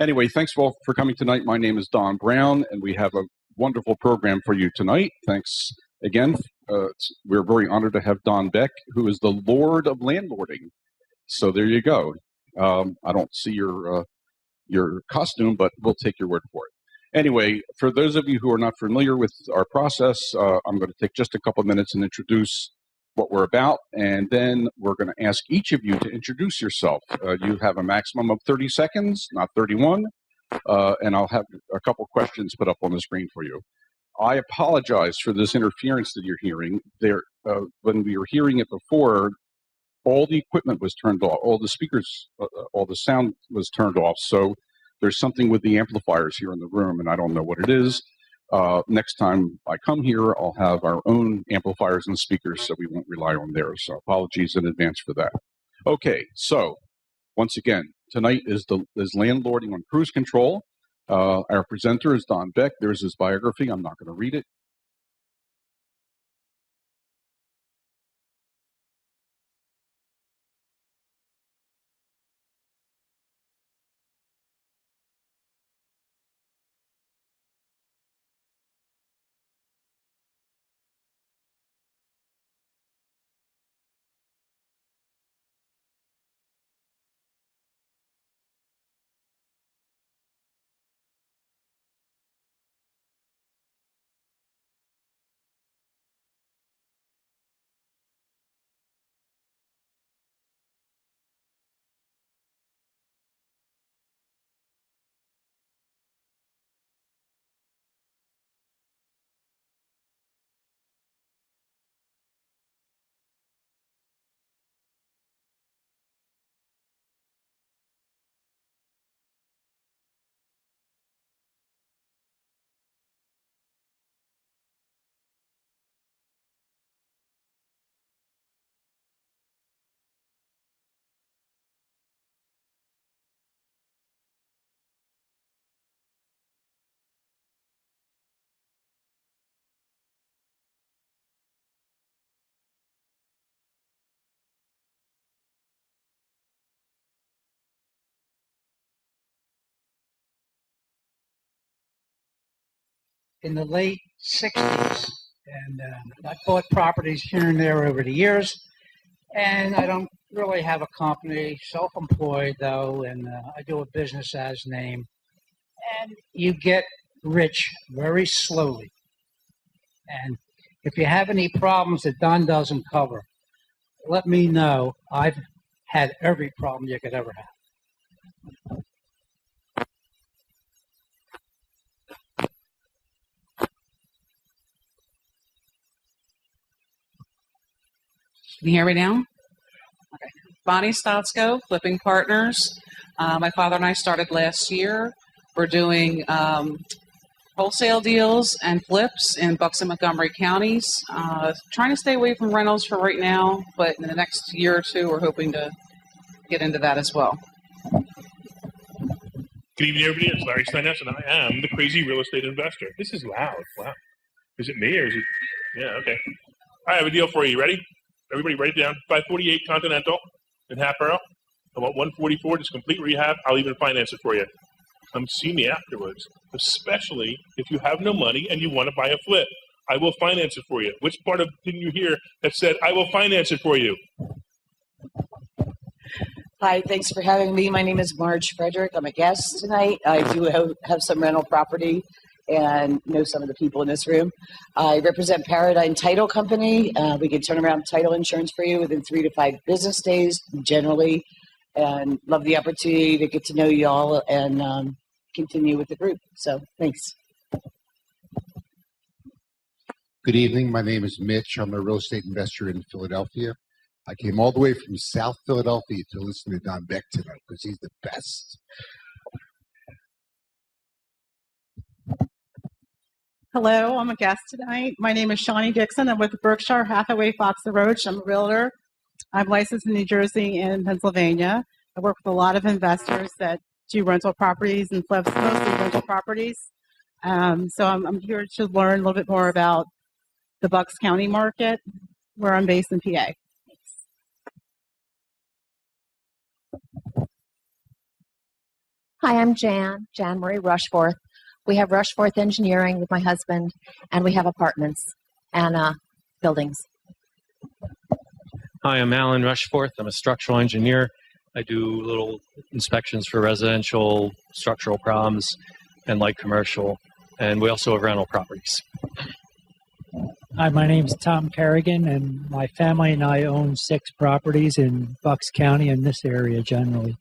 Anyway, thanks all for coming tonight. My name is Don Brown, and we have a wonderful program for you tonight. Thanks again. We're very honored to have Don Beck, who is the Lord of Landlording. So there you go. I don't see your costume, but we'll take your word for it. Anyway, for those of you who are not familiar with our process, I'm going to take just a couple of minutes and introduce what we're about, and then we're going to ask each of you to introduce yourself. You have a maximum of 30 seconds, not 31, and I'll have a couple questions put up on the screen for you. I apologize for this interference that you're hearing. When we were hearing it before, all the equipment was turned off, all the speakers, all the sound was turned off, so there's something with the amplifiers here in the room, and I don't know what it is. Next time I come here, I'll have our own amplifiers and speakers, so we won't rely on theirs. So apologies in advance for that. Okay, so once again, tonight is Landlording on Cruise Control. Our presenter is Don Beck. There's his biography. I'm not going to read it. In the late 60s, and I bought properties here and there over the years, and I don't really have a company, self-employed though, and I do a business as name, and you get rich very slowly. And if you have any problems that Don doesn't cover, let me know. I've had every problem you could ever have. Can you hear me now? Okay. Bonnie Stotsko, Flipping Partners. My father and I started last year. We're doing wholesale deals and flips in Bucks and Montgomery counties. Trying to stay away from rentals for right now, but in the next year or two, we're hoping to get into that as well. Good evening, everybody. It's Larry Steiness, and I am the crazy real estate investor. This is loud. Wow. Is it me or is it? Yeah, okay. I have a deal for you. Ready? Everybody write it down. 548 Continental in Hatboro. I want 144, just complete rehab. I'll even finance it for you. Come see me afterwards, especially if you have no money and you want to buy a flip. I will finance it for you. Which part of didn't you hear that said, I will finance it for you? Hi, thanks for having me. My name is Marge Frederick. I'm a guest tonight. I do have some rental property and know some of the people in this room. I represent Paradigm Title Company. We can turn around title insurance for you within 3 to 5 business days, generally, and love the opportunity to get to know you all and continue with the group. So thanks. Good evening. My name is Mitch. I'm a real estate investor in Philadelphia. I came all the way from South Philadelphia to listen to Don Beck tonight because he's the best. Hello, I'm a guest tonight. My name is Shawnee Dixon. I'm with Berkshire Hathaway Fox and Roach. I'm a realtor. I'm licensed in New Jersey and Pennsylvania. I work with a lot of investors that do rental properties and flips, mostly rental properties. So I'm here to learn a little bit more about the Bucks County market, where I'm based in PA. Hi, I'm Jan Marie Rushforth. We have Rushforth Engineering with my husband, and we have apartments and buildings. Hi, I'm Alan Rushforth. I'm a structural engineer. I do little inspections for residential structural problems and light commercial, and we also have rental properties. Hi, my name's Tom Kerrigan, and my family and I own 6 properties in Bucks County and this area generally.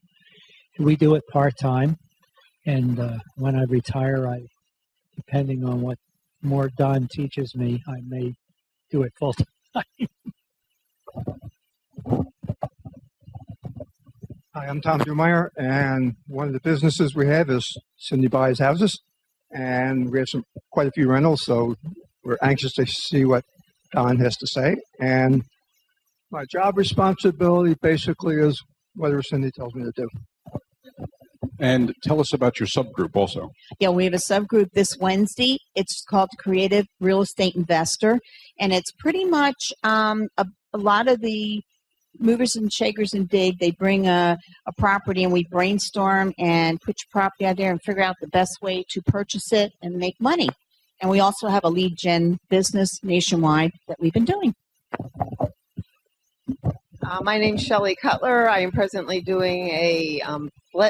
We do it part-time, and when I retire, depending on what more Don teaches me, I may do it full-time. Hi, I'm Tom Dumeyer, and one of the businesses we have is Cindy Buys Houses, and we have quite a few rentals, so we're anxious to see what Don has to say. And my job responsibility basically is whatever Cindy tells me to do. And tell us about your subgroup also. Yeah, we have a subgroup this Wednesday. It's called Creative Real Estate Investor, and it's pretty much a lot of the movers and shakers and dig. They bring a property, and we brainstorm and put your property out there and figure out the best way to purchase it and make money. And we also have a lead gen business nationwide that we've been doing. My name's Shelley Cutler. I am presently doing a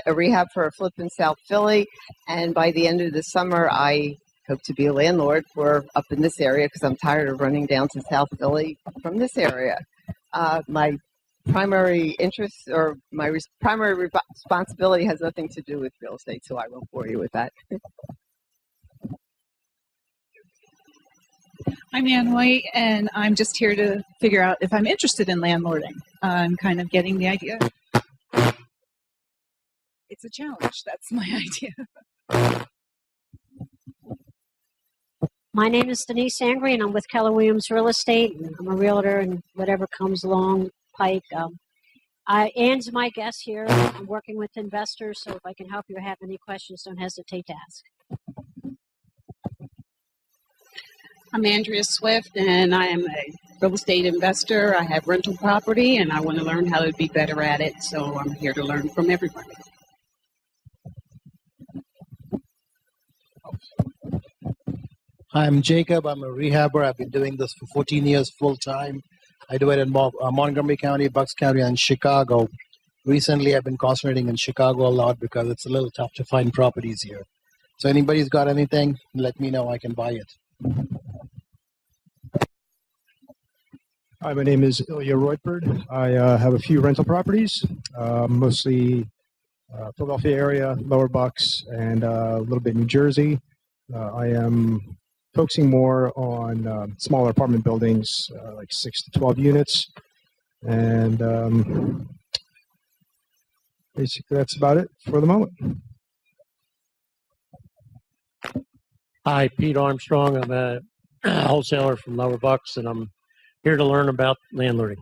rehab for a flip in South Philly, and by the end of the summer, I hope to be a landlord for up in this area because I'm tired of running down to South Philly from this area. My primary interest or my primary responsibility has nothing to do with real estate, so I won't bore you with that. I'm Ann White, and I'm just here to figure out if I'm interested in landlording. I'm kind of getting the idea. It's a challenge. That's my idea. My name is Denise Angry, and I'm with Keller Williams Real Estate. And I'm a realtor, and whatever comes along pike. Ann's my guest here. I'm working with investors, so if I can help you or have any questions, don't hesitate to ask. I'm Andrea Swift, and I am a real estate investor. I have rental property, and I want to learn how to be better at it, so I'm here to learn from everybody. I'm Jacob. I'm a rehabber. I've been doing this for 14 years full-time. I do it in Montgomery County, Bucks County, and Chicago. Recently, I've been concentrating in Chicago a lot because it's a little tough to find properties here. So anybody's got anything, let me know. I can buy it. Hi, my name is Ilya Rutberg. I have a few rental properties, mostly Philadelphia area, Lower Bucks, and a little bit New Jersey. I am focusing more on smaller apartment buildings, like 6 to 12 units. And basically, that's about it for the moment. Hi, Pete Armstrong. I'm a wholesaler from Lower Bucks, and I'm here to learn about landlording.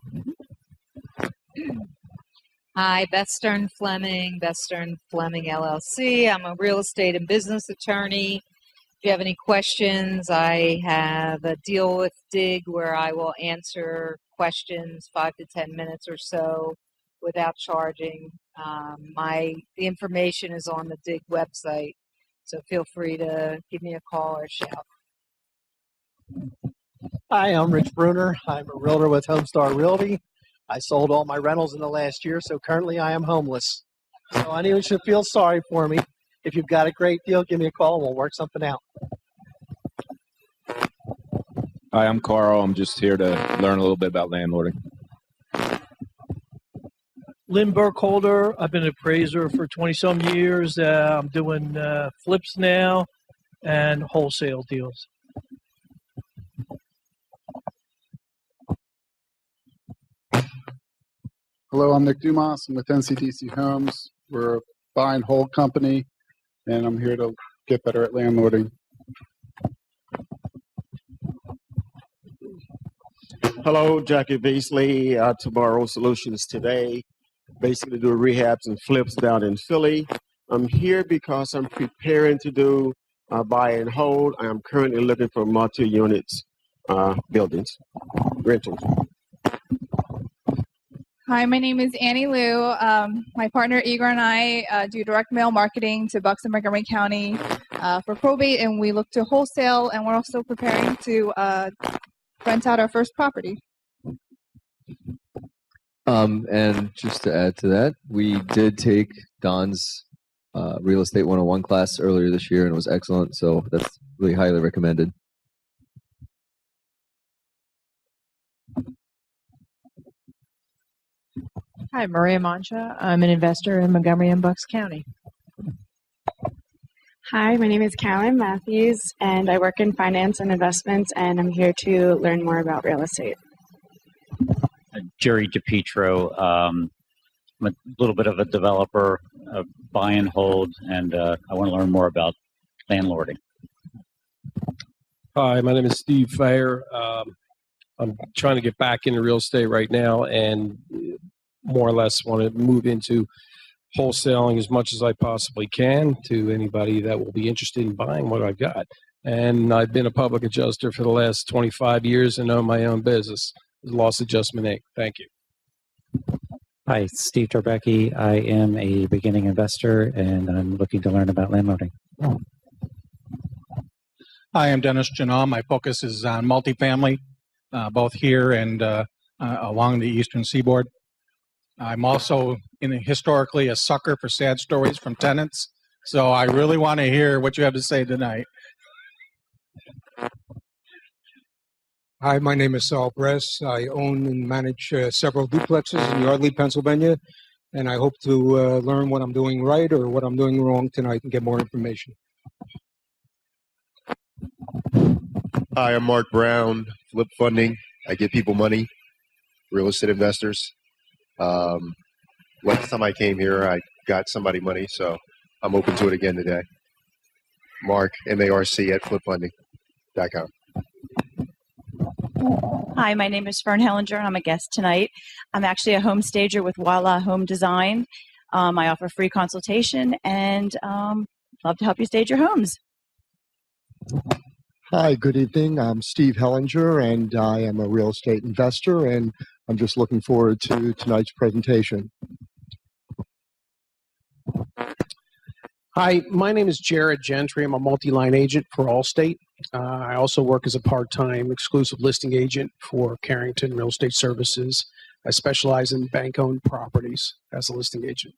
Hi, Beth Stern Fleming, LLC. I'm a real estate and business attorney. If you have any questions, I have a deal with Dig where I will answer questions 5 to 10 minutes or so without charging. The information is on the Dig website, so feel free to give me a call or shout. Hi, I'm Rich Bruner. I'm a realtor with Homestar Realty. I sold all my rentals in the last year, so currently I am homeless. So anyone should feel sorry for me. If you've got a great deal, give me a call and we'll work something out. Hi, I'm Carl. I'm just here to learn a little bit about landlording. Lynn Burkholder. I've been an appraiser for 20-some years. I'm doing flips now and wholesale deals. Hello, I'm Nick Dumas. I'm with NCDC Homes. We're a buy and hold company, and I'm here to get better at landlording. Hello, Jackie Beasley, Tomorrow Solutions Today. Basically do rehabs and flips down in Philly. I'm here because I'm preparing to do buy and hold. I am currently looking for multi-units buildings, rentals. Hi, my name is Annie Liu. My partner Igor and I do direct mail marketing to Bucks and Montgomery County for probate, and we look to wholesale, and we're also preparing to rent out our first property. And just to add to that, we did take Don's Real Estate 101 class earlier this year, and it was excellent. So that's really highly recommended. Hi, Maria Mancha. I'm an investor in Montgomery and Bucks County. Hi, my name is Carolyn Matthews, and I work in finance and investments, and I'm here to learn more about real estate. Jerry DiPietro. I'm a little bit of a developer, buy and hold, and I want to learn more about landlording. Hi, my name is Steve Fair. I'm trying to get back into real estate right now and more or less want to move into wholesaling as much as I possibly can to anybody that will be interested in buying what I've got. And I've been a public adjuster for the last 25 years and own my own business, Loss Adjustment Inc. Thank you. Hi, Steve Torbecki. I am a beginning investor and I'm looking to learn about landlording. Hi, I'm Dennis Janal. My focus is on multifamily, both here and along the eastern seaboard. I'm also historically a sucker for sad stories from tenants, so I really want to hear what you have to say tonight. Hi, my name is Saul Bress. I own and manage several duplexes in Yardley, Pennsylvania, and I hope to learn what I'm doing right or what I'm doing wrong tonight and get more information. Hi, I'm Mark Brown, Flip Funding. I give people money, real estate investors. Last time I came here, I got somebody money, so I'm open to it again today. Mark, M-A-R-C, at flipfunding.com. Hi, my name is Fern Hellinger, and I'm a guest tonight. I'm actually a home stager with Walla Home Design. I offer free consultation and love to help you stage your homes. Hi, good evening. I'm Steve Hellinger, and I am a real estate investor, and I'm just looking forward to tonight's presentation. Hi, my name is Jared Gentry. I'm a multi-line agent for Allstate. I also work as a part-time exclusive listing agent for Carrington Real Estate Services. I specialize in bank-owned properties as a listing agent.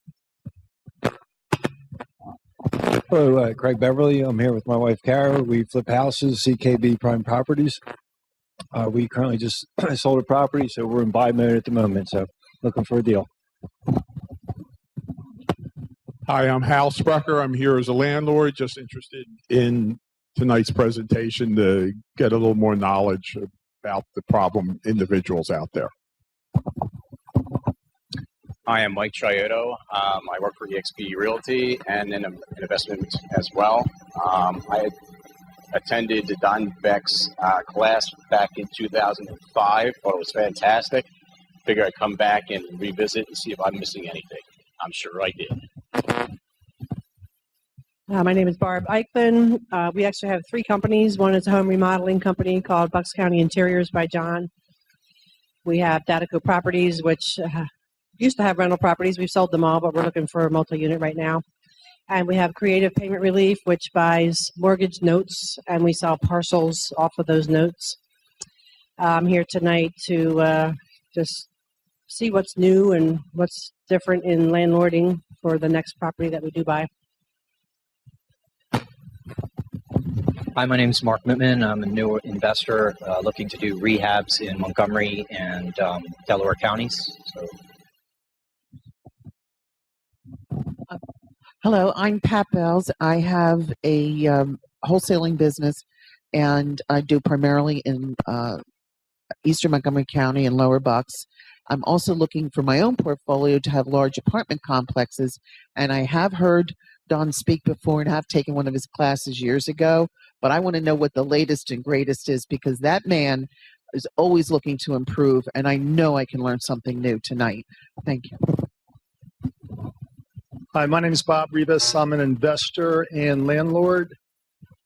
Hello, Craig Beverly. I'm here with my wife, Kara. We flip houses, CKB Prime Properties. We currently just sold a property, so we're in buy mode at the moment, so looking for a deal. Hi, I'm Hal Sprecher. I'm here as a landlord, just interested in tonight's presentation to get a little more knowledge about the problem individuals out there. Hi, I'm Mike Chiodo. I work for EXP Realty and in investment as well. I attended Don Beck's class back in 2005. Thought it was fantastic. Figured I'd come back and revisit and see if I'm missing anything. I'm sure I did. My name is Barb Eichman. We actually have three companies. One is a home remodeling company called Bucks County Interiors by John. We have Dataco Properties, which used to have rental properties. We've sold them all, but we're looking for a multi-unit right now. And we have Creative Payment Relief, which buys mortgage notes, and we sell parcels off of those notes. I'm here tonight to just see what's new and what's different in landlording for the next property that we do buy. Hi, my name is Mark Mittman. I'm a new investor looking to do rehabs in Montgomery and Delaware counties. So. Hello, I'm Pappas. I have a wholesaling business, and I do primarily in eastern Montgomery County and Lower Bucks. I'm also looking for my own portfolio to have large apartment complexes, and I have heard Don speak before and have taken one of his classes years ago, but I want to know what the latest and greatest is, because that man is always looking to improve, and I know I can learn something new tonight. Thank you. Hi, my name is Bob Rivas. I'm an investor and landlord.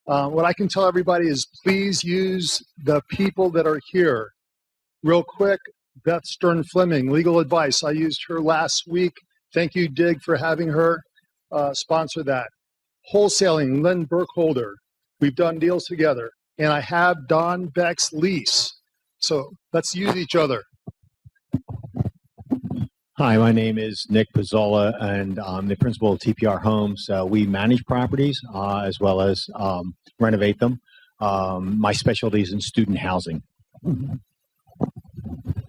What I can tell everybody is please use the people that are here. Real quick, Beth Stern-Fleming, legal advice. I used her last week. Thank you, Dig, for having her sponsor that. Wholesaling, Len Burkholder. We've done deals together. And I have Don Beck's Lease. So let's use each other. Hi, my name is Nick Pizzola, and I'm the principal of TPR Homes. We manage properties as well as renovate them. My specialty is in student housing.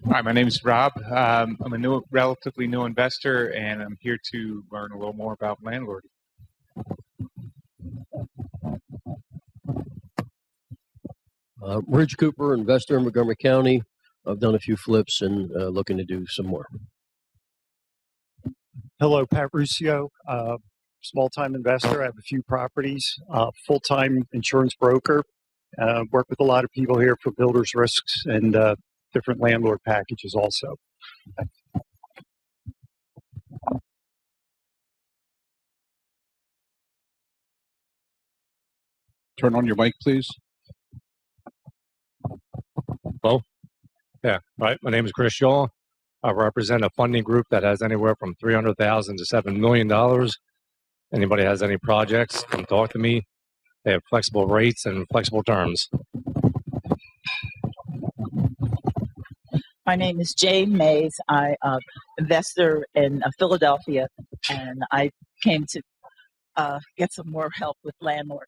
Hi, my name is Rob. I'm a relatively new investor, and I'm here to learn a little more about landlording. Ridge Cooper, investor in Montgomery County. I've done a few flips and looking to do some more. Hello, Pat Ruscio, small-time investor. I have a few properties, full-time insurance broker. Work with a lot of people here for builders risks and different landlord packages also. Turn on your mic, please. Hello? Yeah, right. My name is Chris Shaw. I represent a funding group that has anywhere from $300,000 to $7 million. Anybody has any projects, come talk to me. They have flexible rates and flexible terms. My name is Jane Mays. I'm an investor in Philadelphia, and I came to get some more help with landlording.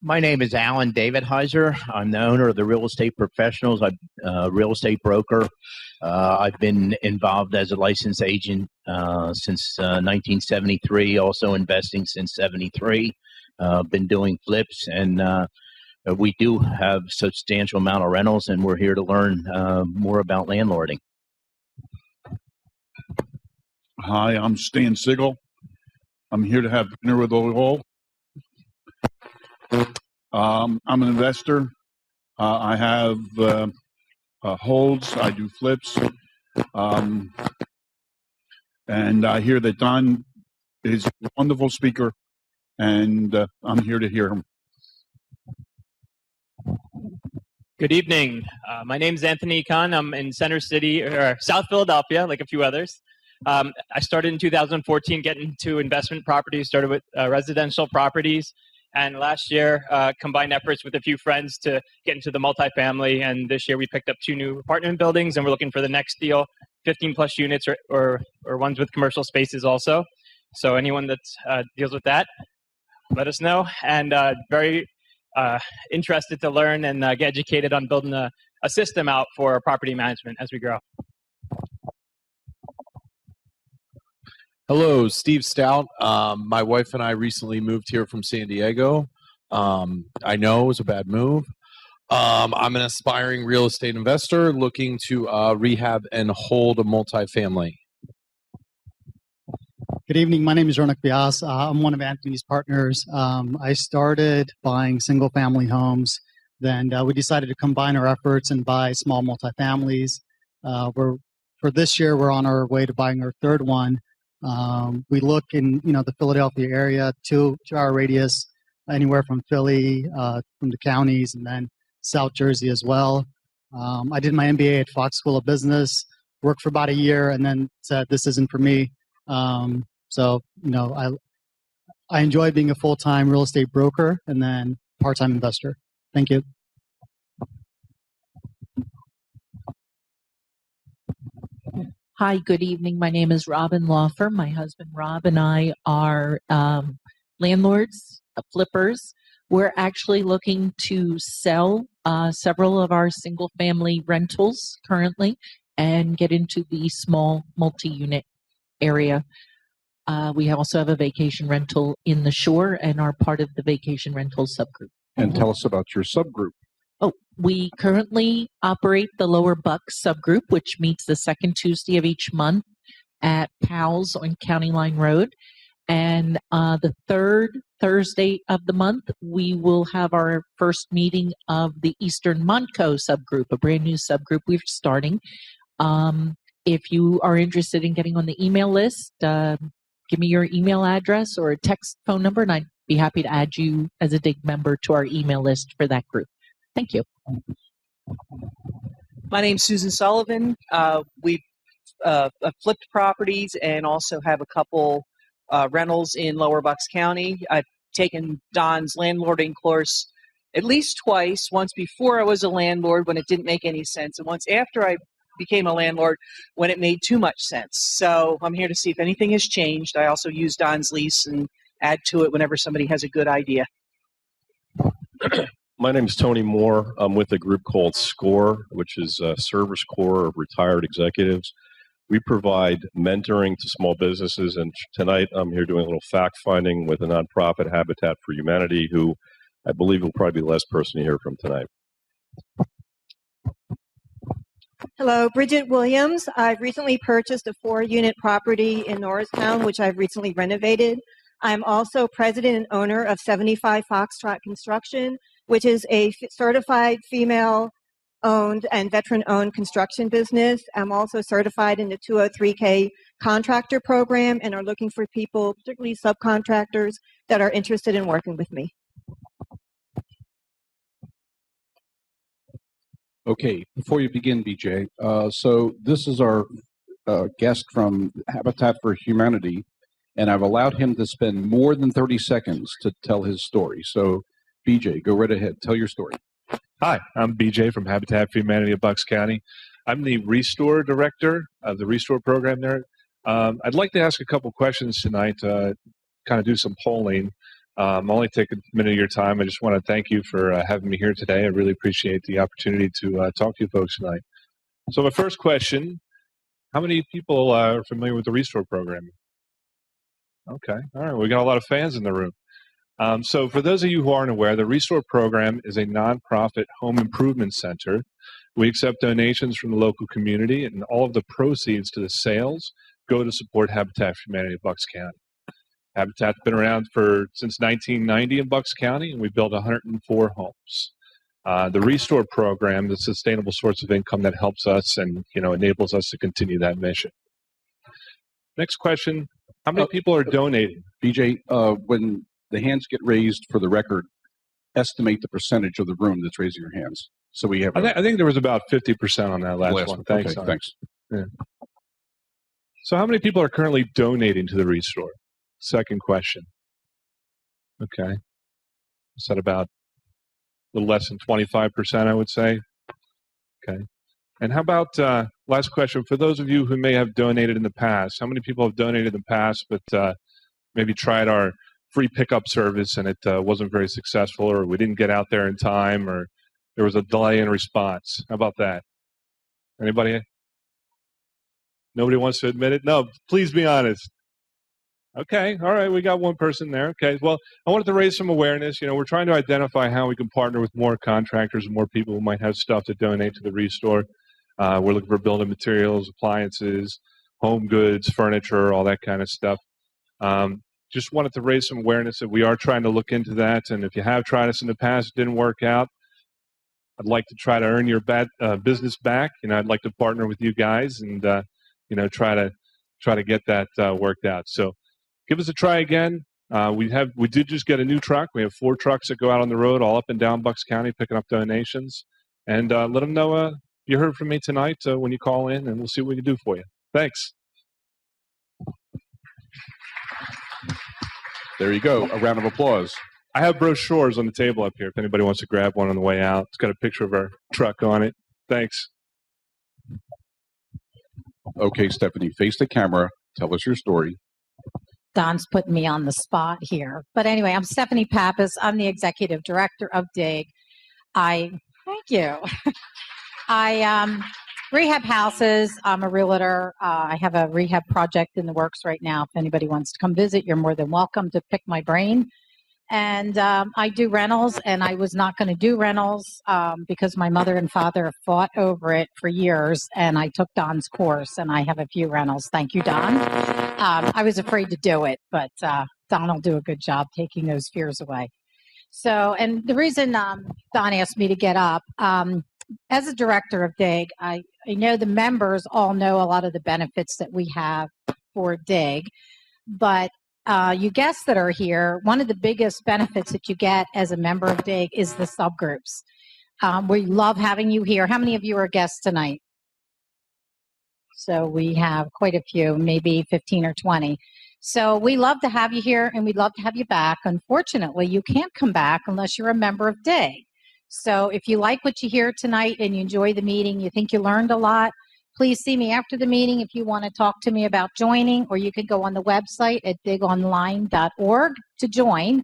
My name is Alan David Heiser. I'm the owner of the Real Estate Professionals. I'm a real estate broker. I've been involved as a licensed agent since 1973, also investing since 73. Been doing flips, and we do have a substantial amount of rentals, and we're here to learn more about landlording. Hi, I'm Stan Sigel. I'm here to have dinner with all. I'm an investor. I have holds. I do flips. And I hear that Don is a wonderful speaker, and I'm here to hear him. Good evening. My name is Anthony Kahn. I'm in Center City, or South Philadelphia, like a few others. I started in 2014 getting into investment properties, started with residential properties. And last year, combined efforts with a few friends to get into the multifamily. And this year, we picked up 2 new apartment buildings, and we're looking for the next deal, 15 plus units or ones with commercial spaces also. So anyone that deals with that, let us know. And very interested to learn and get educated on building a system out for property management as we grow. Hello, Steve Stout. My wife and I recently moved here from San Diego. I know it was a bad move. I'm an aspiring real estate investor looking to rehab and hold a multifamily. Good evening. My name is Ronak Vyas. I'm one of Anthony's partners. I started buying single-family homes. Then we decided to combine our efforts and buy small multifamilies. For this year, we're on our way to buying our third one. We look in the Philadelphia area, 2-hour radius, anywhere from Philly, from the counties, and then South Jersey as well. I did my MBA at Fox School of Business, worked for about a year, and then said this isn't for me. So I enjoy being a full-time real estate broker and then part-time investor. Thank you. Hi, good evening. My name is Robin Laufer. My husband Rob and I are landlords, flippers. We're actually looking to sell several of our single-family rentals currently and get into the small multi-unit area. We also have a vacation rental in the Shore and are part of the vacation rental subgroup. And tell us about your subgroup. Oh, we currently operate the Lower Buck subgroup, which meets the second Tuesday of each month at Powell's on County Line Road. And the third Thursday of the month, we will have our first meeting of the Eastern Montco subgroup, a brand new subgroup we're starting. If you are interested in getting on the email list, give me your email address or a text phone number, and I'd be happy to add you as a DIG member to our email list for that group. Thank you. My name's Susan Sullivan. We've flipped properties and also have a couple rentals in Lower Bucks County. I've taken Don's landlording course at least twice, once before I was a landlord when it didn't make any sense, and once after I became a landlord when it made too much sense. So I'm here to see if anything has changed. I also use Don's Lease and add to it whenever somebody has a good idea. My name is Tony Moore. I'm with a group called SCORE, which is a Service Corps of Retired Executives. We provide mentoring to small businesses, and tonight I'm here doing a little fact-finding with a nonprofit, Habitat for Humanity, who I believe will probably be the last person to hear from tonight. Hello, Bridget Williams. I've recently purchased a 4-unit property in Norristown, which I've recently renovated. I'm also president and owner of 75 Foxtrot Construction, which is a certified female-owned and veteran-owned construction business. I'm also certified in the 203K contractor program and are looking for people, particularly subcontractors, that are interested in working with me. Okay, before you begin, BJ, so this is our guest from Habitat for Humanity, and I've allowed him to spend more than 30 seconds to tell his story. So, BJ, go right ahead. Tell your story. Hi, I'm BJ from Habitat for Humanity of Bucks County. I'm the Restore Director of the Restore program there. I'd like to ask a couple questions tonight, kind of do some polling. I'm only taking a minute of your time. I just want to thank you for having me here today. I really appreciate the opportunity to talk to you folks tonight. So my first question, how many people are familiar with the Restore program? Okay, all right, we got a lot of fans in the room. So for those of you who aren't aware, the Restore program is a nonprofit home improvement center. We accept donations from the local community, and all of the proceeds to the sales go to support Habitat for Humanity of Bucks County. Habitat's been around since 1990 in Bucks County, and we built 104 homes. The Restore program is a sustainable source of income that helps us and enables us to continue that mission. Next question: how many people are donating? BJ, when the hands get raised, for the record, estimate the percentage of the room that's raising your hands. So we have. I think there was about 50% on that last one. Thanks. Okay, thanks. Yeah. So how many people are currently donating to the Restore? Second question. Okay. Is that about a little less than 25%, I would say? Okay. And how about, last question, for those of you who may have donated in the past, how many people have donated in the past but maybe tried our free pickup service and it wasn't very successful, or we didn't get out there in time, or there was a delay in response? How about that? Anybody? Nobody wants to admit it? No, please be honest. Okay, all right, we got one person there. Okay, well, I wanted to raise some awareness. We're trying to identify how we can partner with more contractors and more people who might have stuff to donate to the Restore. We're looking for building materials, appliances, home goods, furniture, all that kind of stuff. Just wanted to raise some awareness that we are trying to look into that. And if you have tried us in the past, it didn't work out, I'd like to try to earn your business back. I'd like to partner with you guys and try to get that worked out. So give us a try again. We did just get a new truck. We have 4 trucks that go out on the road, all up and down Bucks County, picking up donations. And let them know you heard from me tonight when you call in, and we'll see what we can do for you. Thanks. There you go. A round of applause. I have brochures on the table up here if anybody wants to grab one on the way out. It's got a picture of our truck on it. Thanks. Okay, Stephanie, face the camera. Tell us your story. Don's putting me on the spot here. But anyway, I'm Stephanie Pappas. I'm the executive director of DIG. Thank you. I rehab houses. I'm a realtor. I have a rehab project in the works right now. If anybody wants to come visit, you're more than welcome to pick my brain. And I do rentals, and I was not going to do rentals because my mother and father fought over it for years, and I took Don's course, and I have a few rentals. Thank you, Don. I was afraid to do it, but Don will do a good job taking those fears away. So, and the reason Don asked me to get up, as a director of DIG, I know the members all know a lot of the benefits that we have for DIG. But you guests that are here, one of the biggest benefits that you get as a member of DIG is the subgroups. We love having you here. How many of you are guests tonight? So we have quite a few, maybe 15 or 20. So we love to have you here and we'd love to have you back. Unfortunately, you can't come back unless you're a member of DIG. So if you like what you hear tonight and you enjoy the meeting, you think you learned a lot, please see me after the meeting if you want to talk to me about joining, or you can go on the website at digonline.org to join.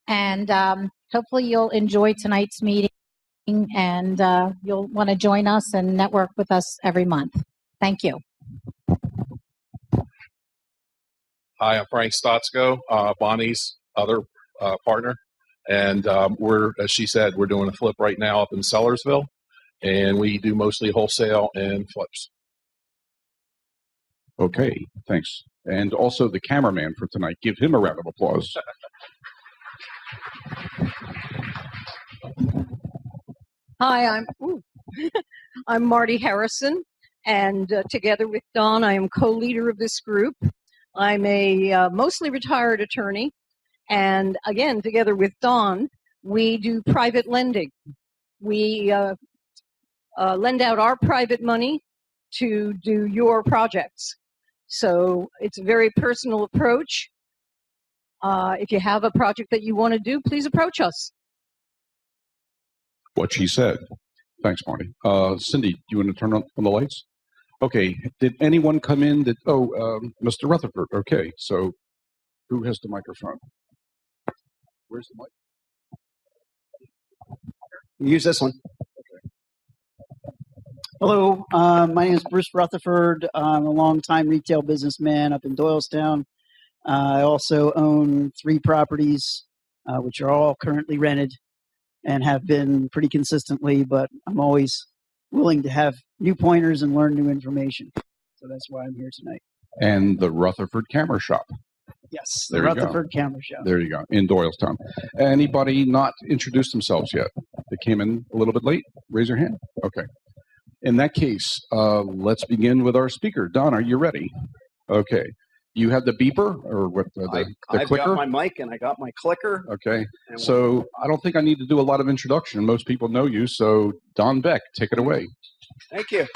And hopefully you'll enjoy tonight's meeting and you'll want to join us and network with us every month. Thank you. Hi, I'm Frank Stotsko, Bonnie's other partner. And we're, as she said, we're doing a flip right now up in Sellersville. And we do mostly wholesale and flips. Okay, thanks. And also the cameraman for tonight. Give him a round of applause. Hi, I'm Marty Harrison, and together with Don, I am co-leader of this group. I'm a mostly retired attorney, and again, together with Don, we do private lending. We lend out our private money to do your projects. So it's a very personal approach. If you have a project that you want to do, please approach us. What she said. Thanks, Marty. Cindy, do you want to turn on the lights? Okay. Did anyone come in that, Mr. Rutherford. Okay. So who has the microphone? Where's the mic? Use this one. Hello, my name is Bruce Rutherford. I'm a longtime retail businessman up in Doylestown. I also own 3 properties, which are all currently rented and have been pretty consistently, but I'm always willing to have new pointers and learn new information. So that's why I'm here tonight. And the Rutherford Camera Shop. Yes, There the you go. Rutherford Camera Shop. There you go, in Doylestown. Anybody not introduced themselves yet? They came in a little bit late? Raise your hand. Okay. In that case, let's begin with our speaker. Don, are you ready? Okay. You have the beeper or what? The I've clicker? got my mic and I got my clicker. Okay. So I don't think I need to do a lot of introduction. Most people know you. So Don Beck, take it away. Thank you.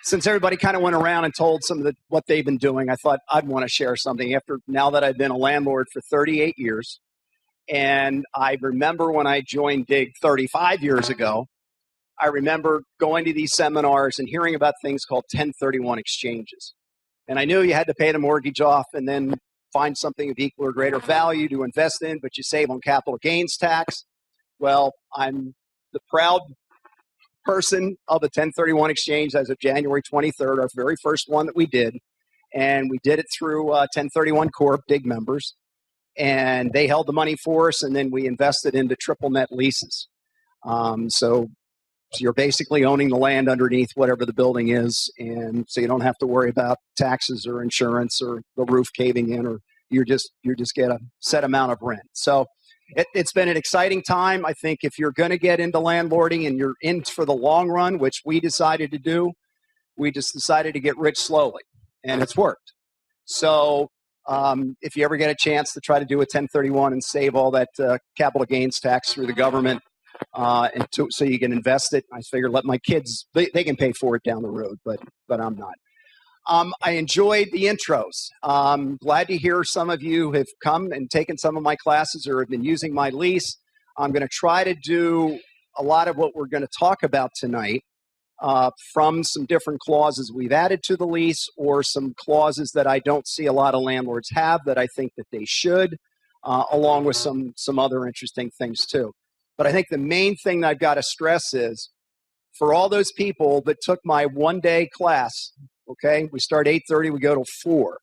Since everybody kind of went around and told some of what they've been doing, I thought I'd want to share something now that I've been a landlord for 38 years. And I remember when I joined DIG 35 years ago, I remember going to these seminars and hearing about things called 1031 exchanges. And I knew you had to pay the mortgage off and then find something of equal or greater value to invest in, but you save on capital gains tax. Well, I'm the proud person of the 1031 exchange as of January 23rd, our very first one that we did. And we did it through 1031 Corp, DIG members. And they held the money for us, and then we invested into triple net leases. So you're basically owning the land underneath whatever the building is, and so you don't have to worry about taxes or insurance or the roof caving in, or you just get a set amount of rent. So it's been an exciting time. I think if you're going to get into landlording and you're in for the long run, which we decided to do, we just decided to get rich slowly, and it's worked. So if you ever get a chance to try to do a 1031 and save all that capital gains tax through the government, so you can invest it, I figured let my kids, they can pay for it down the road, but I'm not. I enjoyed the intros. Glad to hear some of you have come and taken some of my classes or have been using my lease. I'm going to try to do a lot of what we're going to talk about tonight from some different clauses we've added to the lease, or some clauses that I don't see a lot of landlords have that I think that they should, along with some other interesting things too. But I think the main thing that I've got to stress is, for all those people that took my one-day class, okay, we start 8:30, we go till 4.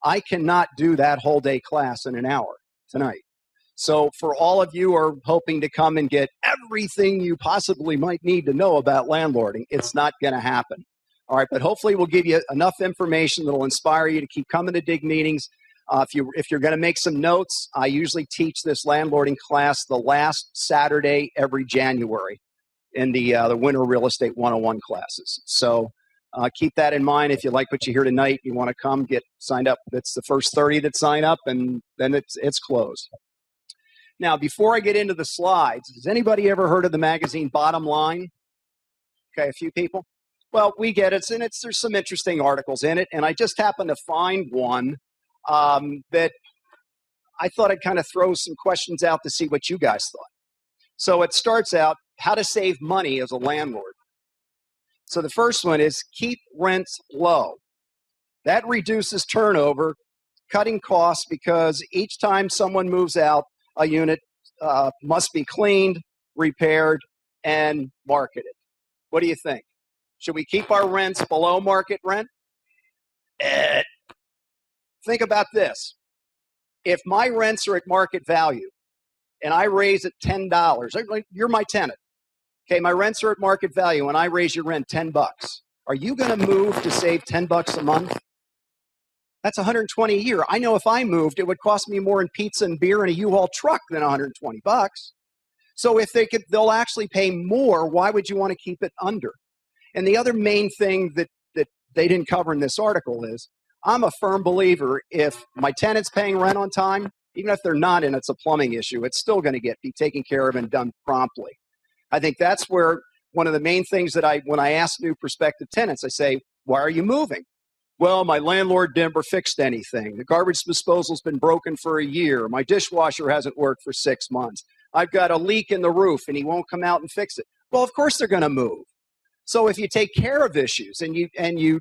I cannot do that whole day class in an hour tonight. So for all of you who are hoping to come and get everything you possibly might need to know about landlording, it's not going to happen. All right, but hopefully we'll give you enough information that will inspire you to keep coming to DIG meetings. If you're going to make some notes, I usually teach this landlording class the last Saturday every January in the Winter Real Estate 101 classes. So Keep that in mind. If you like what you hear tonight, you want to come get signed up. It's the first 30 that sign up, and then it's closed. Now, before I get into the slides, has anybody ever heard of the magazine Bottom Line? Okay, a few people. Well, we get it, and there's some interesting articles in it, and I just happened to find one that I thought I'd kind of throw some questions out to see what you guys thought. So it starts out, how to save money as a landlord. So the first one is keep rents low. That reduces turnover, cutting costs, because each time someone moves out, a unit must be cleaned, repaired, and marketed. What do you think? Should we keep our rents below market rent? Think about this. If my rents are at market value and I raise it $10, you're my tenant. Okay, my rents are at market value and I raise your rent $10. Are you going to move to save $10 a month? That's $120 a year. I know if I moved, it would cost me more in pizza and beer and a U-Haul truck than $120. So if they'll actually pay more, why would you want to keep it under? And the other main thing that they didn't cover in this article is, I'm a firm believer if my tenant's paying rent on time, even if they're not and it's a plumbing issue, it's still going to be taken care of and done promptly. I think that's where one of the main things that when I ask new prospective tenants, I say, why are you moving? Well, my landlord never fixed anything. The garbage disposal's been broken for a year. My dishwasher hasn't worked for 6 months. I've got a leak in the roof and he won't come out and fix it. Well, of course they're going to move. So if you take care of issues and you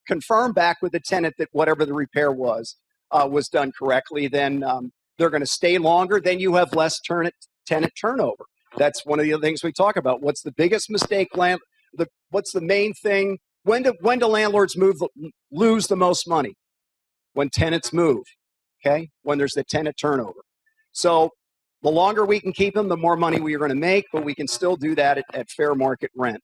confirm back with the tenant that whatever the repair was done correctly, then they're going to stay longer. Then you have less tenant turnover. That's one of the other things we talk about. What's the biggest mistake? What's the main thing? When do landlords lose the most money? When tenants move. Okay, when there's the tenant turnover. So the longer we can keep them, the more money we are going to make, but we can still do that at fair market rent.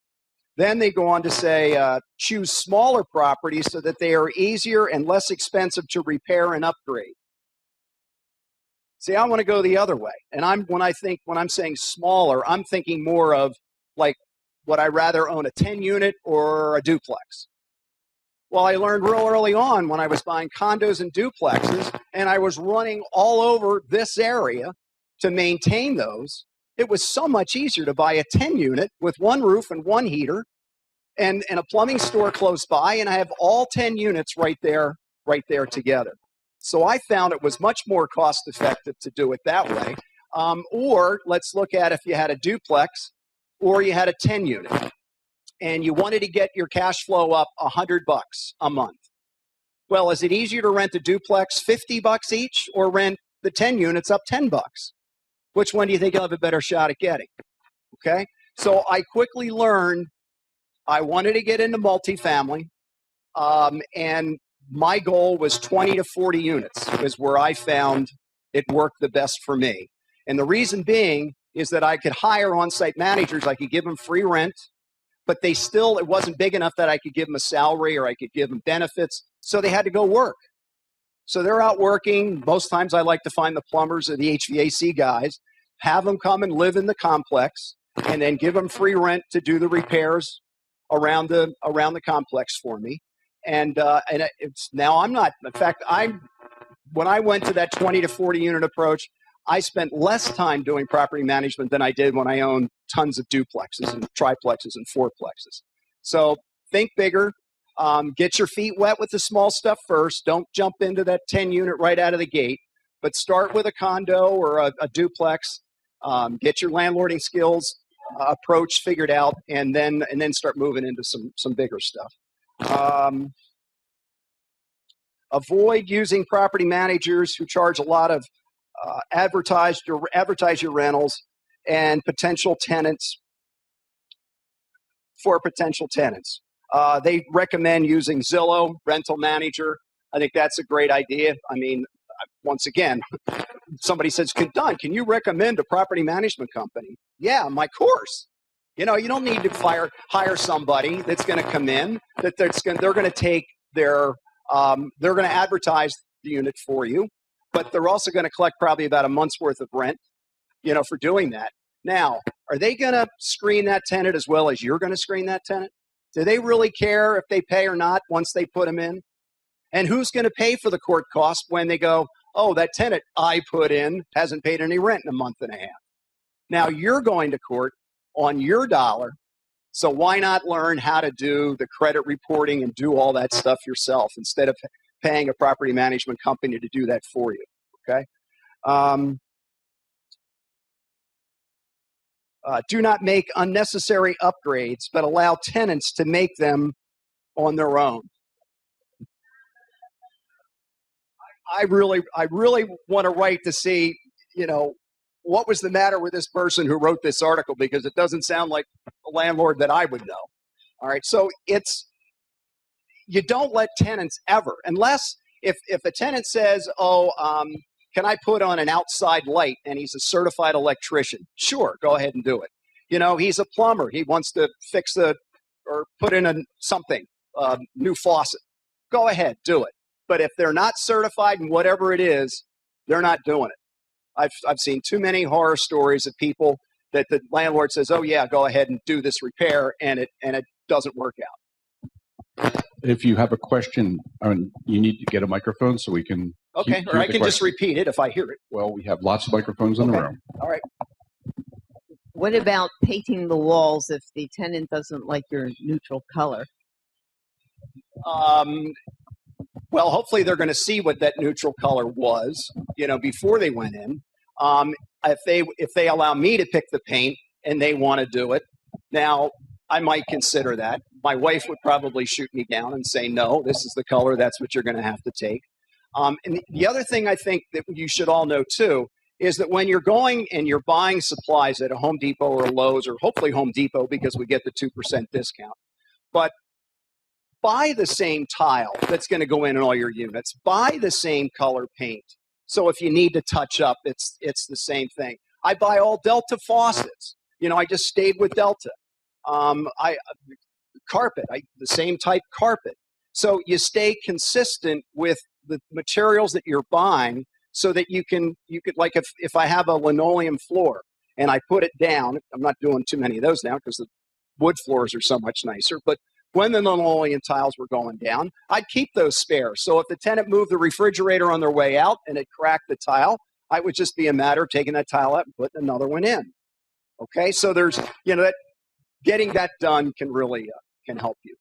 Then they go on to say, choose smaller properties so that they are easier and less expensive to repair and upgrade. See, I want to go the other way. And when I'm saying smaller, I'm thinking more of like, would I rather own a 10-unit or a duplex? Well, I learned real early on when I was buying condos and duplexes, and I was running all over this area to maintain those. It was so much easier to buy a 10-unit with one roof and one heater and a plumbing store close by, and I have all 10 units right there together. So I found it was much more cost-effective to do it that way. Or let's look at if you had a duplex or you had a 10-unit, and you wanted to get your cash flow up $100 a month. Well, is it easier to rent a duplex $50 each or rent the 10 units up $10? Which one do you think you'll have a better shot at getting? Okay, so I quickly learned I wanted to get into multifamily, and my goal was 20 to 40 units is where I found it worked the best for me. And the reason being is that I could hire on-site managers. I could give them free rent, but it wasn't big enough that I could give them a salary or I could give them benefits, so they had to go work. So they're out working. Most times I like to find the plumbers or the HVAC guys, have them come and live in the complex, and then give them free rent to do the repairs around the complex for me. And it's now I'm not. In fact, when I went to that 20 to 40 unit approach, I spent less time doing property management than I did when I owned tons of duplexes and triplexes and fourplexes. So think bigger. Get your feet wet with the small stuff first. Don't jump into that 10 unit right out of the gate, but start with a condo or a duplex. Get your landlording skills approach figured out, and then start moving into some bigger stuff. Avoid using property managers who charge a lot of advertise your rentals and potential tenants. They recommend using Zillow, Rental Manager. I think that's a great idea. I mean, once again, somebody says, Don, can you recommend a property management company? Yeah, my course. You know, you don't need to hire somebody that's going to come in, they're going to take they're going to advertise the unit for you, but they're also going to collect probably about a month's worth of rent, for doing that. Now, are they going to screen that tenant as well as you're going to screen that tenant? Do they really care if they pay or not once they put them in? And who's going to pay for the court costs when they go, oh, that tenant I put in hasn't paid any rent in a month and a half? Now you're going to court on your dollar. So why not learn how to do the credit reporting and do all that stuff yourself instead of paying a property management company to do that for you? Okay. Do not make unnecessary upgrades, but allow tenants to make them on their own. I really want to write to see, what was the matter with this person who wrote this article, because it doesn't sound like a landlord that I would know. All right, so you don't let tenants ever, unless if a tenant says, can I put on an outside light, and he's a certified electrician? Sure, go ahead and do it. He's a plumber. He wants to fix or put in a new faucet. Go ahead, do it. But if they're not certified in whatever it is, they're not doing it. I've seen too many horror stories of people that the landlord says, oh yeah, go ahead and do this repair, and it doesn't work out. If you have a question, you need to get a microphone so we can. Okay, or I can just repeat it if I hear it. Well, we have lots of microphones in the room. All right. What about painting the walls if the tenant doesn't like your neutral color? Well, hopefully they're going to see what that neutral color was, before they went in. If they allow me to pick the paint and they want to do it, now I might consider that. My wife would probably shoot me down and say, no, this is the color. That's what you're going to have to take. And the other thing I think that you should all know too is that when you're going and you're buying supplies at a Home Depot or a Lowe's, or hopefully Home Depot because we get the 2% discount, but buy the same tile that's going to go in all your units. Buy the same color paint. So if you need to touch up, it's the same thing. I buy all Delta faucets. I just stayed with Delta. Carpet, the same type carpet. So you stay consistent with the materials that you're buying, so that you could, like if I have a linoleum floor and I put it down, I'm not doing too many of those now because the wood floors are so much nicer, but when the linoleum tiles were going down, I'd keep those spare. So if the tenant moved the refrigerator on their way out and it cracked the tile, it would just be a matter of taking that tile out and putting another one in. Okay, so there's, that getting that done can really can help you.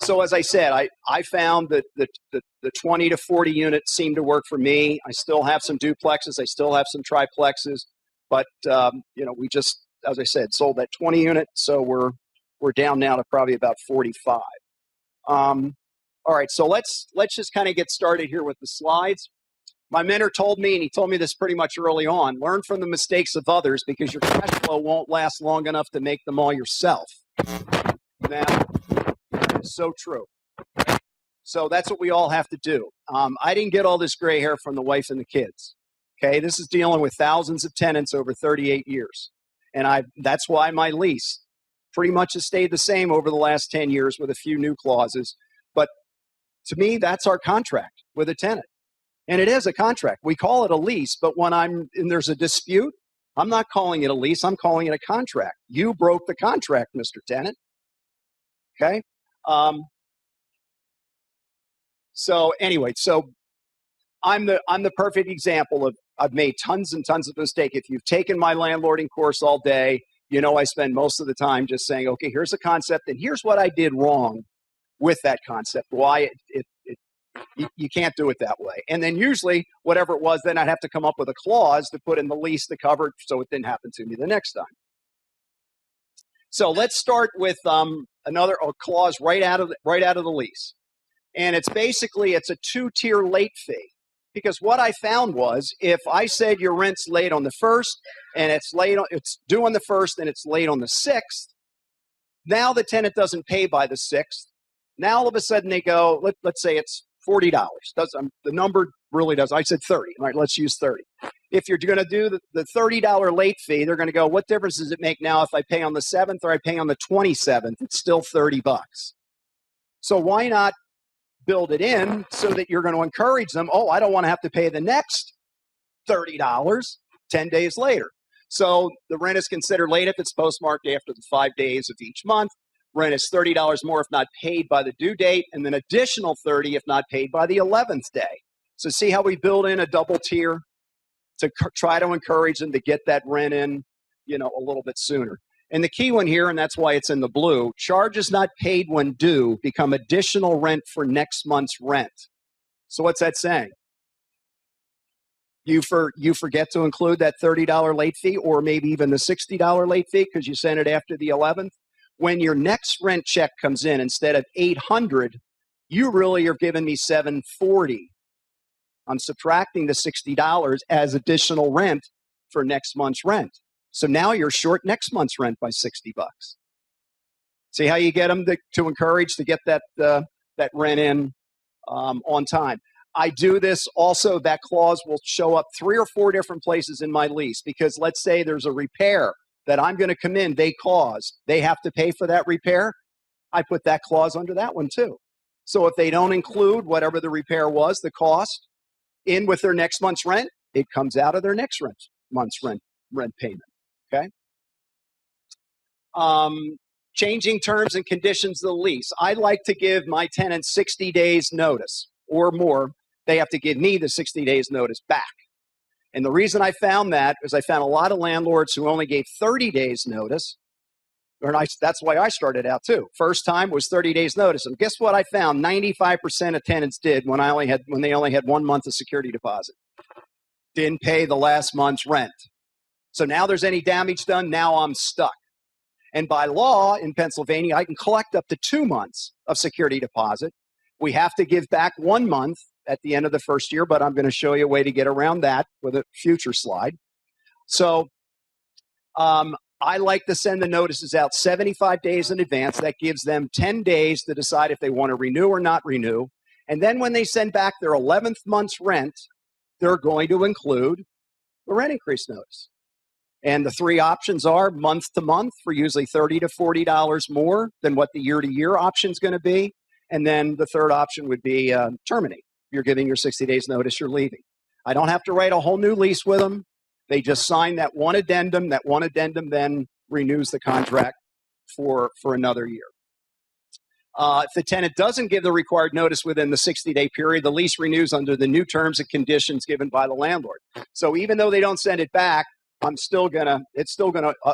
So as I said, I found that the 20 to 40 units seem to work for me. I still have some duplexes. I still have some triplexes. But, we just, as I said, sold that 20 unit. So we're down now to probably about 45. All right, so let's just kind of get started here with the slides. My mentor told me, and he told me this pretty much early on, learn from the mistakes of others because your cash flow won't last long enough to make them all yourself. Now, that is so true. So that's what we all have to do. I didn't get all this gray hair from the wife and the kids. Okay, this is dealing with thousands of tenants over 38 years. And that's why my lease pretty much has stayed the same over the last 10 years with a few new clauses. But to me, that's our contract with a tenant. And it is a contract. We call it a lease, but when there's a dispute, I'm not calling it a lease. I'm calling it a contract. You broke the contract, Mr. Tenant. Okay? So anyway, I'm the perfect example of I've made tons and tons of mistakes. If you've taken my landlording course all day, I spend most of the time just saying, okay, here's a concept and here's what I did wrong with that concept. Why you can't do it that way. And then usually whatever it was, then I'd have to come up with a clause to put in the lease to cover it so it didn't happen to me the next time. So let's start with another clause right out of the lease. And it's a 2-tier late fee. Because what I found was if I said your rent's late on the 1st and it's due on the 1st and it's late on the 6th, now the tenant doesn't pay by the 6th. Now all of a sudden they go, let's say it's $40. The number really does. I said 30. All right, let's use 30. If you're going to do the $30 late fee, they're going to go, what difference does it make now if I pay on the 7th or I pay on the 27th? It's still $30. So why not build it in so that you're going to encourage them, I don't want to have to pay the next $30 10 days later. So the rent is considered late if it's postmarked after the 5 days of each month. Rent is $30 more if not paid by the due date, and then additional $30 if not paid by the 11th day. So see how we build in a double tier to try to encourage them to get that rent in, a little bit sooner. And the key one here, and that's why it's in the blue, charges not paid when due become additional rent for next month's rent. So what's that saying? You forget to include that $30 late fee or maybe even the $60 late fee because you sent it after the 11th. When your next rent check comes in, instead of $800, you really are giving me $740. I'm subtracting the $60 as additional rent for next month's rent. So now you're short next month's rent by $60. See how you get them to encourage to get that rent in on time. I do this also, that clause will show up 3 or 4 different places in my lease because let's say there's a repair that I'm going to come in, they have to pay for that repair. I put that clause under that one too. So if they don't include whatever the repair was, the cost, in with their next month's rent, it comes out of their next month's rent payment, okay? Changing terms and conditions of the lease. I like to give my tenants 60 days notice or more. They have to give me the 60 days notice back. And the reason I found that is I found a lot of landlords who only gave 30 days notice. That's why I started out too. First time was 30 days notice. And guess what I found? 95% of tenants did when they only had 1 month of security deposit. Didn't pay the last month's rent. So now there's any damage done, now I'm stuck. And by law in Pennsylvania, I can collect up to 2 months of security deposit. We have to give back 1 month at the end of the first year, but I'm going to show you a way to get around that with a future slide. So I like to send the notices out 75 days in advance. That gives them 10 days to decide if they want to renew or not renew. And then when they send back their 11th month's rent, they're going to include the rent increase notice. And the 3 options are month to month for usually $30 to $40 more than what the year-to-year option is going to be. And then the third option would be terminate. You're giving your 60 days notice, you're leaving. I don't have to write a whole new lease with them. They just sign that one addendum. That one addendum then renews the contract for another year. If the tenant doesn't give the required notice within the 60-day period, the lease renews under the new terms and conditions given by the landlord. So even though they don't send it back, it's still gonna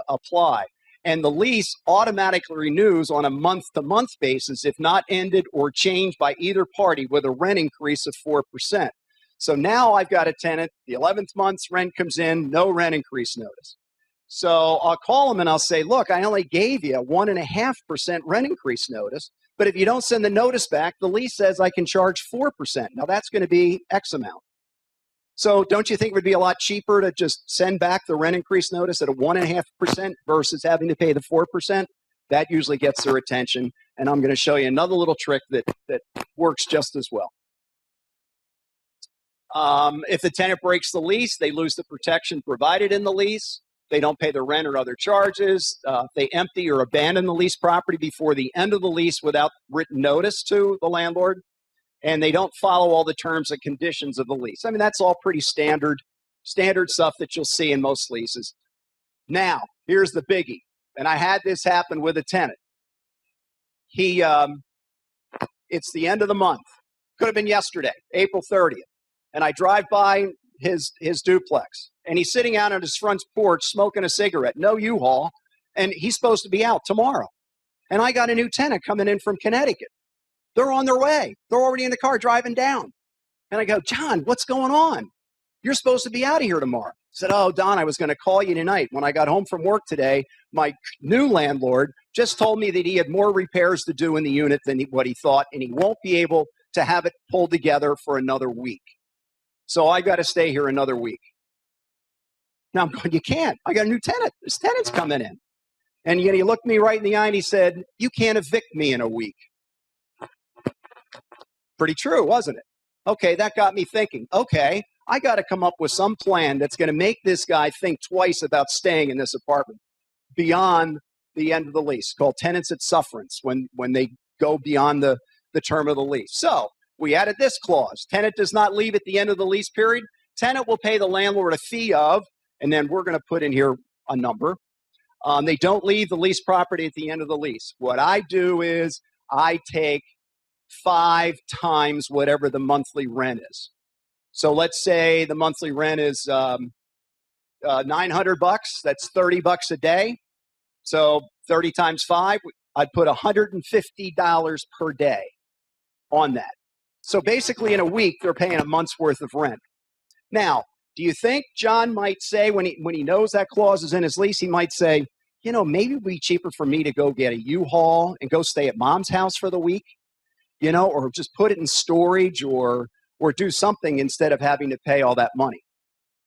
apply. And the lease automatically renews on a month-to-month basis if not ended or changed by either party with a rent increase of 4%. So now I've got a tenant, the 11th month's rent comes in, no rent increase notice. So I'll call them and I'll say, look, I only gave you a 1.5% rent increase notice, but if you don't send the notice back, the lease says I can charge 4%. Now that's going to be X amount. So don't you think it would be a lot cheaper to just send back the rent increase notice at a 1.5% versus having to pay the 4%? That usually gets their attention. And I'm going to show you another little trick that works just as well. If the tenant breaks the lease, they lose the protection provided in the lease. They don't pay the rent or other charges. They empty or abandon the lease property before the end of the lease without written notice to the landlord. And they don't follow all the terms and conditions of the lease. I mean, that's all pretty standard stuff that you'll see in most leases. Now, here's the biggie. And I had this happen with a tenant. It's the end of the month. Could have been yesterday, April 30th. And I drive by his duplex. And he's sitting out on his front porch smoking a cigarette. No U-Haul. And he's supposed to be out tomorrow. And I got a new tenant coming in from Connecticut. They're on their way. They're already in the car driving down. And I go, John, what's going on? You're supposed to be out of here tomorrow. I said, oh, Don, I was going to call you tonight. When I got home from work today, my new landlord just told me that he had more repairs to do in the unit than what he thought, and he won't be able to have it pulled together for another week. So I got to stay here another week. Now I'm going, you can't. I got a new tenant. This tenant's coming in. And he looked me right in the eye and he said, you can't evict me in a week. Pretty true, wasn't it? Okay, that got me thinking, okay, I got to come up with some plan that's going to make this guy think twice about staying in this apartment beyond the end of the lease, called tenants at sufferance, when they go beyond the term of the lease. So we added this clause. Tenant does not leave at the end of the lease period. Tenant will pay the landlord a fee of, and then we're going to put in here a number. They don't leave the lease property at the end of the lease. What I do is I take 5 times whatever the monthly rent is. So let's say the monthly rent is $900. That's $30 a day. So 30 times 5, I'd put $150 per day on that. So basically in a week, they're paying a month's worth of rent. Now, do you think John might say when he knows that clause is in his lease, he might say, you know, maybe it would be cheaper for me to go get a U-Haul and go stay at mom's house for the week, you know, or just put it in storage or do something instead of having to pay all that money.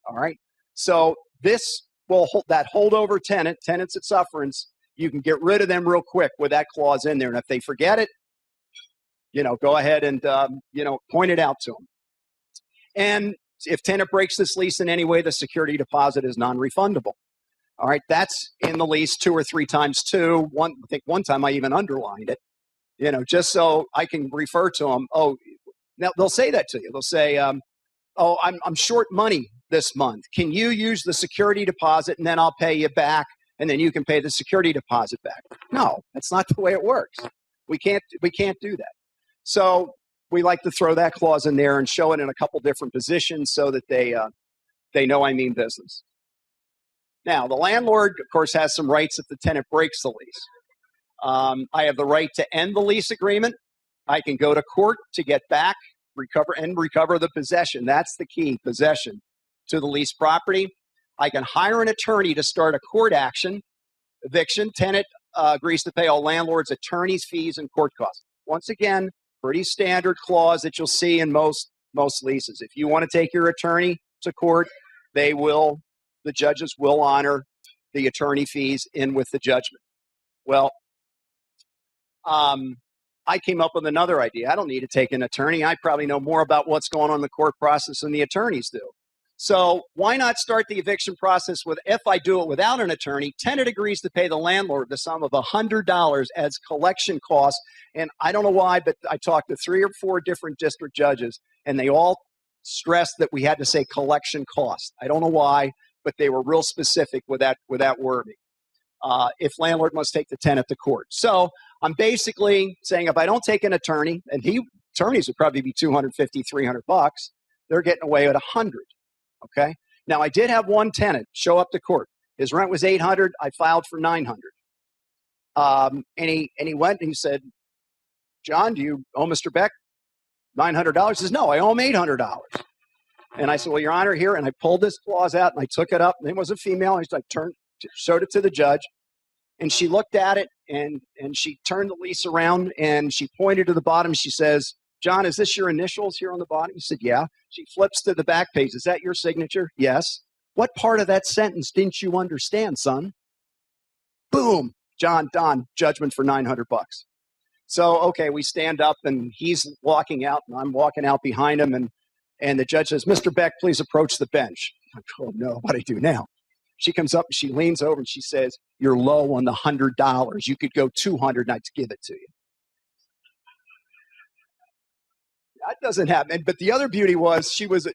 All right. So this will hold that holdover tenants at sufferance. You can get rid of them real quick with that clause in there. And if they forget it, you know, go ahead and, you know, point it out to them. And if tenant breaks this lease in any way, the security deposit is non-refundable. All right, that's in the lease 2 or 3 times too. I think one time I even underlined it, you know, just so I can refer to them. Oh, now they'll say that to you. They'll say, oh, I'm short money this month. Can you use the security deposit and then I'll pay you back and then you can pay the security deposit back? No, that's not the way it works. We can't do that. So we like to throw that clause in there and show it in a couple different positions so that they know I mean business. Now, the landlord, of course, has some rights if the tenant breaks the lease. I have the right to end the lease agreement. I can go to court to get back, recover the possession. That's the key, possession to the leased property. I can hire an attorney to start a court action. Eviction, tenant agrees to pay all landlords' attorney's fees and court costs. Once again, pretty standard clause that you'll see in most leases. If you want to take your attorney to court, the judges will honor the attorney fees in with the judgment. Well, I came up with another idea. I don't need to take an attorney. I probably know more about what's going on in the court process than the attorneys do. So why not start the eviction process with, if I do it without an attorney, tenant agrees to pay the landlord the sum of $100 as collection costs. And I don't know why, but I talked to 3 or 4 different district judges, and they all stressed that we had to say collection cost. I don't know why, but they were real specific with that wording. If landlord must take the tenant to court. So I'm basically saying if I don't take an attorney, and attorneys would probably be $250, $300, they're getting away with $100. Okay. Now I did have one tenant show up to court. His rent was $800. I filed for $900. And he went and he said, John, do you owe Mr. Beck $900? He says, no, I owe him $800. And I said, well, Your Honor, here. And I pulled this clause out and I took it up. And it was a female. And I showed it to the judge. And she looked at it and she turned the lease around and she pointed to the bottom. She says, John, is this your initials here on the bottom? He said, yeah. She flips to the back page. Is that your signature? Yes. What part of that sentence didn't you understand, son? Boom. John, Don, judgment for $900. So, okay, we stand up and he's walking out and I'm walking out behind him. And the judge says, Mr. Beck, please approach the bench. I'm like, oh no, what do I do now? She comes up and she leans over and she says, you're low on the $100. You could go $200 and I'd give it to you. That doesn't happen. But the other beauty was she was a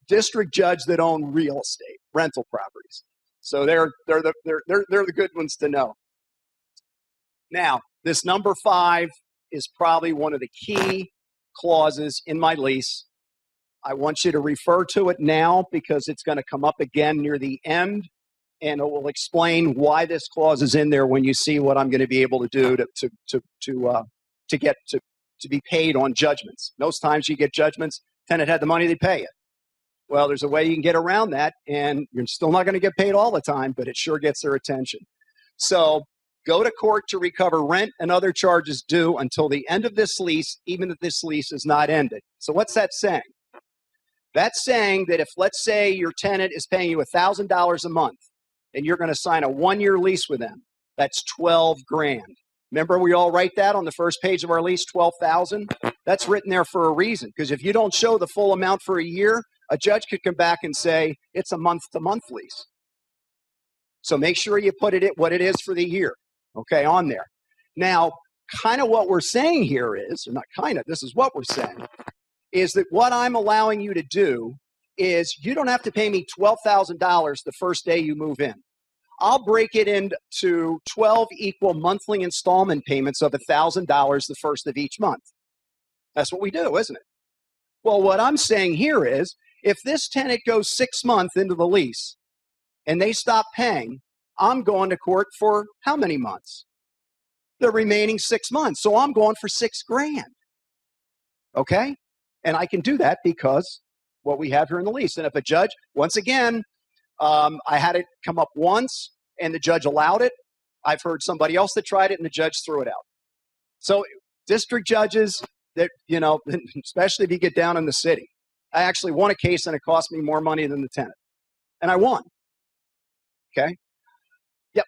district judge that owned real estate, rental properties. So they're the good ones to know. Now, this number 5 is probably one of the key clauses in my lease. I want you to refer to it now because it's going to come up again near the end, and it will explain why this clause is in there when you see what I'm going to be able to do to be paid on judgments. Most times you get judgments, tenant had the money, they pay it. Well, there's a way you can get around that, and you're still not going to get paid all the time, but it sure gets their attention. So go to court to recover rent and other charges due until the end of this lease, even if this lease is not ended. So what's that saying? That's saying that if, let's say, your tenant is paying you $1,000 a month and you're going to sign a 1-year lease with them, that's $12,000. Remember, we all write that on the first page of our lease, $12,000. That's written there for a reason, because if you don't show the full amount for a year, a judge could come back and say it's a month-to-month lease. So make sure you put it what it is for the year, okay, on there. Now, kind of what we're saying here is, or not kind of, this is what we're saying, is that what I'm allowing you to do is you don't have to pay me $12,000 the first day you move in. I'll break it into 12 equal monthly installment payments of $1,000 the first of each month. That's what we do, isn't it? Well, what I'm saying here is, if this tenant goes 6 months into the lease and they stop paying, I'm going to court for how many months? The remaining 6 months. So I'm going for $6,000. Okay? And I can do that because what we have here in the lease. And if a judge, once again, I had it come up once and the judge allowed it. I've heard somebody else that tried it and the judge threw it out. So district judges that, especially if you get down in the city, I actually won a case and it cost me more money than the tenant. And I won. Okay? Yep.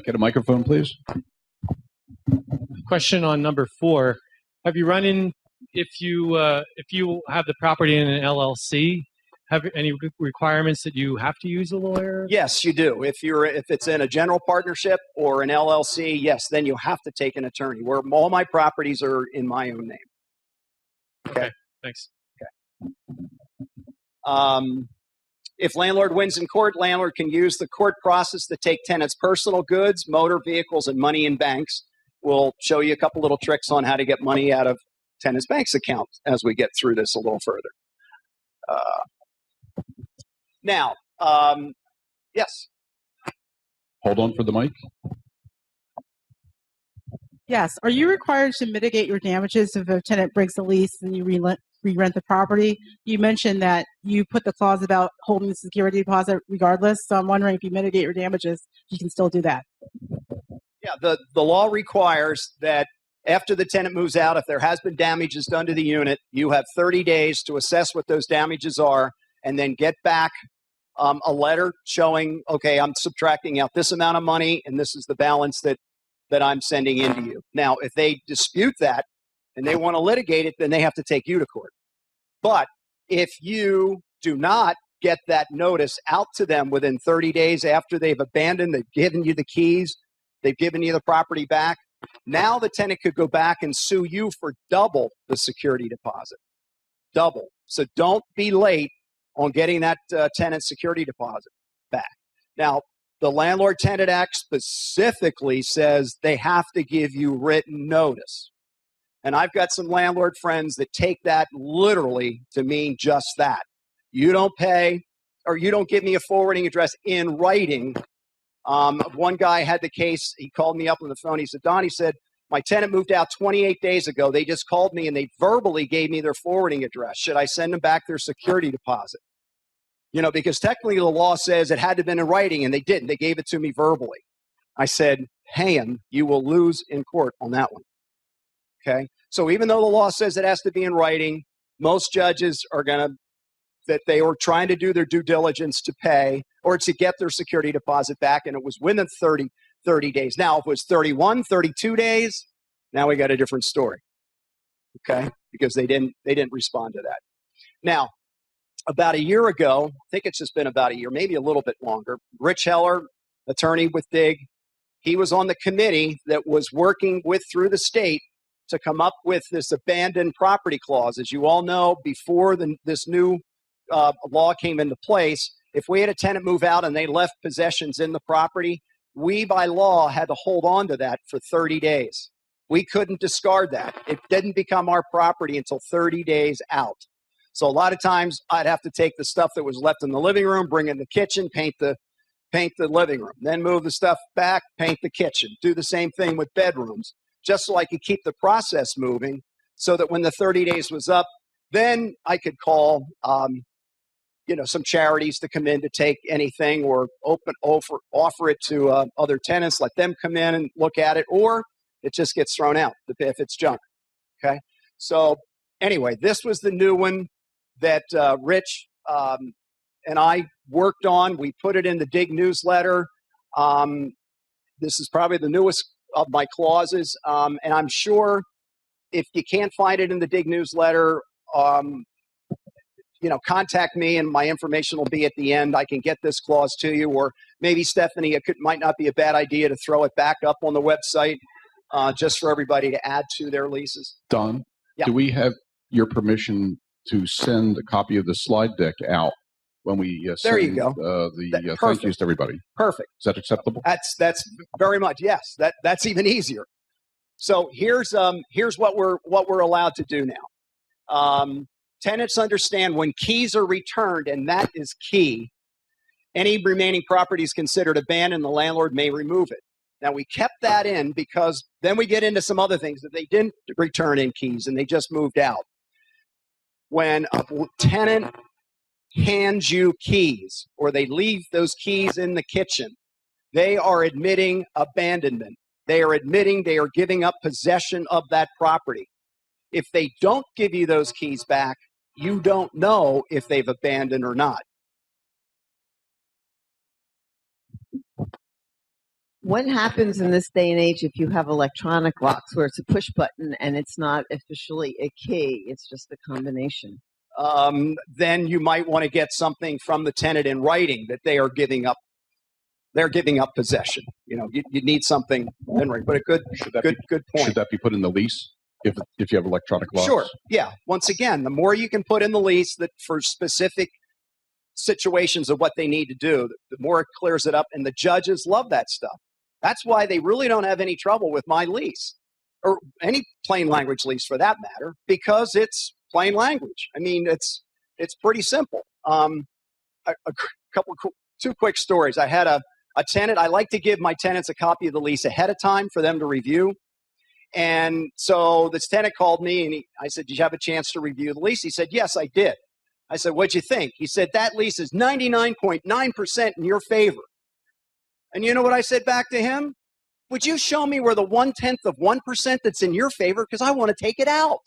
Get a microphone, please. Question on number 4. Have you run in, if you have the property in an LLC, have any requirements that you have to use a lawyer? Yes, you do. If it's in a general partnership or an LLC, yes, then you have to take an attorney. Where all my properties are in my own name. Okay, thanks. If landlord wins in court, landlord can use the court process to take tenants' personal goods, motor vehicles, and money in banks. We'll show you a couple little tricks on how to get money out of tenants' banks accounts as we get through this a little further. Now, yes. Hold on for the mic. Yes. Are you required to mitigate your damages if a tenant breaks the lease and you re-rent the property? You mentioned that you put the clause about holding the security deposit regardless. So I'm wondering if you mitigate your damages, you can still do that. Yeah, the law requires that after the tenant moves out, if there has been damages done to the unit, you have 30 days to assess what those damages are and then get back a letter showing, okay, I'm subtracting out this amount of money and this is the balance that I'm sending into you. Now, if they dispute that and they want to litigate it, then they have to take you to court. But if you do not get that notice out to them within 30 days after they've abandoned, they've given you the keys, they've given you the property back, now the tenant could go back and sue you for double the security deposit. Double. So don't be late on getting that tenant security deposit back. Now, the Landlord Tenant Act specifically says they have to give you written notice. And I've got some landlord friends that take that literally to mean just that. You don't pay or you don't give me a forwarding address in writing. One guy had the case. He called me up on the phone. He said, Don, he said, my tenant moved out 28 days ago. They just called me and they verbally gave me their forwarding address. Should I send them back their security deposit? Because technically the law says it had to have been in writing and they didn't. They gave it to me verbally. I said, pay them. You will lose in court on that one. Okay. So even though the law says it has to be in writing, most judges are that they were trying to do their due diligence to pay or to get their security deposit back. And it was within 30 days. Now, if it was 31, 32 days, now we got a different story. Okay. Because they didn't respond to that. Now, about a year ago, I think it's just been about a year, maybe a little bit longer, Rich Heller, attorney with DIG, he was on the committee that was working through the state to come up with this abandoned property clause. As you all know, before this new law came into place, if we had a tenant move out and they left possessions in the property, we by law had to hold on to that for 30 days. We couldn't discard that. It didn't become our property until 30 days out. So a lot of times I'd have to take the stuff that was left in the living room, bring it in the kitchen, paint the living room, then move the stuff back, paint the kitchen, do the same thing with bedrooms, just so I could keep the process moving so that when the 30 days was up, then I could call, some charities to come in to take anything or offer it to other tenants, let them come in and look at it, or it just gets thrown out if it's junk. Okay. So anyway, this was the new one that Rich and I worked on. We put it in the DIG newsletter. This is probably the newest of my clauses. And I'm sure if you can't find it in the DIG newsletter, contact me and my information will be at the end. I can get this clause to you, or maybe Stephanie, might not be a bad idea to throw it back up on the website just for everybody to add to their leases. Don, Yeah. do we have your permission to send a copy of the slide deck out when we There you send go. the thank Perfect. yous to everybody. Perfect. Is that acceptable? That's very much, yes. That's even easier. So here's what we're allowed to do now. Tenants understand when keys are returned, and that is key. Any remaining property is considered abandoned. The landlord may remove it. Now, we kept that in because then we get into some other things that they didn't return in keys and they just moved out. When a tenant hands you keys or they leave those keys in the kitchen, they are admitting abandonment. They are admitting they are giving up possession of that property. If they don't give you those keys back, you don't know if they've abandoned or not. What happens in this day and age if you have electronic locks where it's a push button and it's not officially a key, it's just a combination? Then you might want to get something from the tenant in writing that they are giving up. They're giving up possession. You know, you need something in writing. But a good point. Should that be put in the lease if you have electronic locks? Sure. Yeah. Once again, the more you can put in the lease that for specific situations of what they need to do, the more it clears it up. And the judges love that stuff. That's why they really don't have any trouble with my lease or any plain language lease for that matter, because it's plain language. I mean, it's pretty simple. Two quick stories. I had a tenant. I like to give my tenants a copy of the lease ahead of time for them to review. And so this tenant called me and I said, did you have a chance to review the lease? He said, yes, I did. I said, what'd you think? He said, that lease is 99.9% in your favor. And you know what I said back to him? Would you show me where the 1/10 of 1% that's in your favor? Because I want to take it out.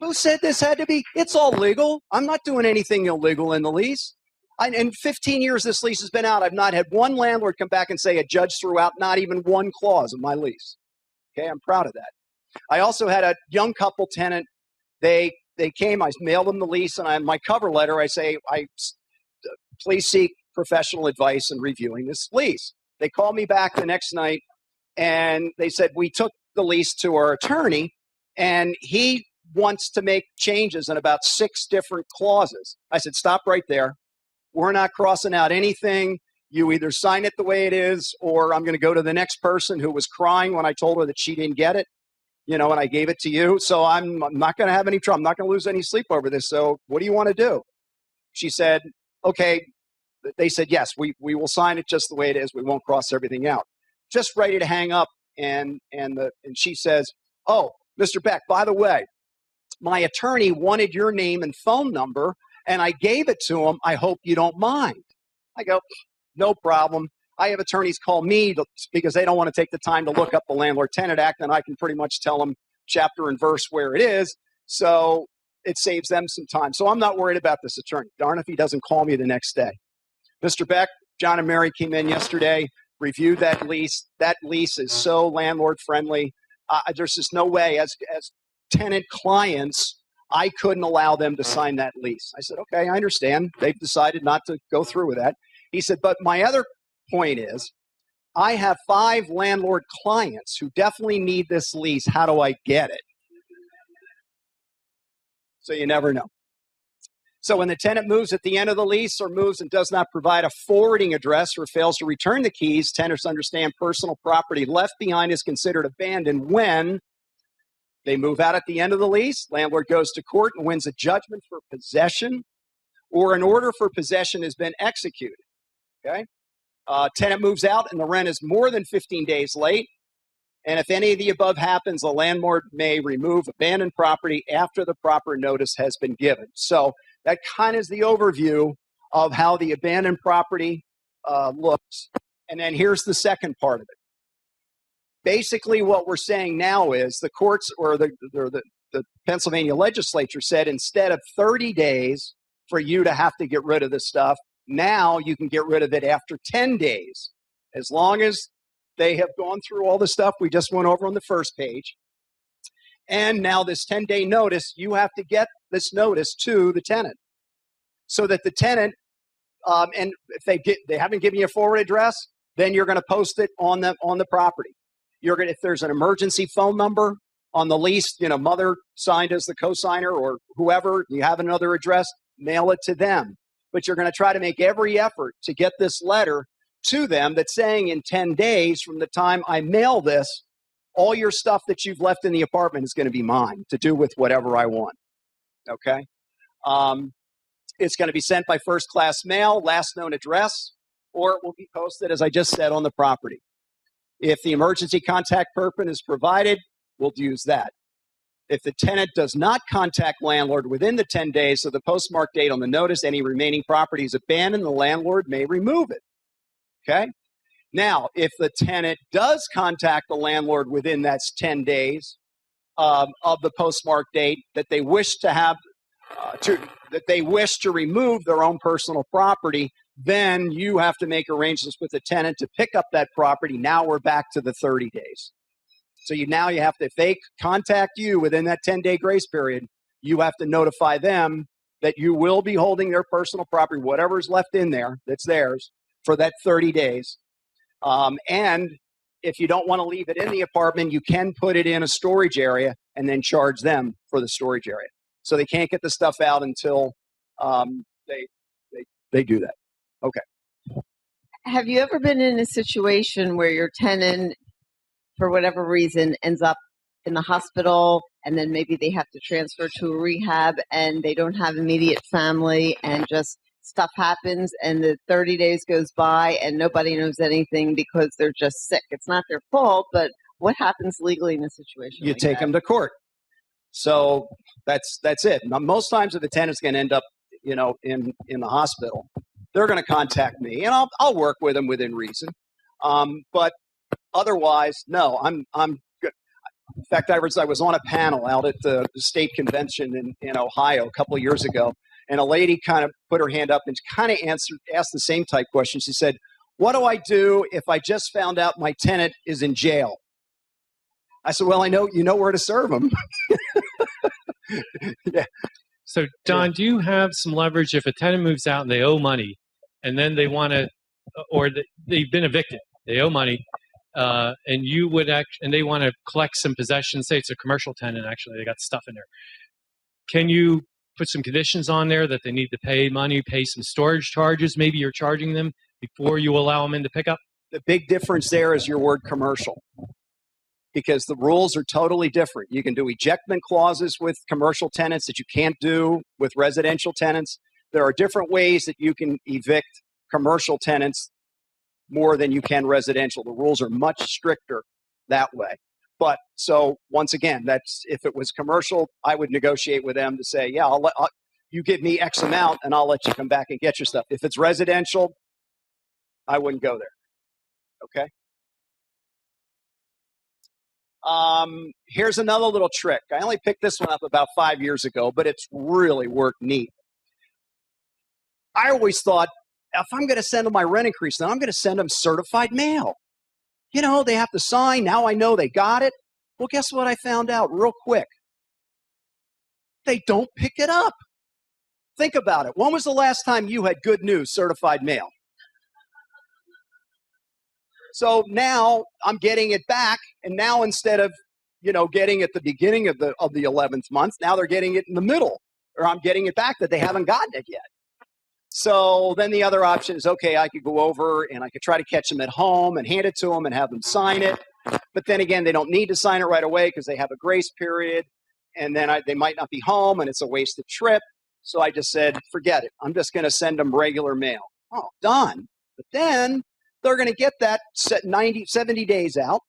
Who said this had to be? It's all legal. I'm not doing anything illegal in the lease. In 15 years this lease has been out, I've not had one landlord come back and say a judge threw out not even one clause of my lease. Okay, I'm proud of that. I also had a young couple tenant. They came, I mailed them the lease, and my cover letter, I say, please seek professional advice in reviewing this lease. They called me back the next night, and they said, we took the lease to our attorney, and he wants to make changes in about 6 different clauses. I said, stop right there. We're not crossing out anything. You either sign it the way it is, or I'm going to go to the next person who was crying when I told her that she didn't get it, and I gave it to you. So I'm not going to have any trouble. I'm not going to lose any sleep over this. So what do you want to do? She said, okay. They said, yes, we will sign it just the way it is. We won't cross everything out. Just ready to hang up. And she says, oh, Mr. Beck, by the way, my attorney wanted your name and phone number, and I gave it to him. I hope you don't mind. I go, no problem. I have attorneys call me because they don't want to take the time to look up the Landlord-Tenant Act, and I can pretty much tell them chapter and verse where it is. So it saves them some time. So I'm not worried about this attorney. Darn if he doesn't call me the next day. Mr. Beck, John and Mary came in yesterday, reviewed that lease. That lease is so landlord friendly. There's just no way as tenant clients, I couldn't allow them to sign that lease. I said, okay, I understand. They've decided not to go through with that. He said, but my other point is I have 5 landlord clients who definitely need this lease. How do I get it? So you never know. So when the tenant moves at the end of the lease or moves and does not provide a forwarding address or fails to return the keys, tenants understand personal property left behind is considered abandoned when they move out at the end of the lease, landlord goes to court and wins a judgment for possession, or an order for possession has been executed. Okay? Tenant moves out and the rent is more than 15 days late. And if any of the above happens, the landlord may remove abandoned property after the proper notice has been given. So that kind of is the overview of how the abandoned property looks. And then here's the second part of it. Basically, what we're saying now is the courts or the Pennsylvania legislature said instead of 30 days for you to have to get rid of this stuff, now you can get rid of it after 10 days, as long as they have gone through all the stuff we just went over on the first page. And now this 10-day notice, you have to get this notice to the tenant so that the tenant, and if they haven't given you a forward address, then you're going to post it on the property. If there's an emergency phone number on the lease, mother signed as the co-signer or whoever, you have another address, mail it to them. But you're going to try to make every effort to get this letter to them that's saying in 10 days from the time I mail this, all your stuff that you've left in the apartment is going to be mine to do with whatever I want. Okay? It's going to be sent by first-class mail, last known address, or it will be posted, as I just said, on the property. If the emergency contact person is provided, we'll use that. If the tenant does not contact landlord within the 10 days of the postmark date on the notice, any remaining property is abandoned, the landlord may remove it. Okay? Now, if the tenant does contact the landlord within that 10 days of the postmark date that they wish to have to remove their own personal property, then you have to make arrangements with the tenant to pick up that property. Now we're back to the 30 days. So now you have to, if they contact you within that 10-day grace period, you have to notify them that you will be holding their personal property, whatever's left in there that's theirs, for that 30 days. And if you don't want to leave it in the apartment, you can put it in a storage area and then charge them for the storage area. So they can't get the stuff out until they do that. Okay. Have you ever been in a situation where your tenant, for whatever reason, ends up in the hospital and then maybe they have to transfer to a rehab and they don't have immediate family and just stuff happens and the 30 days goes by and nobody knows anything because they're just sick? It's not their fault, but what happens legally in a situation You like take that? them to court. So that's it. Now, most times if the tenant's going to end up, in the hospital, they're going to contact me and I'll work with them within reason. But otherwise, no, I'm good. In fact, I was on a panel out at the state convention in Ohio a couple of years ago, and a lady kind of put her hand up and kind of asked the same type question. She said, "What do I do if I just found out my tenant is in jail?" I said, "Well, I know you know where to serve them." Yeah. So, Don, do you have some leverage if a tenant moves out and they owe money, and then they want to, or they've been evicted, they owe money, and you would and they want to collect some possessions? Say it's a commercial tenant, actually, they got stuff in there. Can you put some conditions on there that they need to pay money, pay some storage charges? Maybe you're charging them before you allow them in to pick up. The big difference there is your word commercial, because the rules are totally different. You can do ejectment clauses with commercial tenants that you can't do with residential tenants. There are different ways that you can evict commercial tenants more than you can residential. The rules are much stricter that way. But so once again, that's if it was commercial, I would negotiate with them to say, yeah, you give me X amount and I'll let you come back and get your stuff. If it's residential, I wouldn't go there. Okay. Here's another little trick. I only picked this one up about 5 years ago, but it's really worked neat. I always thought, if I'm going to send them my rent increase, then I'm going to send them certified mail. They have to sign. Now I know they got it. Well, guess what I found out real quick? They don't pick it up. Think about it. When was the last time you had good news certified mail? So now I'm getting it back, and now instead of, getting at the beginning of the 11th month, now they're getting it in the middle, or I'm getting it back that they haven't gotten it yet. So then the other option is, okay, I could go over and I could try to catch them at home and hand it to them and have them sign it. But then again, they don't need to sign it right away because they have a grace period, and then they might not be home, and it's a wasted trip. So I just said, forget it. I'm just going to send them regular mail. Oh, done. But then they're going to get that 70 days out,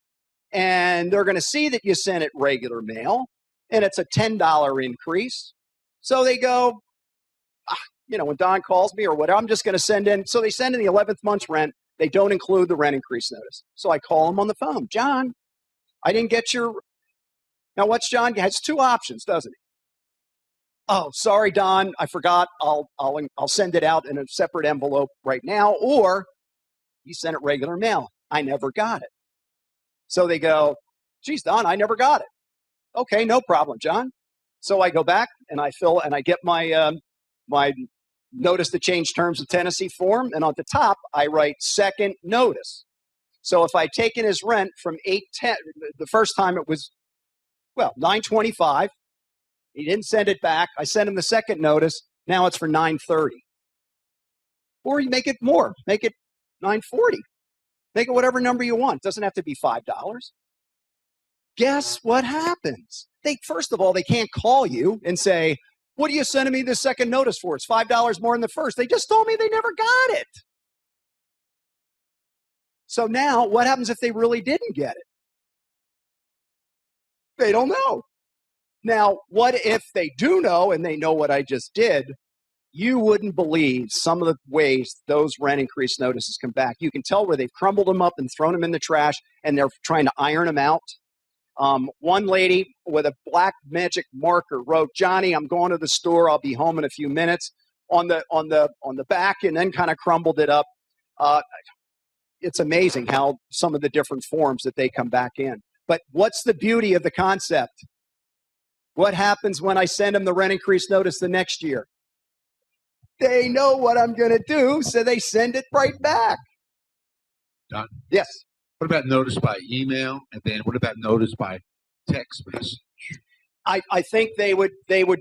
and they're going to see that you sent it regular mail, and it's a $10 increase. So they go, when Don calls me or whatever, I'm just going to send in. So they send in the 11th month's rent. They don't include the rent increase notice. So I call him on the phone. John, I didn't get your. Now, what's John? He has two options, doesn't he? Oh, sorry, Don, I forgot. I'll send it out in a separate envelope right now. Or you sent it regular mail. I never got it. So they go, geez, Don, I never got it. Okay, no problem, John. So I go back and I fill and I get my my notice to change terms of tenancy form, and on the top I write second notice. So if I'd taken his rent from 8/10, the first time it was $9.25. He didn't send it back. I sent him the second notice. Now it's for $9.30. Or you make it more. Make it $9.40. Make it whatever number you want. It doesn't have to be $5. Guess what happens? First of all, they can't call you and say, what are you sending me this second notice for? It's $5 more than the first. They just told me they never got it. So now what happens if they really didn't get it? They don't know. Now, what if they do know and they know what I just did? You wouldn't believe some of the ways those rent increase notices come back. You can tell where they've crumbled them up and thrown them in the trash and they're trying to iron them out. One lady with a black magic marker wrote, Johnny, I'm going to the store. I'll be home in a few minutes on the back, and then kind of crumbled it up. It's amazing how some of the different forms that they come back in. But what's the beauty of the concept? What happens when I send them the rent increase notice the next year? They know what I'm going to do, so they send it right back. Don? Yes. What about notice by email? And then what about notice by text message? I think they would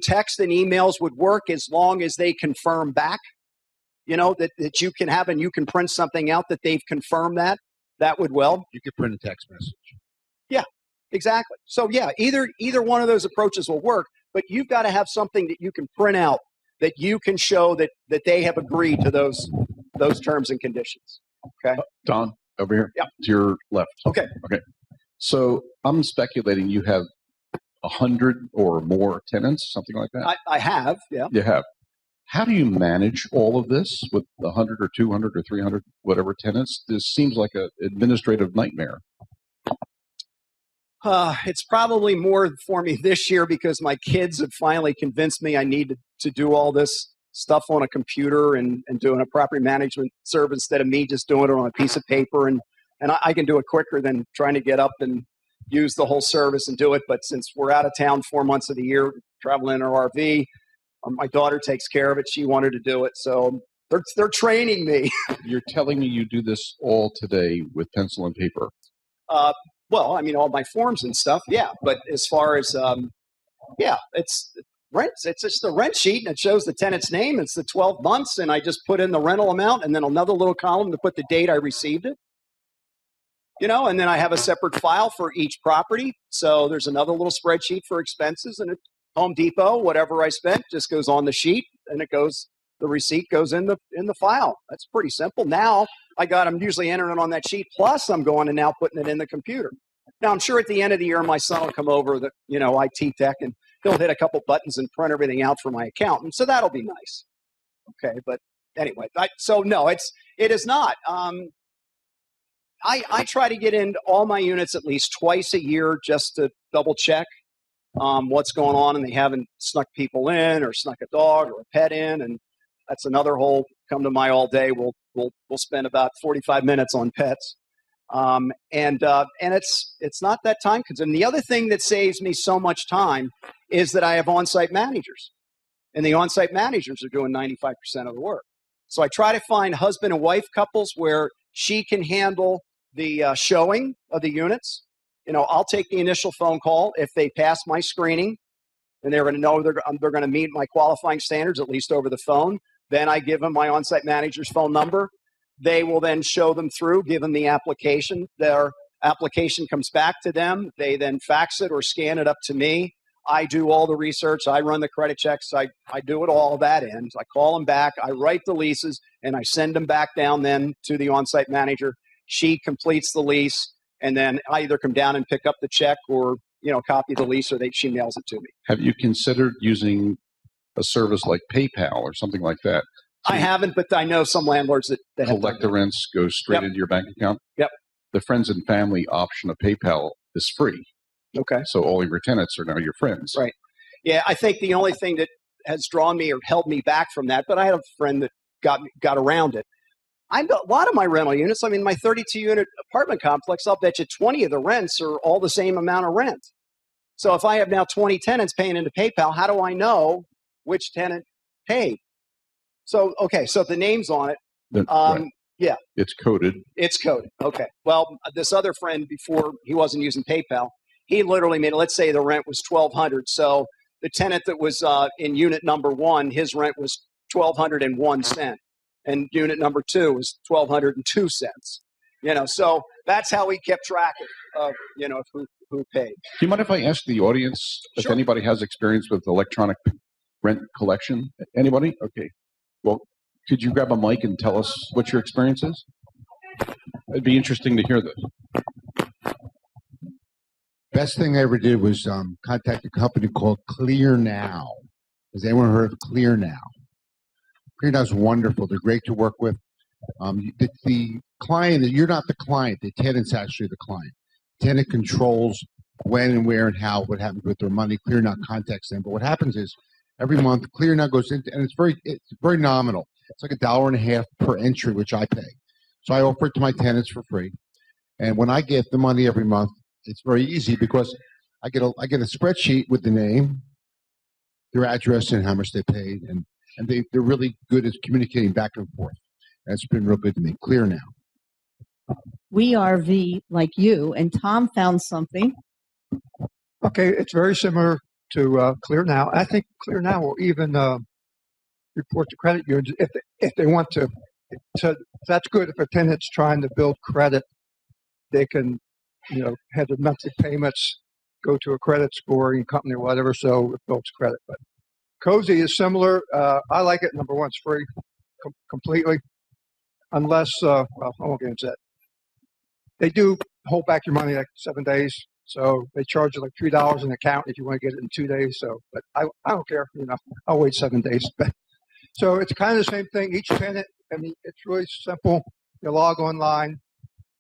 text and emails would work as long as they confirm back. That you can have, and you can print something out that they've confirmed that. That would You could print a text message. Yeah, exactly. So yeah, either one of those approaches will work, but you've got to have something that you can print out that you can show that they have agreed to those terms and conditions. Okay. Don, over here. Yeah. To your left. Okay. Okay. So I'm speculating you have 100 or more tenants, something like that? I have, yeah. You have. How do you manage all of this with 100 or 200 or 300, whatever tenants? This seems like an administrative nightmare. It's probably more for me this year because my kids have finally convinced me I need to do all this stuff on a computer and doing a property management service instead of me just doing it on a piece of paper. And I can do it quicker than trying to get up and use the whole service and do it. But since we're out of town 4 months of the year, traveling in our RV, my daughter takes care of it. She wanted to do it. So they're training me. You're telling me you do this all today with pencil and paper? Well, I mean, all my forms and stuff, yeah. But as far as, it's rent. It's just a rent sheet, and it shows the tenant's name. It's the 12 months, and I just put in the rental amount, and then another little column to put the date I received it. And then I have a separate file for each property. So there's another little spreadsheet for expenses, and at Home Depot, whatever I spent just goes on the sheet, and the receipt goes in the file. That's pretty simple. Now I'm usually entering it on that sheet. Plus I'm going and now putting it in the computer. Now I'm sure at the end of the year, my son will come over IT tech, and he'll hit a couple buttons and print everything out for my accountant. So that'll be nice. Okay. But anyway, no, it is not. I try to get into all my units at least twice a year just to double check what's going on, and they haven't snuck people in or snuck a dog or a pet in. And that's another whole come to my all day. We'll spend about 45 minutes on pets. And it's not that time consuming. The other thing that saves me so much time is that I have on-site managers, and the on-site managers are doing 95% of the work. So I try to find husband and wife couples where she can handle the showing of the units. I'll take the initial phone call if they pass my screening, and they're going to know they're going to meet my qualifying standards, at least over the phone. Then I give them my on-site manager's phone number. They will then show them through, give them the application. Their application comes back to them. They then fax it or scan it up to me. I do all the research. I run the credit checks. I do it all that end. I call them back. I write the leases, and I send them back down then to the on-site manager. She completes the lease, and then I either come down and pick up the check or, copy the lease, or she mails it to me. Have you considered using a service like PayPal or something like that? I haven't, but I know some landlords that collect the rents, go straight into your bank account? Yep. The friends and family option of PayPal is free. Okay. So all of your tenants are now your friends. Right. Yeah, I think the only thing that has drawn me or held me back from that, but I had a friend that got around it. A lot of my rental units, my 32-unit apartment complex, I'll bet you 20 of the rents are all the same amount of rent. So if I have now 20 tenants paying into PayPal, how do I know which tenant paid? So, okay, so the name's on it. Right. Yeah. It's coded. It's coded. Okay. Well, this other friend, before he wasn't using PayPal, he literally made, let's say the rent was $1,200. So the tenant that was in unit number 1, his rent was 1,201 cents, and unit number 2 was 1,202 cents. So that's how we kept track of who paid. Do you mind if I ask the audience if anybody has experience with electronic rent collection? Anybody? Okay. Well, could you grab a mic and tell us what your experience is? It'd be interesting to hear this. Best thing I ever did was contact a company called Clear Now. Has anyone heard of Clear Now? Clear Now is wonderful. They're great to work with. The client, you're not the client. The tenant's actually the client. Tenant controls when and where and how, what happens with their money. Clear Now contacts them. But what happens is every month, Clear Now goes into, and it's very nominal. It's like $1.50 per entry, which I pay. So I offer it to my tenants for free. And when I get the money every month, it's very easy because I get a spreadsheet with the name, their address, and how much they paid, and they're really good at communicating back and forth. That's been real good to me. Clear Now. We are like you, and Tom found something. Okay, it's very similar to Clear Now. I think Clear Now will even report to credit unions if they want to. So that's good if a tenant's trying to build credit. They can, have the monthly payments go to a credit scoring company or whatever, so it builds credit. But Cozy is similar. I like it. Number one, it's free completely, unless I won't get into that. They do hold back your money like 7 days, so they charge you like $3 an account if you want to get it in 2 days. So, but I don't care. I'll wait 7 days. So it's kind of the same thing. Each tenant, it's really simple. You log online,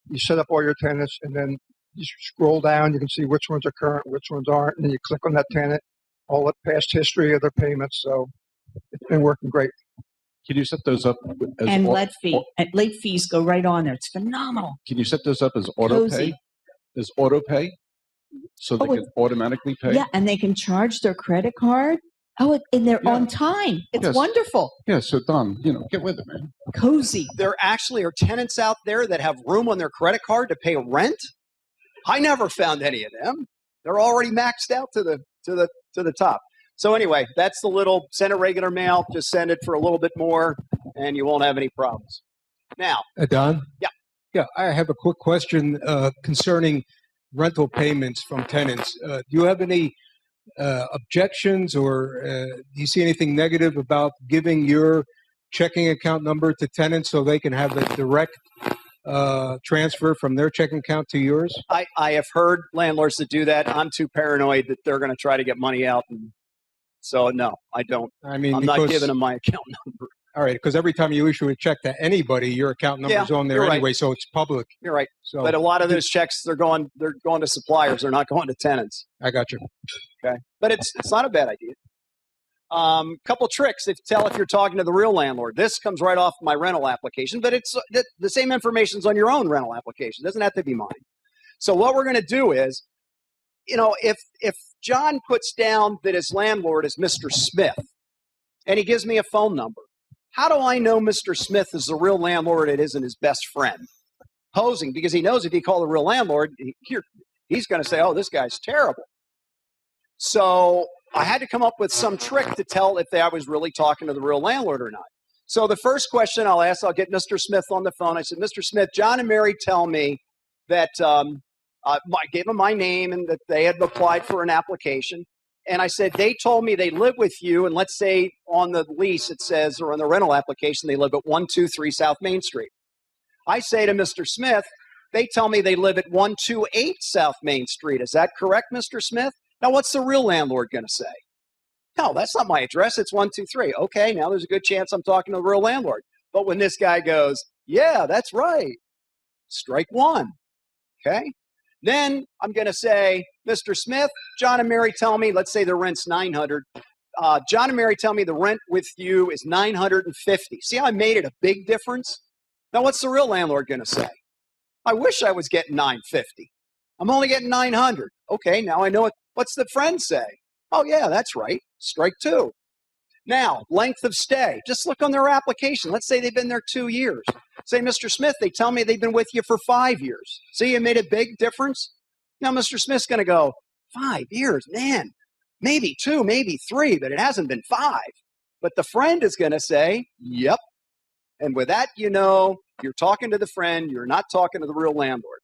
you set up all your tenants, and then you scroll down. You can see which ones are current, which ones aren't, and then you click on that tenant, all the past history of their payments. So it's been working great. Can you set those up as And late fees go right on there. It's phenomenal. Can you set those up as auto pay? Cozy. As auto pay, so they can automatically pay. Yeah, and they can charge their credit card. Oh, and they're on time. It's Yes. wonderful. Yeah. So Don, get with it, man. Cozy. There actually are tenants out there that have room on their credit card to pay rent. I never found any of them. They're already maxed out to the top. So anyway, that's the little send a regular mail. Just send it for a little bit more, and you won't have any problems. Now, Don? Yeah. Yeah, I have a quick question concerning rental payments from tenants. Do you have any objections or do you see anything negative about giving your checking account number to tenants so they can have a direct transfer from their checking account to yours? I have heard landlords that do that. I'm too paranoid that they're going to try to get money out. And so, no, I don't. I'm not giving them my account number. All right, because every time you issue a check to anybody, your account number's on there you're anyway, right. so it's public. You're right. So, but a lot of those checks, they're going to suppliers. They're not going to tenants. I got you. Okay. But it's not a bad idea. Couple tricks to tell if you're talking to the real landlord. This comes right off my rental application, but it's the same information's on your own rental application. It doesn't have to be mine. So what we're going to do is, if John puts down that his landlord is Mr. Smith, and he gives me a phone number, how do I know Mr. Smith is the real landlord? It isn't his best friend. Posing, because he knows if he call the real landlord, he's going to say, "Oh, this guy's terrible." So I had to come up with some trick to tell if I was really talking to the real landlord or not. So the first question I'll ask, I'll get Mr. Smith on the phone. I said, "Mr. Smith, John and Mary tell me that I gave them my name and that they had applied for an application. And I said, they told me they live with you. And let's say on the lease it says, or on the rental application, they live at 123 South Main Street." I say to Mr. Smith, they tell me they live at 128 South Main Street. Is that correct, Mr. Smith? Now, what's the real landlord going to say? No, that's not my address. It's 123. Okay, now there's a good chance I'm talking to the real landlord. But when this guy goes, "Yeah, that's right," strike one. Okay? Then I'm going to say, "Mr. Smith, John and Mary tell me," let's say the rent's $900. John and Mary tell me the rent with you is $950. See how I made it a big difference? Now, what's the real landlord going to say? "I wish I was getting $950. I'm only getting $900. Okay, now I know it. What's the friend say? "Oh, yeah, that's right. Strike two." Now, length of stay. Just look on their application. Let's say they've been there 2 years. Say, "Mr. Smith, they tell me they've been with you for 5 years. See, it made a big difference?" Now, Mr. Smith's going to go, 5 years? Man, maybe 2, maybe 3, but it hasn't been 5. But the friend is going to say, yep. And with that, you know, you're talking to the friend, you're not talking to the real landlord.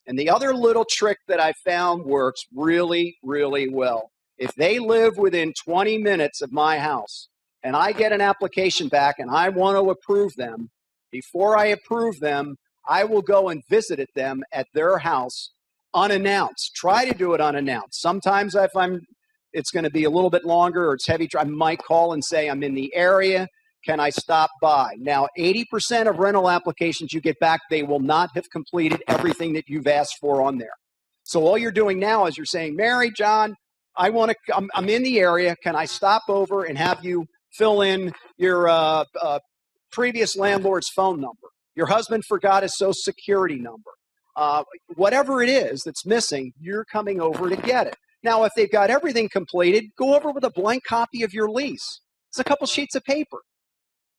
And the other little trick that I found works really, really well. If they live within 20 minutes of my house and I get an application back and I want to approve them, before I approve them, I will go and visit them at their house unannounced. Try to do it unannounced. Sometimes if it's going to be a little bit longer or it's heavy, I might call and say, I'm in the area. Can I stop by? Now, 80% of rental applications you get back, they will not have completed everything that you've asked for on there. So all you're doing now is you're saying, Mary, John, I'm in the area. Can I stop over and have you fill in your previous landlord's phone number? Your husband forgot his social security number. Whatever it is that's missing, you're coming over to get it. Now, if they've got everything completed, go over with a blank copy of your lease. It's a couple sheets of paper.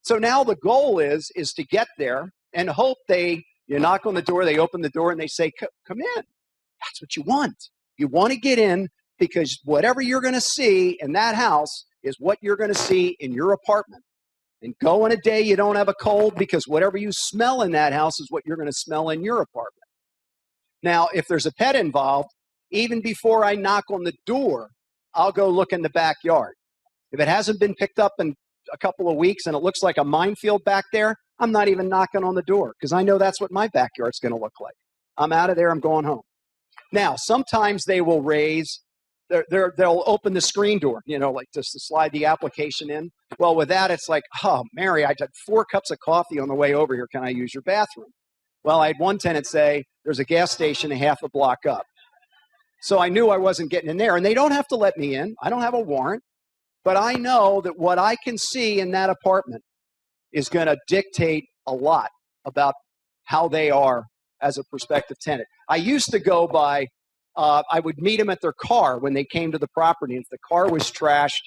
So now the goal is to get there and hope you knock on the door, they open the door, and they say, come in. That's what you want. You want to get in because whatever you're going to see in that house is what you're going to see in your apartment. And go on a day you don't have a cold because whatever you smell in that house is what you're going to smell in your apartment. Now, if there's a pet involved, even before I knock on the door, I'll go look in the backyard. If it hasn't been picked up in a couple of weeks and it looks like a minefield back there, I'm not even knocking on the door because I know that's what my backyard's going to look like. I'm out of there. I'm going home. Now, sometimes they will they'll open the screen door, like just to slide the application in. Well, with that, it's like, oh, Mary, I took 4 cups of coffee on the way over here. Can I use your bathroom? Well, I had one tenant say, there's a gas station a half a block up. So I knew I wasn't getting in there. And they don't have to let me in. I don't have a warrant. But I know that what I can see in that apartment is going to dictate a lot about how they are as a prospective tenant. I used to go by, I would meet them at their car when they came to the property. And if the car was trashed,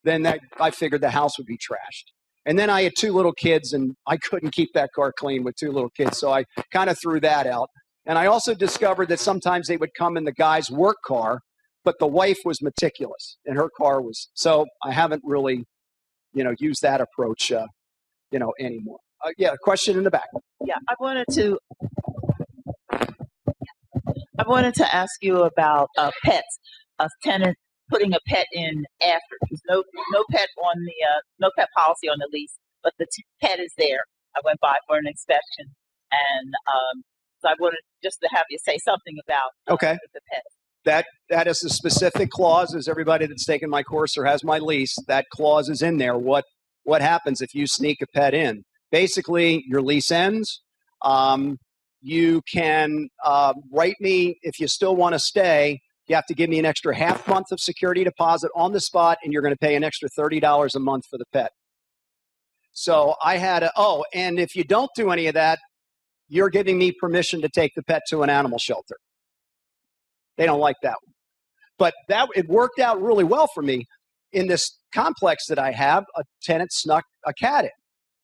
then I figured the house would be trashed. And then I had 2 little kids, and I couldn't keep that car clean with 2 little kids. So I kind of threw that out. And I also discovered that sometimes they would come in the guy's work car, but the wife was meticulous and her car was. So I haven't really, used that approach, anymore. Yeah, a question in the back. Yeah, I wanted to ask you about pets. A tenant putting a pet in after. There's no pet on the no pet policy on the lease, but the pet is there. I went by for an inspection, and so I wanted just to have you say something about the pet. That is a specific clause. As everybody that's taken my course or has my lease, that clause is in there. What happens if you sneak a pet in? Basically, your lease ends. You can write me if you still want to stay. You have to give me an extra half month of security deposit on the spot, and you're going to pay an extra $30 a month for the pet. So I had and if you don't do any of that, you're giving me permission to take the pet to an animal shelter. They don't like that one. But it worked out really well for me. In this complex that I have, a tenant snuck a cat in.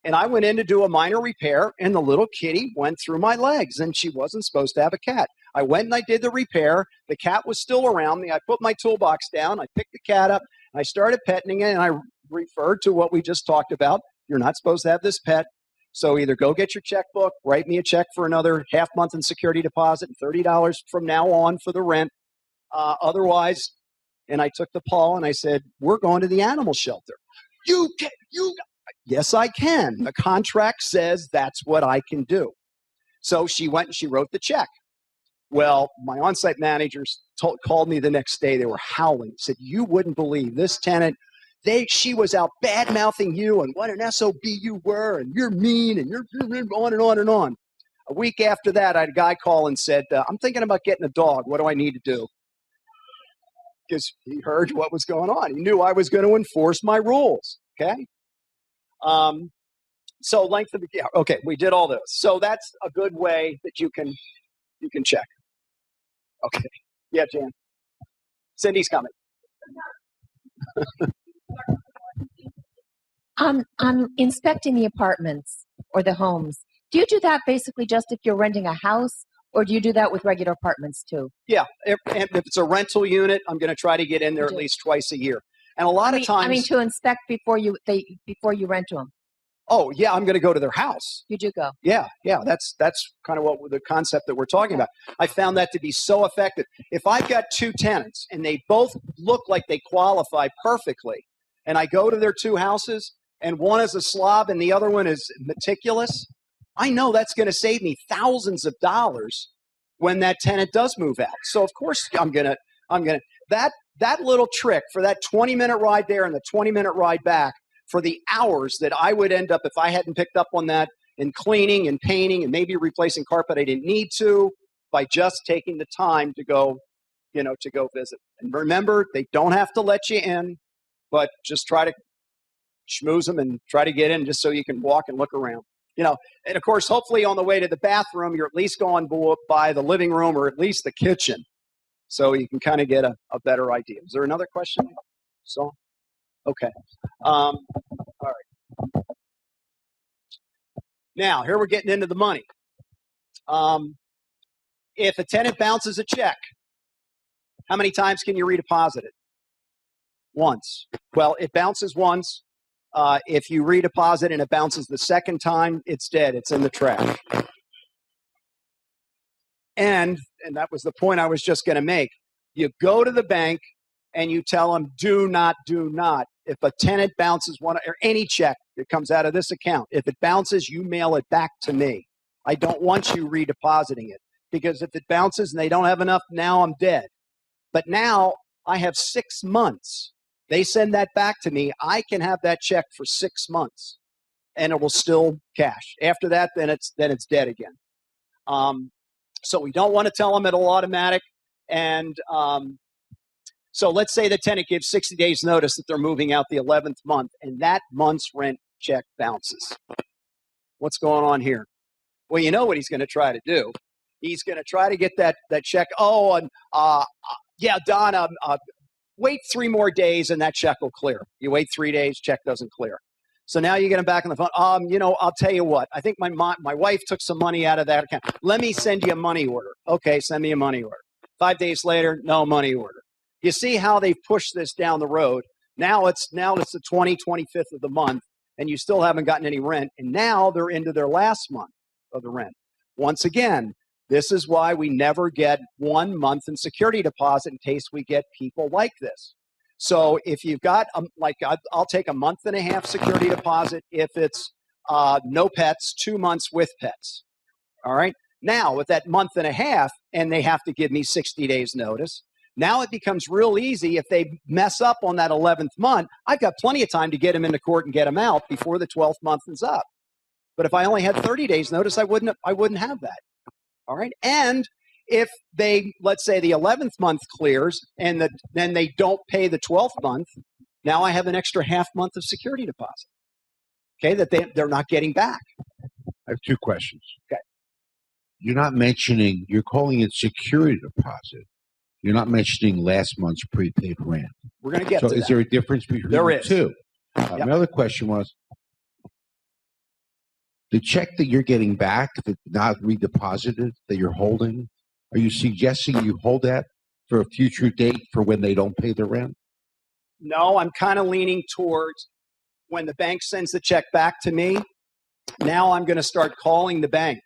And I went in to do a minor repair, and the little kitty went through my legs, and she wasn't supposed to have a cat. I went and I did the repair. The cat was still around me. I put my toolbox down. I picked the cat up. And I started petting it, and I referred to what we just talked about. You're not supposed to have this pet. So either go get your checkbook, write me a check for another half month in security deposit, and $30 from now on for the rent. Otherwise, and I took the paw and I said, we're going to the animal shelter. Yes, I can. The contract says that's what I can do. So she went and she wrote the check. Well, my on-site managers called me the next day. They were howling. Said, you wouldn't believe this tenant. She was out bad-mouthing you and what an SOB you were, and you're mean, and you're on and on and on. A week after that, I had a guy call and said, I'm thinking about getting a dog. What do I need to do? Because he heard what was going on. He knew I was going to enforce my rules. Okay. So length of okay, we did all those. So that's a good way that you can check. Okay. Yeah, Jan. Cindy's coming. I'm inspecting the apartments or the homes. Do you do that basically just if you're renting a house, Or do you do that with regular apartments too? Yeah, and if it's a rental unit, I'm going to try to get in there at least twice a year. And a lot of times, I mean, to inspect before you rent to them. Oh yeah, I'm going to go to their house. You do go. Yeah. That's kind of what the concept that we're talking about. I found that to be so effective. If I've got two tenants and they both look like they qualify perfectly, and I go to their two houses, and one is a slob and the other one is meticulous, I know that's going to save me thousands of dollars when that tenant does move out. So of course I'm gonna that little trick for that 20-minute ride there and the 20-minute ride back, for the hours that I would end up if I hadn't picked up on that in cleaning and painting and maybe replacing carpet I didn't need to, by just taking the time to go visit. And remember, they don't have to let you in, but just try to schmooze them and try to get in just so you can walk and look around. And of course, hopefully on the way to the bathroom, you're at least going by the living room or at least the kitchen, so you can kind of get a better idea. Is there another question? So, okay. All right. Now, here we're getting into the money. If a tenant bounces a check, how many times can you redeposit it? Once. Well, it bounces once. If you redeposit and it bounces the second time, it's dead. It's in the trash. And that was the point I was just going to make. You go to the bank and you tell them, do not. If a tenant bounces one or any check that comes out of this account, if it bounces, you mail it back to me. I don't want you redepositing it, because if it bounces and they don't have enough, now I'm dead. But now I have 6 months. They send that back to me. I can have that check for 6 months, and it will still cash. After that, then it's dead again. So we don't want to tell them it'll automatic. And so let's say the tenant gives 60 days notice that they're moving out the 11th month, and that month's rent check bounces. What's going on here? Well, you know what he's going to try to do. He's going to try to get that check. Oh, and yeah, Don, wait 3 more days and that check will clear. You wait 3 days, check doesn't clear. So now you get him back on the phone. I'll tell you what. I think my wife took some money out of that account. Let me send you a money order. Okay, send me a money order. 5 days later, no money order. You see how they've pushed this down the road. Now it's the 25th of the month, and you still haven't gotten any rent. And now they're into their last month of the rent. Once again, this is why we never get 1 month in security deposit in case we get people like this. So if you've got, I'll take a month and a half security deposit if it's no pets, 2 months with pets. All right. Now, with that month and a half, and they have to give me 60 days notice, now it becomes real easy. If they mess up on that 11th month, I've got plenty of time to get them into court and get them out before the 12th month is up. But if I only had 30 days notice, I wouldn't have that. All right. And if they, let's say the 11th month clears and then they don't pay the 12th month, now I have an extra half month of security deposit. Okay. That they're not getting back. I have 2 questions. Okay. You're calling it security deposit. You're not mentioning last month's prepaid rent. We're going to get to that. So is there a difference between the two? Yep. My other question was, the check that you're getting back, that's not redeposited, that you're holding, are you suggesting you hold that for a future date for when they don't pay the rent? No, I'm kind of leaning towards when the bank sends the check back to me, now I'm going to start calling the bank.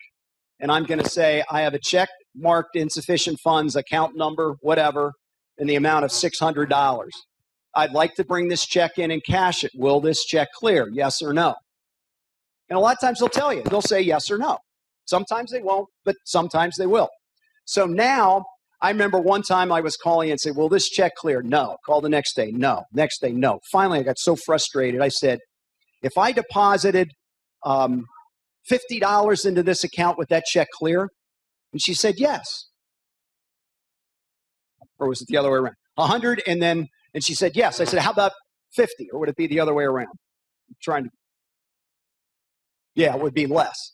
And I'm going to say, I have a check marked insufficient funds, account number, whatever, in the amount of $600. I'd like to bring this check in and cash it. Will this check clear? Yes or no? And a lot of times they'll tell you. They'll say yes or no. Sometimes they won't, but sometimes they will. So now, I remember one time I was calling and say, will this check clear? No. Call the next day. No. Next day, no. Finally, I got so frustrated. I said, if I deposited $50 into this account, with that check clear? And she said, yes. Or was it the other way around? 100 and she said, yes. I said, how about 50? Or would it be the other way around? Yeah, it would be less.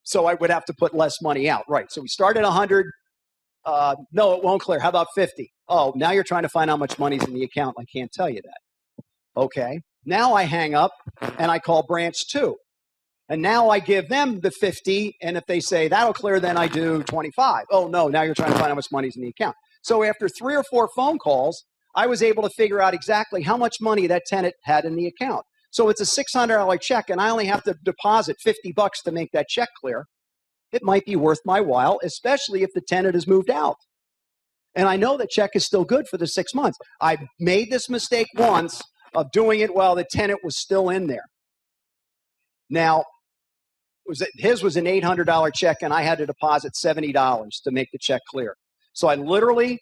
So I would have to put less money out. Right. So we started 100. No, it won't clear. How about 50? Oh, now you're trying to find how much money's in the account. I can't tell you that. Okay. Now I hang up and I call branch 2. And now I give them the 50, and if they say that'll clear, then I do 25. Oh no, now you're trying to find how much money's in the account. So after 3 or 4 phone calls, I was able to figure out exactly how much money that tenant had in the account. So it's a $600 check, and I only have to deposit $50 to make that check clear. It might be worth my while, especially if the tenant has moved out. And I know the check is still good for the 6 months. I made this mistake once of doing it while the tenant was still in there. Now, his was an $800 check, and I had to deposit $70 to make the check clear. So I literally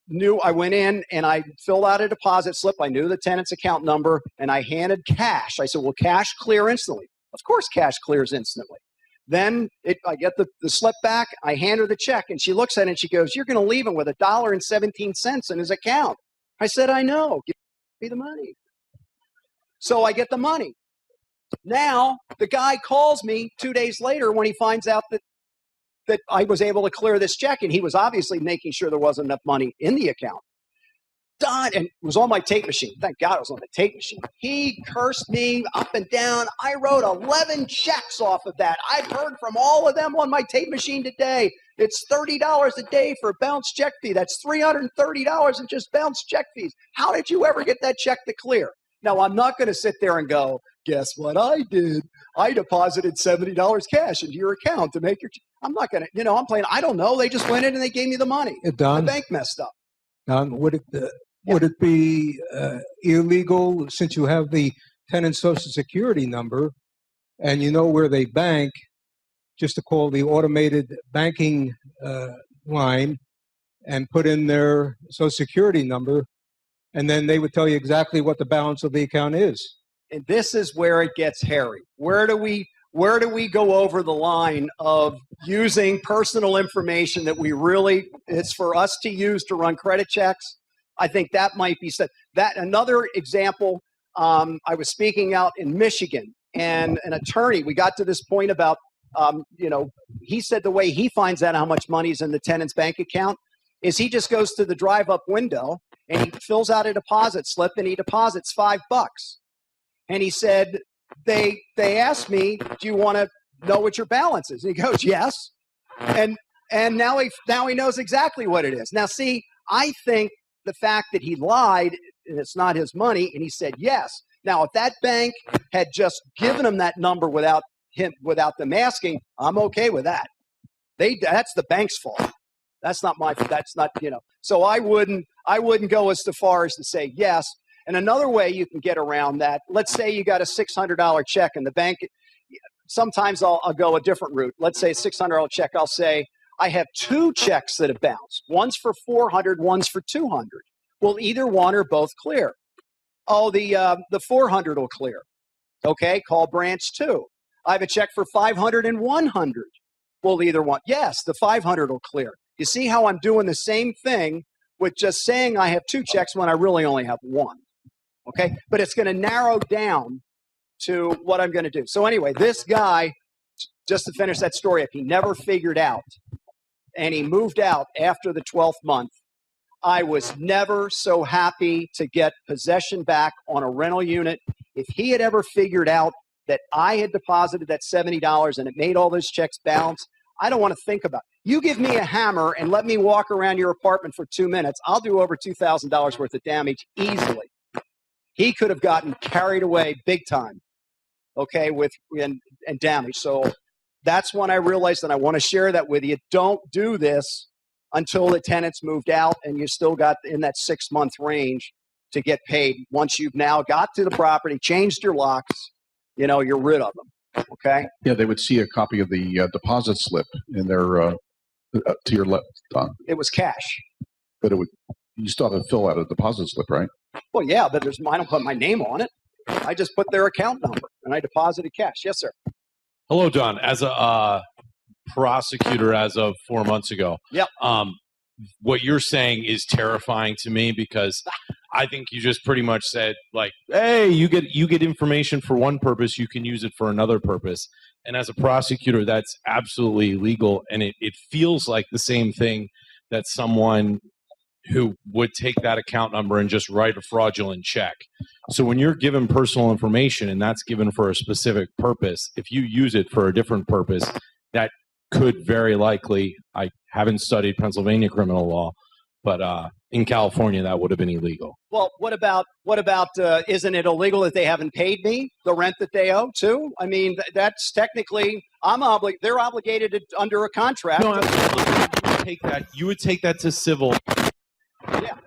knew, I went in and I filled out a deposit slip. I knew the tenant's account number, and I handed cash. I said, will cash clear instantly? Of course cash clears instantly. Then I get the slip back. I hand her the check, and she looks at it and she goes, you're going to leave him with $1.17 in his account. I said, I know. Give me the money. So I get the money. Now the guy calls me 2 days later when he finds out that I was able to clear this check, and he was obviously making sure there wasn't enough money in the account. Don, and it was on my tape machine. Thank God it was on the tape machine. He cursed me up and down. I wrote 11 checks off of that. I've heard from all of them on my tape machine today. It's $30 a day for a bounce check fee. That's $330 in just bounce check fees. How did you ever get that check to clear? Now, I'm not going to sit there and go, guess what I did? I deposited $70 cash into your account to make your I'm not going to, I'm playing, I don't know. They just went in and they gave me the money. Don, the bank messed up. Don, would it be illegal, since you have the tenant's social security number and you know where they bank, just to call the automated banking line and put in their social security number, and then they would tell you exactly what the balance of the account is? And this is where it gets hairy. Where do we go over the line of using personal information that it's for us to use to run credit checks? I think that might be said. That another example, I was speaking out in Michigan, and an attorney, we got to this point about, he said the way he finds out how much money's in the tenant's bank account is he just goes to the drive-up window and he fills out a deposit slip and he deposits $5. And he said, they asked me, do you want to know what your balance is? And he goes, yes. And now he knows exactly what it is. Now, see, I think the fact that he lied and it's not his money and he said yes. Now, if that bank had just given him that number without them asking, I'm okay with that. That's the bank's fault. That's not So I wouldn't go as far as to say yes. And another way you can get around that, let's say you got a $600 check and the bank, sometimes I'll go a different route. Let's say a $600 check, I'll say, I have 2 checks that have bounced. One's for $400, one's for $200. Well, either one or both clear. Oh, the $400 will clear. Okay, call branch 2. I have a check for $500 and $100. Well, either one. Yes, the $500 will clear. You see how I'm doing the same thing with just saying I have 2 checks when I really only have 1. Okay, but it's going to narrow down to what I'm going to do. So anyway, this guy, just to finish that story up, he never figured out, and he moved out after the 12th month. I was never so happy to get possession back on a rental unit. If he had ever figured out that I had deposited that $70 and it made all those checks bounce, I don't want to think about it. You give me a hammer and let me walk around your apartment for 2 minutes, I'll do over $2,000 worth of damage easily. He could have gotten carried away big time, okay, and damage. So that's when I realized, and I want to share that with you, don't do this until the tenant's moved out and you still got in that 6-month range to get paid. Once you've now got to the property, changed your locks, you're rid of them, okay? Yeah, they would see a copy of the deposit slip in their to your left, Don. It was cash. But you still have to fill out a deposit slip, right? Well, yeah, but I don't put my name on it. I just put their account number and I deposited cash. Yes, sir. Hello, Don. As a prosecutor as of 4 months ago, yep. What you're saying is terrifying to me because I think you just pretty much said, like, hey, you get information for one purpose, you can use it for another purpose. And as a prosecutor, that's absolutely illegal. And it feels like the same thing that someone who would take that account number and just write a fraudulent check. So when you're given personal information and that's given for a specific purpose, if you use it for a different purpose, that could very likely, I haven't studied Pennsylvania criminal law, but in California, that would have been illegal. Well, what about isn't it illegal that they haven't paid me the rent that they owe too? I mean, that's technically they're obligated to, under a contract. No, you would take that to civil. Yeah.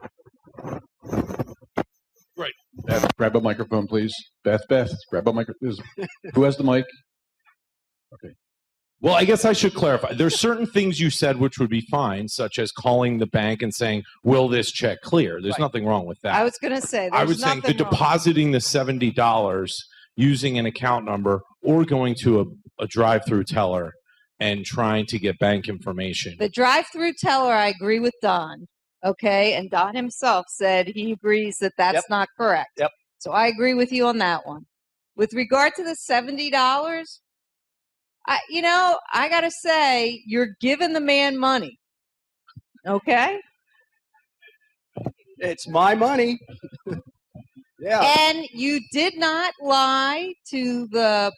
Right. Beth, grab a microphone, please. Beth, grab a microphone. Who has the mic? Okay. Well, I guess I should clarify. There's certain things you said which would be fine, such as calling the bank and saying, "Will this check clear?" There's nothing wrong with that. I was going to say, I was saying the depositing the $70 using an account number or going to a drive-through teller and trying to get bank information. The drive-through teller, I agree with Don. Okay, and Don himself said he agrees that that's not correct. Yep. So I agree with you on that one. With regard to the $70, I got to say, you're giving the man money. Okay? It's my money. Yeah. And you did not lie to the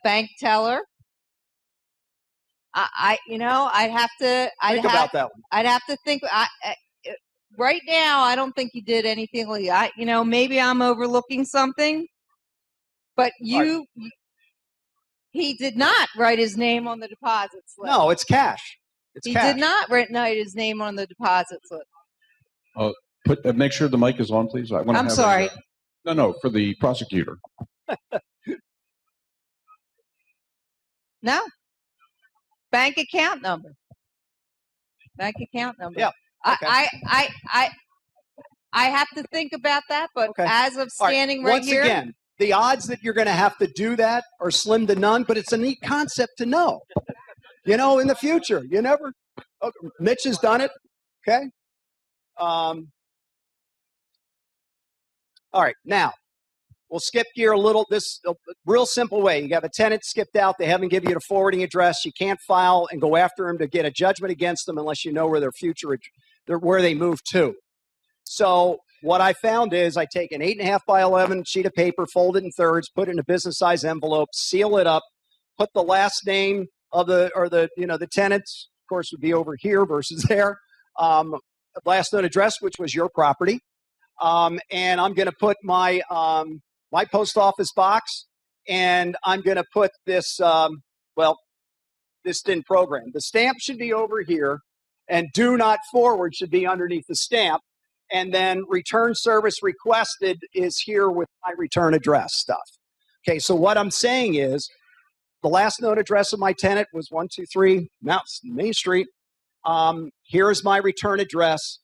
bank teller. I'd have to think about that one. I'd have to think. Right now, I don't think you did anything illegal. Maybe I'm overlooking something, but he did not write his name on the deposit slip. No, it's cash. He did not write his name on the deposit slip. Make sure the mic is on, please. I'm sorry. No, for the prosecutor. No. Bank account number. Bank account number. Yeah. Okay. I have to think about that, but as of standing Once here, again, the odds that you're going to have to do that are slim to none, but it's a neat concept to know. In the future, you never. Oh, Mitch has done it. Okay. All right. Now, we'll skip gear a little. This real simple way. You have a tenant skipped out. They haven't given you the forwarding address. You can't file and go after them to get a judgment against them unless you know where where they move to. So what I found is I take an 8.5 by 11 sheet of paper, fold it in thirds, put it in a business size envelope, seal it up, put the last name of the tenants, of course, would be over here versus there. Last known address, which was your property. And I'm going to put my post office box, and I'm going to put this, this didn't program. The stamp should be over here, and do not forward should be underneath the stamp. And then return service requested is here with my return address stuff. Okay, so what I'm saying is the last known address of my tenant was 123 Main Street. Here is my return address.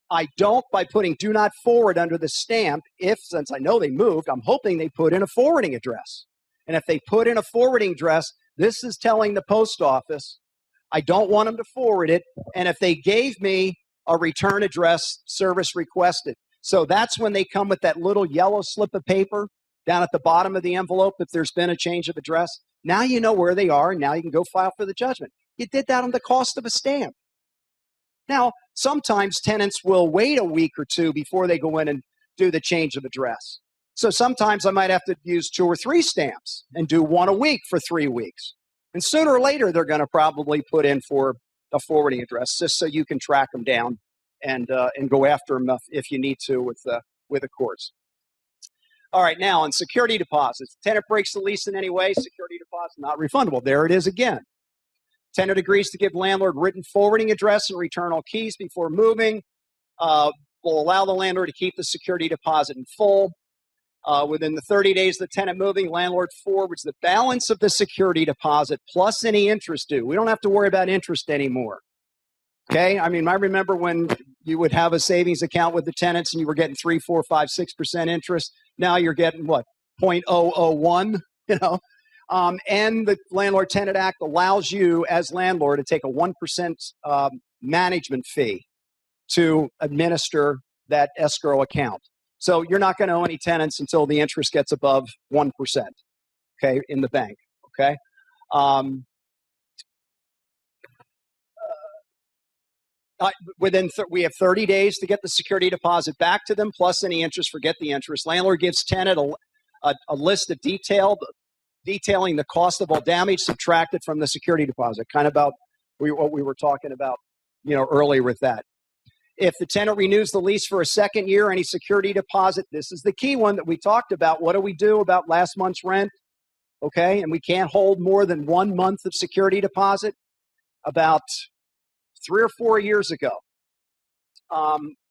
I don't, by putting do not forward under the stamp, since I know they moved, I'm hoping they put in a forwarding address. And if they put in a forwarding address, this is telling the post office, I don't want them to forward it. And if they gave me a return address, service requested. So that's when they come with that little yellow slip of paper down at the bottom of the envelope if there's been a change of address. Now you know where they are, and now you can go file for the judgment. You did that on the cost of a stamp. Now, sometimes tenants will wait a week or two before they go in and do the change of address. So sometimes I might have to use 2 or 3 stamps and do one a week for 3 weeks. And sooner or later, they're going to probably put in for a forwarding address just so you can track them down and go after them if you need to with the courts. All right, now on security deposits, tenant breaks the lease in any way, security deposit not refundable. There it is again. Tenant agrees to give landlord written forwarding address and return all keys before moving. Will allow the landlord to keep the security deposit in full. Within the 30 days of the tenant moving, landlord forwards the balance of the security deposit plus any interest due. We don't have to worry about interest anymore. Okay? I mean, I remember when you would have a savings account with the tenants and you were getting 3, 4, 5, 6% interest. Now you're getting what? 0.001, and the Landlord Tenant Act allows you as landlord to take a 1% management fee to administer that escrow account. So you're not going to owe any tenants until the interest gets above 1%, okay, in the bank, okay? We have 30 days to get the security deposit back to them, plus any interest. Forget the interest. Landlord gives tenant a list of detailing the cost of all damage subtracted from the security deposit. Kind of about what we were talking about, earlier with that. If the tenant renews the lease for a second year, any security deposit, this is the key one that we talked about. What do we do about last month's rent? Okay, and we can't hold more than 1 month of security deposit. About 3 or 4 years ago,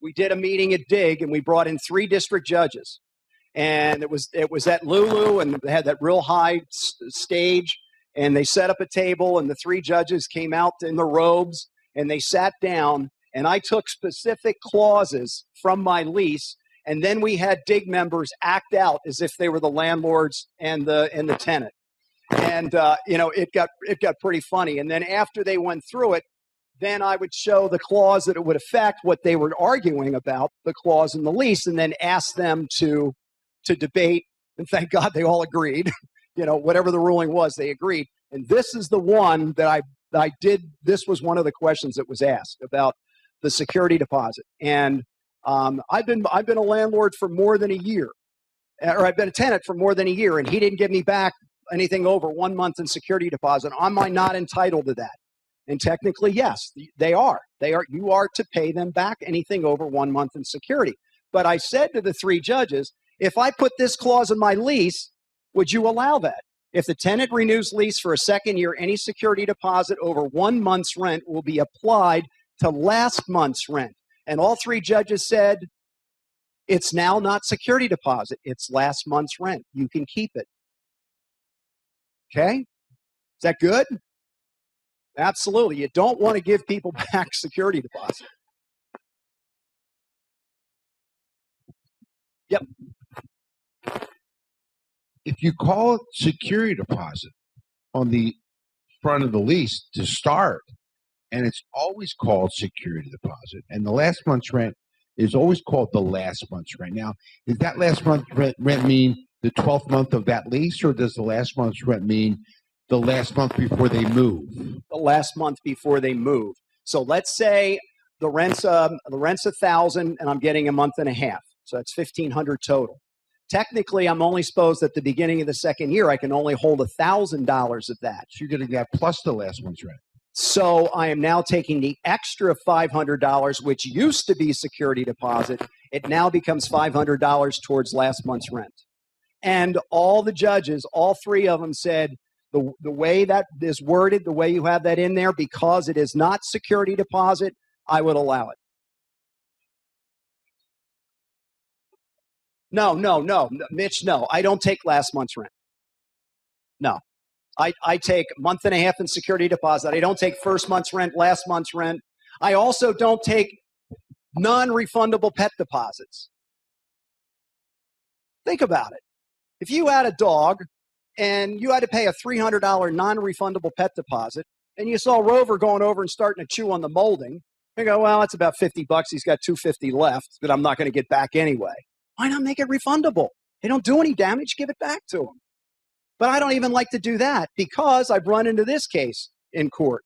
we did a meeting at DIG, and we brought in 3 district judges. And it was at Lulu, and they had that real high stage, and they set up a table, and the 3 judges came out in their robes, and they sat down, and I took specific clauses from my lease, and then we had DIG members act out as if they were the landlords and the tenant. And it got pretty funny. And then after they went through it, then I would show the clause that it would affect what they were arguing about, the clause in the lease, and then ask them to debate. And thank God they all agreed. Whatever the ruling was, they agreed. And this is the one that I did. This was one of the questions that was asked about the security deposit. And I've been a landlord for more than a year, or I've been a tenant for more than a year, and he didn't give me back anything over 1 month in security deposit. Am I not entitled to that? And technically, yes, they are. You are to pay them back anything over 1 month in security. But I said to the 3 judges, if I put this clause in my lease, would you allow that? If the tenant renews lease for a second year, any security deposit over 1 month's rent will be applied to last month's rent. And all 3 judges said, it's now not security deposit. It's last month's rent. You can keep it. Okay? Is that good? Absolutely. You don't want to give people back security deposit. Yep. If you call it security deposit on the front of the lease to start, and it's always called security deposit, and the last month's rent is always called the last month's rent. Now, does that last month's rent mean the 12th month of that lease, or does the last month's rent mean the last month before they move? The last month before they move. So let's say the rent's $1,000, and I'm getting a month and a half. So that's $1,500 total. Technically, I'm only supposed at the beginning of the second year, I can only hold $1,000 of that. So you're getting that plus the last month's rent. So I am now taking the extra $500, which used to be security deposit. It now becomes $500 towards last month's rent. And all the judges, all 3 of them said, the way that is worded, the way you have that in there, because it is not security deposit, I would allow it. No, Mitch, no. I don't take last month's rent. No. I take a month and a half in security deposit. I don't take first month's rent, last month's rent. I also don't take non-refundable pet deposits. Think about it. If you had a dog and you had to pay a $300 non-refundable pet deposit, and you saw Rover going over and starting to chew on the molding, you go, well, that's about $50. He's got $250 left that I'm not going to get back anyway. Why not make it refundable? They don't do any damage, give it back to them. But I don't even like to do that because I've run into this case in court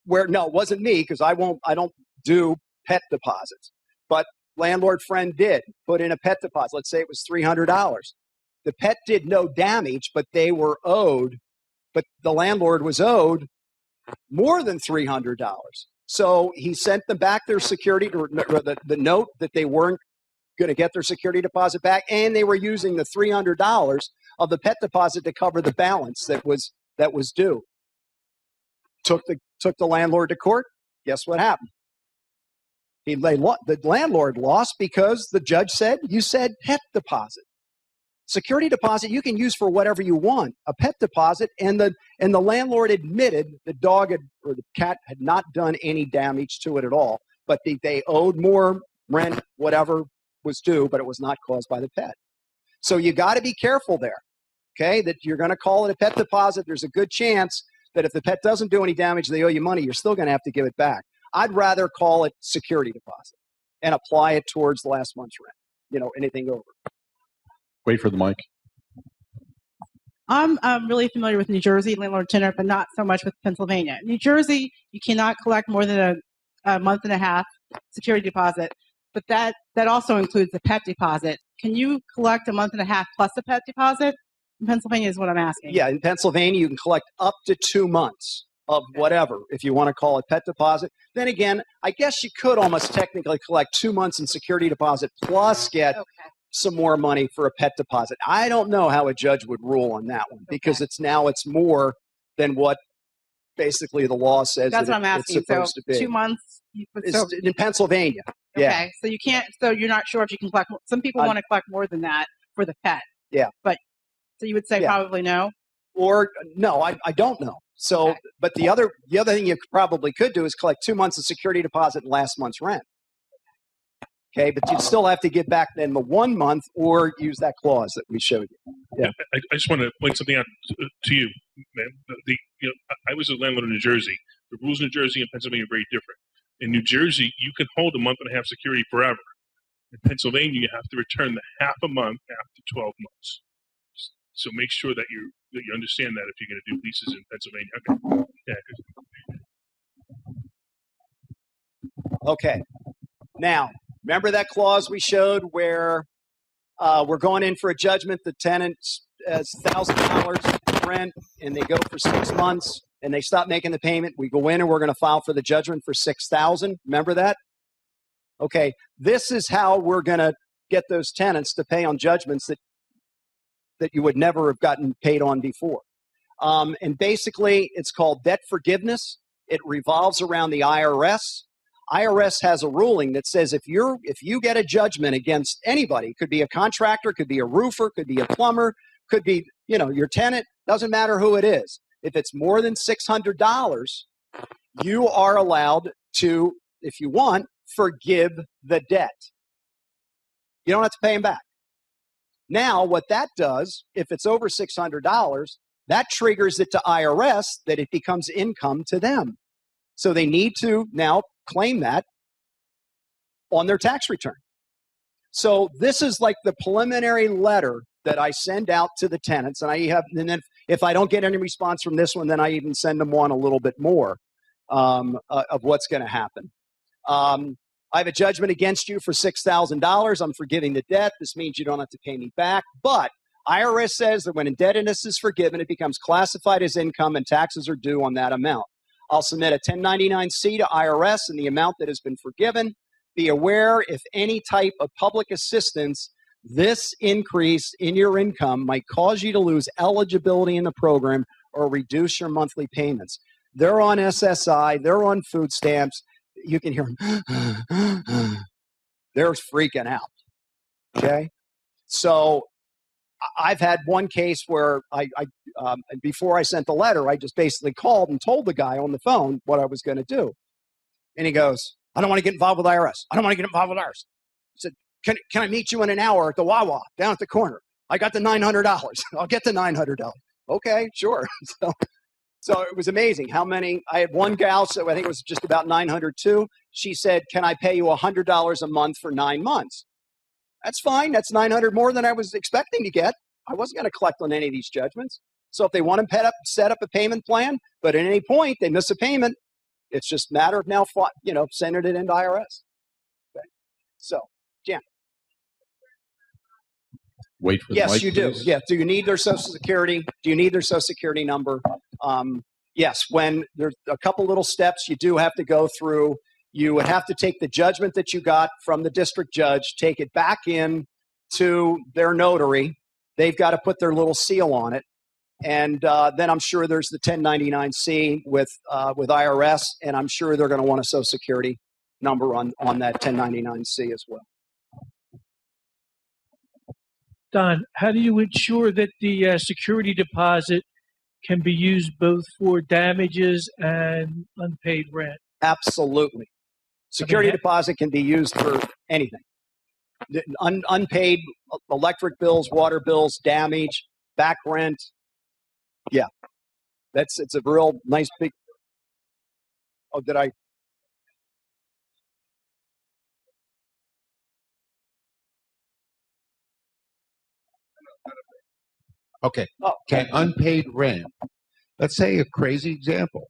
where, no, it wasn't me because I don't do pet deposits. But landlord friend did put in a pet deposit. Let's say it was $300. The pet did no damage, but they were owed, but the landlord was owed more than $300. So he sent them back their security, or the note that they weren't going to get their security deposit back, and they were using the $300 of the pet deposit to cover the balance that was due. Took the landlord to court. Guess what happened? The landlord lost because the judge said, you said pet deposit. Security deposit you can use for whatever you want. A pet deposit, and the landlord admitted the dog or the cat had not done any damage to it at all, but they owed more rent, whatever was due, but it was not caused by the pet. So you got to be careful there, okay? That you're going to call it a pet deposit. There's a good chance that if the pet doesn't do any damage, they owe you money, you're still going to have to give it back. I'd rather call it security deposit and apply it towards the last month's rent, anything over. Wait for the mic. I'm really familiar with New Jersey landlord tenant, but not so much with Pennsylvania. New Jersey, you cannot collect more than a month and a half security deposit, but that also includes the pet deposit. Can you collect a month and a half plus a pet deposit? In Pennsylvania is what I'm asking. Yeah, in Pennsylvania, you can collect up to 2 months of whatever, if you want to call it pet deposit. Then again, I guess you could almost technically collect 2 months in security deposit plus get some more money for a pet deposit. I don't know how a judge would rule on that one because it's more than what basically the law says That's that what I'm asking. it's supposed to be. 2 months. It's in Pennsylvania. Yeah. Okay, so you can't. So you're not sure if you can collect. Some people want to collect more than that for the pet. Yeah. But so you would say probably no. Or no, I don't know. So, but the other thing you probably could do is collect 2 months of security deposit and last month's rent. Okay, but you'd still have to give back then the 1 month or use that clause that we showed you. Yeah, I just want to point something out to you, man. I was a landlord in New Jersey. The rules in New Jersey and Pennsylvania are very different. In New Jersey, you can hold a month and a half security forever. In Pennsylvania, you have to return the half a month after 12 months. So make sure that you understand that if you're going to do leases in Pennsylvania. Okay. Okay. Now, remember that clause we showed where we're going in for a judgment. The tenant has $1,000 rent, and they go for 6 months, and they stop making the payment. We go in, and we're going to file for the judgment for $6,000. Remember that? Okay. This is how we're going to get those tenants to pay on judgments that you would never have gotten paid on before. And basically, it's called debt forgiveness. It revolves around the IRS. IRS has a ruling that says if you get a judgment against anybody, could be a contractor, could be a roofer, could be a plumber, could be your tenant, doesn't matter who it is. If it's more than $600, you are allowed to, if you want, forgive the debt. You don't have to pay them back. Now, what that does, if it's over $600, that triggers it to IRS that it becomes income to them. So they need to now claim that on their tax return. So this is like the preliminary letter that I send out to the tenants, and then if I don't get any response from this one, then I even send them on a little bit more of what's going to happen. I have a judgment against you for $6,000. I'm forgiving the debt. This means you don't have to pay me back. But IRS says that when indebtedness is forgiven, it becomes classified as income and taxes are due on that amount. I'll submit a 1099-C to IRS in the amount that has been forgiven. Be aware, if any type of public assistance, this increase in your income might cause you to lose eligibility in the program or reduce your monthly payments. They're on SSI. They're on food stamps. You can hear them. They're freaking out. Okay? So I've had one case where I before I sent the letter, I just basically called and told the guy on the phone what I was going to do. And he goes, I don't want to get involved with IRS. I don't want to get involved with IRS. He said, can I meet you in an hour at the Wawa down at the corner? I got the $900. I'll get the $900. Okay, sure. So it was amazing how many. I had one gal, so I think it was just about 900 too. She said, can I pay you $100 a month for 9 months? That's fine. That's 900 more than I was expecting to get. I wasn't going to collect on any of these judgments. So if they want to set up a payment plan, but at any point they miss a payment, it's just a matter of now, sending it into IRS. Okay. So, Jan. Wait for yes, the mic, you do. please. Yeah. Do you need their Social Security? Do you need their Social Security number? Yes. When there's a couple little steps you do have to go through. You would have to take the judgment that you got from the district judge, take it back in to their notary. They've got to put their little seal on it. And then I'm sure there's the 1099-C with IRS, and I'm sure they're going to want a Social Security number on that 1099-C as well. Don, how do you ensure that the security deposit can be used both for damages and unpaid rent? Absolutely. Security deposit can be used for anything. Unpaid electric bills, water bills, damage, back rent. Yeah. It's a real nice big. Oh, did I? Okay. Can unpaid rent, let's say a crazy example.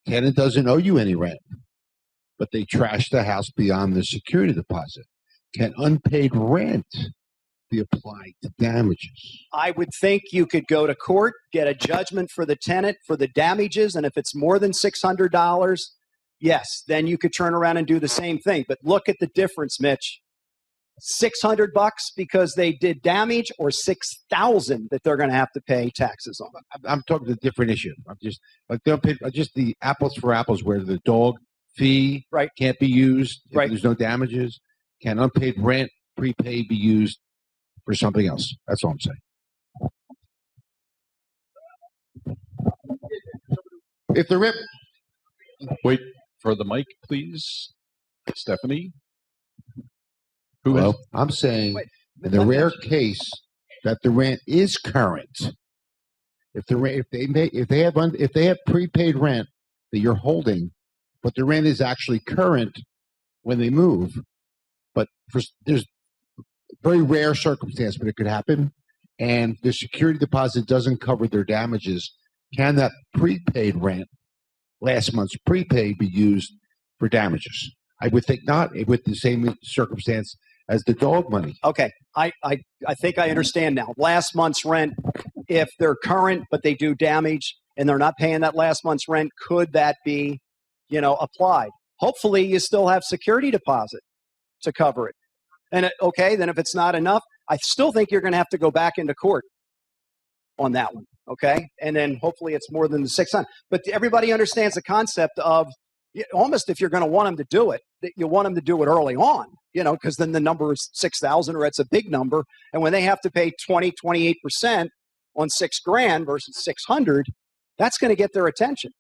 Tenant doesn't owe you any rent. but they trashed the house beyond the security deposit. Can unpaid rent be applied to damages? I would think you could go to court, get a judgment for the tenant for the damages, and if it's more than $600, yes, then you could turn around and do the same thing. But look at the difference, Mitch. $600 because they did damage, or $6,000 that they're going to have to pay taxes on. I'm talking a different issue. I'm just like just the apples for apples, where the dog fee can't be used if there's no damages. Can unpaid rent, prepaid be used for something else? That's all I'm saying. If the rent, wait for the mic, please, Stephanie. Well, I'm saying in the rare case that the rent is current, if they have prepaid rent that you're holding, but the rent is actually current when they move, but there's a very rare circumstance, but it could happen, and the security deposit doesn't cover their damages, can that prepaid rent, last month's prepaid, be used for damages? I would think not, with the same circumstance as the dog money. Okay, I think I understand now. Last month's rent, if they're current but they do damage and they're not paying that last month's rent, could that be, applied? Hopefully, you still have security deposit to cover it. And then if it's not enough, I still think you're going to have to go back into court on that one. Okay, and then hopefully it's more than the 600. But everybody understands the concept of almost, if you're going to want them to do it, that you want them to do it early on, because then the number is 6,000, or it's a big number. And when they have to pay 28% on $6,000 versus 600, that's going to get their attention.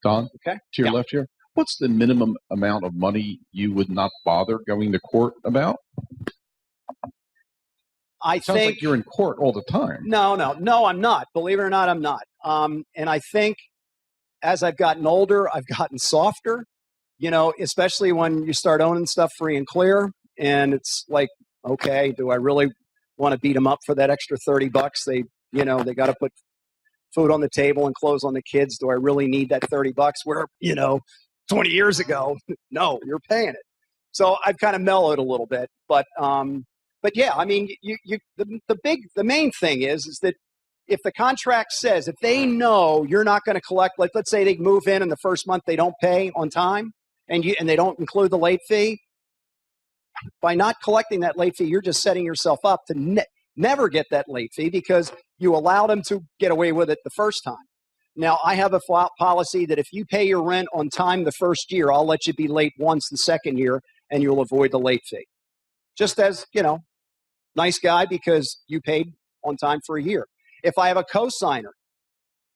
Don, to your left here, what's the minimum amount of money you would not bother going to court about? Sounds like you're in court all the time. No, I'm not. Believe it or not, I'm not. And I think as I've gotten older, I've gotten softer, especially when you start owning stuff free and clear. And it's like, okay, do I really want to beat them up for that extra $30? They got to put food on the table and clothes on the kids. Do I really need that $30? Where, 20 years ago, no, you're paying it. So I've kind of mellowed a little bit, but yeah, I mean, the main thing is that if the contract says, if they know you're not going to collect, like let's say they move in and the first month they don't pay on time, and they don't include the late fee, by not collecting that late fee, you're just setting yourself up to never get that late fee because you allow them to get away with it the first time. Now, I have a policy that if you pay your rent on time the first year, I'll let you be late once the second year, and you'll avoid the late fee. Just as, nice guy because you paid on time for a year. If I have a co-signer,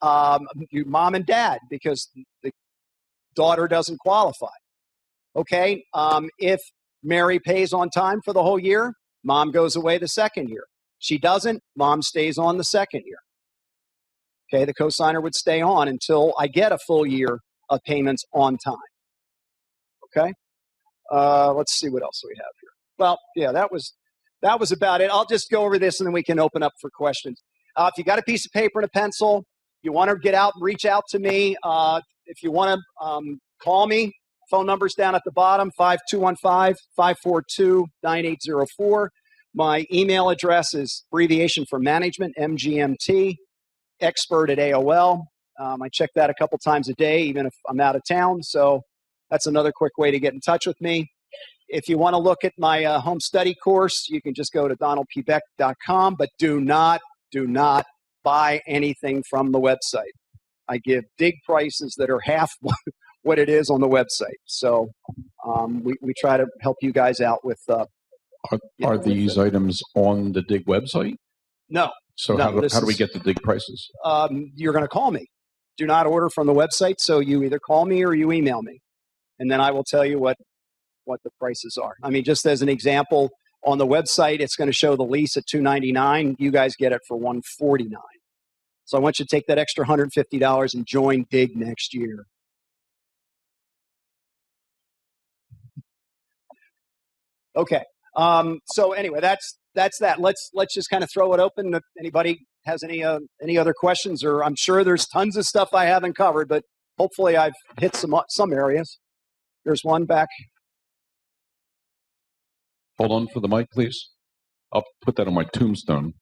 mom and dad, because the daughter doesn't qualify. Okay, if Mary pays on time for the whole year, mom goes away the second year. She doesn't, mom stays on the second year. Okay, the co-signer would stay on until I get a full year of payments on time. Okay, let's see what else we have here. Well, yeah, that was about it. I'll just go over this and then we can open up for questions. If you got a piece of paper and a pencil, you want to get out and reach out to me. If you want to call me, phone number's down at the bottom, 5215-542-9804. My email address is abbreviation for management, mgmtexpert at AOL. I check that a couple times a day, even if I'm out of town. So that's another quick way to get in touch with me. If you want to look at my home study course, you can just go to donaldpbeck.com, but do not buy anything from the website. I give dig prices that are half what it is on the website. So we try to help you guys out with. Are these items on the dig website? No. So how do we get the dig prices? You're going to call me. Do not order from the website. So you either call me or you email me, and then I will tell you what the prices are. I mean, just as an example, on the website, it's going to show the lease at $299. You guys get it for $149. So I want you to take that extra $150 and join Dig next year. Okay. So anyway, that's that. Let's just kind of throw it open. If anybody has any other questions, or I'm sure there's tons of stuff I haven't covered, but hopefully I've hit some areas. There's one back. Hold on for the mic, please. I'll put that on my tombstone.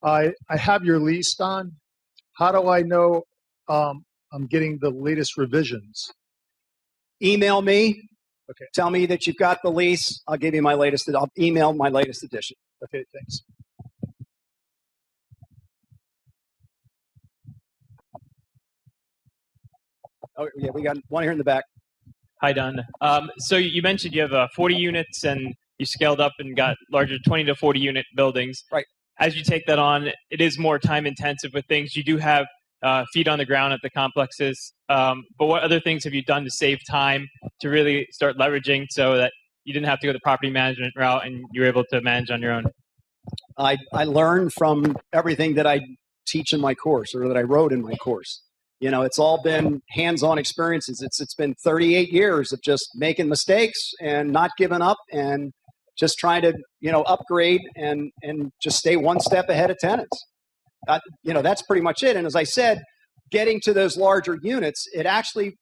I have your lease, Don. How do I know I'm getting the latest revisions? Email me. Okay. Tell me that you've got the lease. I'll give you my latest. I'll email my latest edition. Okay, thanks. Oh, yeah, we got one here in the back. Hi, Don. So you mentioned you have 40 units and you scaled up and got larger 20 to 40 unit buildings. Right. As you take that on, it is more time intensive with things. You do have feet on the ground at the complexes. But what other things have you done to save time to really start leveraging so that you didn't have to go the property management route and you were able to manage on your own? I learned from everything that I teach in my course or that I wrote in my course. You know, it's all been hands-on experiences. It's been 38 years of just making mistakes and not giving up and just trying to, upgrade and just stay one step ahead of tenants. That's pretty much it. And as I said, getting to those larger units, the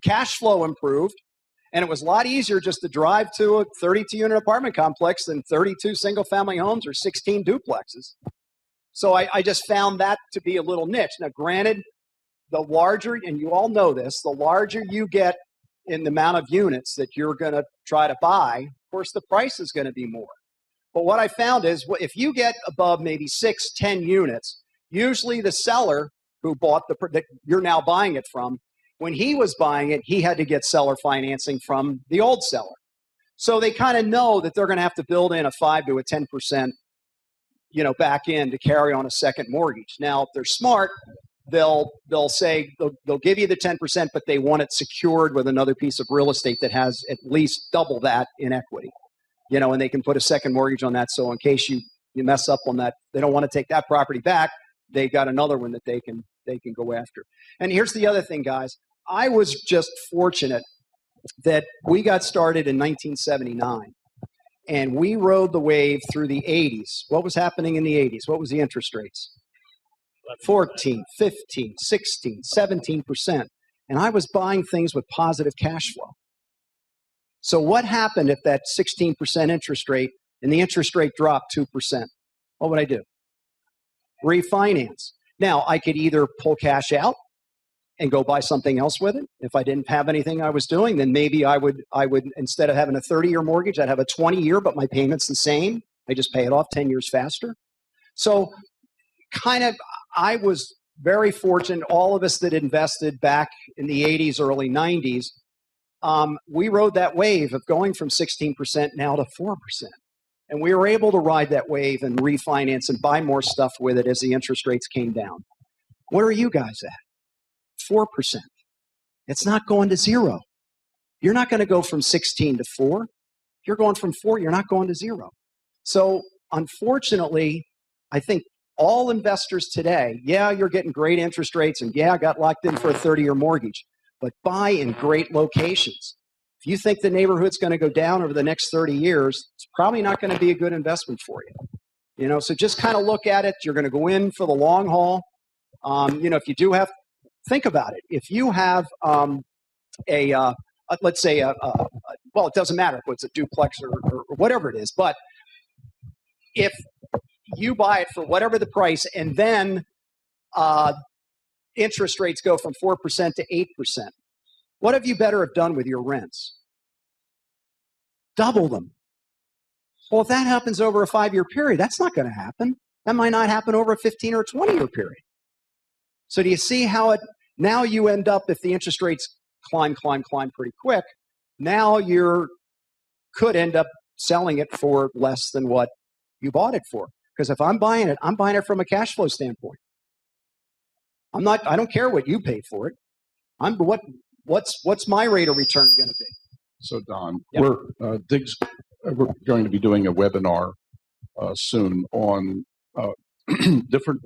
cash flow improved, and it was a lot easier just to drive to a 32-unit apartment complex than 32 single-family homes or 16 duplexes. So I just found that to be a little niche. Now, granted, the larger, and you all know this, the larger you get in the amount of units that you're going to try to buy, of course, the price is going to be more. But what I found is if you get above maybe 6, 10 units, usually the seller who bought that you're now buying it from, when he was buying it, he had to get seller financing from the old seller. So they kind of know that they're going to have to build in a 5 to a 10%, back end to carry on a second mortgage. Now, if they're smart, they'll say they'll give you the 10%, but they want it secured with another piece of real estate that has at least double that in equity. And they can put a second mortgage on that. So in case you mess up on that, they don't want to take that property back. They've got another one that they can go after. And here's the other thing, guys. I was just fortunate that we got started in 1979, and we rode the wave through the 80s. What was happening in the 80s? What was the interest rates? 14, 15, 16, 17%. And I was buying things with positive cash flow. So what happened if that 16% interest rate and the interest rate dropped 2%? What would I do? Refinance. Now, I could either pull cash out and go buy something else with it. If I didn't have anything I was doing, then maybe I would instead of having a 30-year mortgage, I'd have a 20-year, but my payment's the same. I just pay it off 10 years faster. So I was very fortunate. All of us that invested back in the 80s, early 90s, we rode that wave of going from 16% now to 4%. And we were able to ride that wave and refinance and buy more stuff with it as the interest rates came down. Where are you guys at? 4%. It's not going to 0. You're not going to go from 16 to 4. You're going from 4, you're not going to 0. So unfortunately, I think all investors today, you're getting great interest rates and got locked in for a 30-year mortgage, but buy in great locations. If you think the neighborhood's going to go down over the next 30 years, it's probably not going to be a good investment for you. So just kind of look at it. You're going to go in for the long haul. If you do have, think about it. If you have let's say well, it doesn't matter if it's a duplex or whatever it is, but if you buy it for whatever the price and then interest rates go from 4% to 8%, what have you better have done with your rents? Double them. Well, if that happens over a 5-year period, that's not going to happen. That might not happen over a 15 or 20-year period. So do you see how now you end up, if the interest rates climb pretty quick, now you could end up selling it for less than what you bought it for. Because if I'm buying it from a cash flow standpoint. I don't care what you paid for it. What's my rate of return going to be? So Don, we're going to be doing a webinar soon on different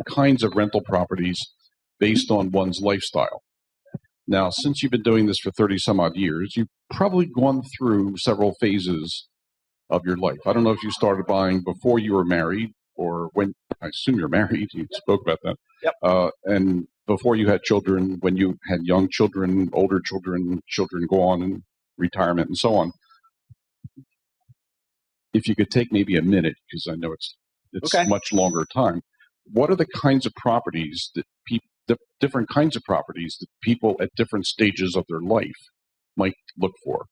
kinds of rental properties based on one's lifestyle. Now, since you've been doing this for 30 some odd years, you've probably gone through several phases of your life. I don't know if you started buying before you were married or when. I assume you're married. You spoke about that. Yep. before you had children, when you had young children, older children, children gone, and retirement, and so on. If you could take maybe a minute, because I know it's Okay. much longer time. What are the kinds of properties that different kinds of properties that people at different stages of their life might look for?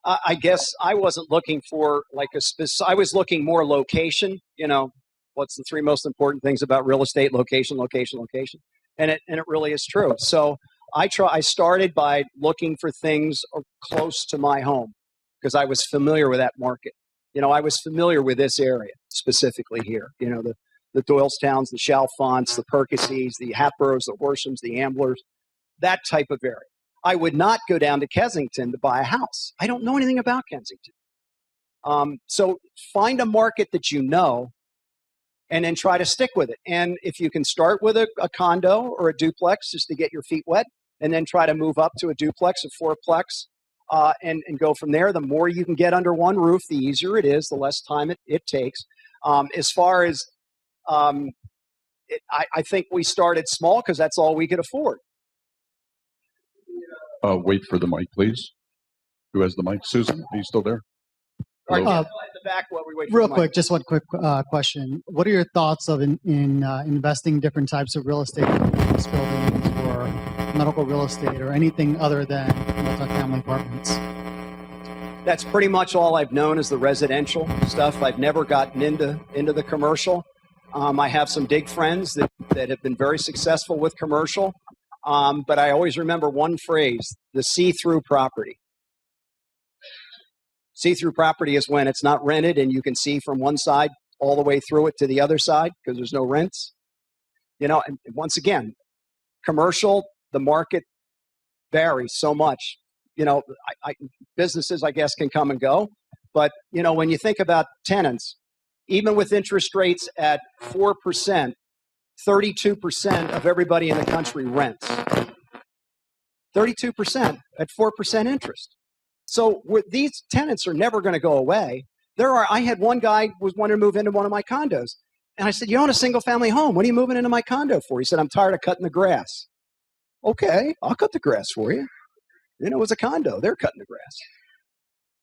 I guess I wasn't looking for like I was looking more location. You know, what's the three most important things about real estate? Location, location, location. And it really is true. So I started by looking for things close to my home because I was familiar with that market. You know, I was familiar with this area specifically here. You know, the Doylestown's, the Chalfonts, the Percy's, the Hatboroughs, the Horshams, the Amblers, that type of area. I would not go down to Kensington to buy a house. I don't know anything about Kensington. So find a market that you know and then try to stick with it. And if you can start with a condo or a duplex just to get your feet wet and then try to move up to a duplex, a fourplex, and go from there, the more you can get under one roof, the easier it is, the less time it takes. As far as, I think we started small because that's all we could afford. Wait for the mic, please. Who has the mic? Susan, are you still there? All right, at the back while we wait for Real the mic. quick, just one quick question. What are your thoughts of investing different types of real estate, office buildings or medical real estate or anything other than multifamily apartments? That's pretty much all I've known is the residential stuff. I've never gotten into the commercial. I have some dig friends that have been very successful with commercial. But I always remember one phrase, the see-through property. See-through property is when it's not rented and you can see from one side all the way through it to the other side because there's no rents. You know, and once again, commercial, the market varies so much. You know, businesses, I guess, can come and go. But, you know, when you think about tenants, even with interest rates at 4%, 32% of everybody in the country rents. 32% at 4% interest. So these tenants are never going to go away. I had one guy was wanting to move into one of my condos. And I said, you own a single family home. What are you moving into my condo for? He said, I'm tired of cutting the grass. Okay, I'll cut the grass for you. You know, it was a condo. They're cutting the grass.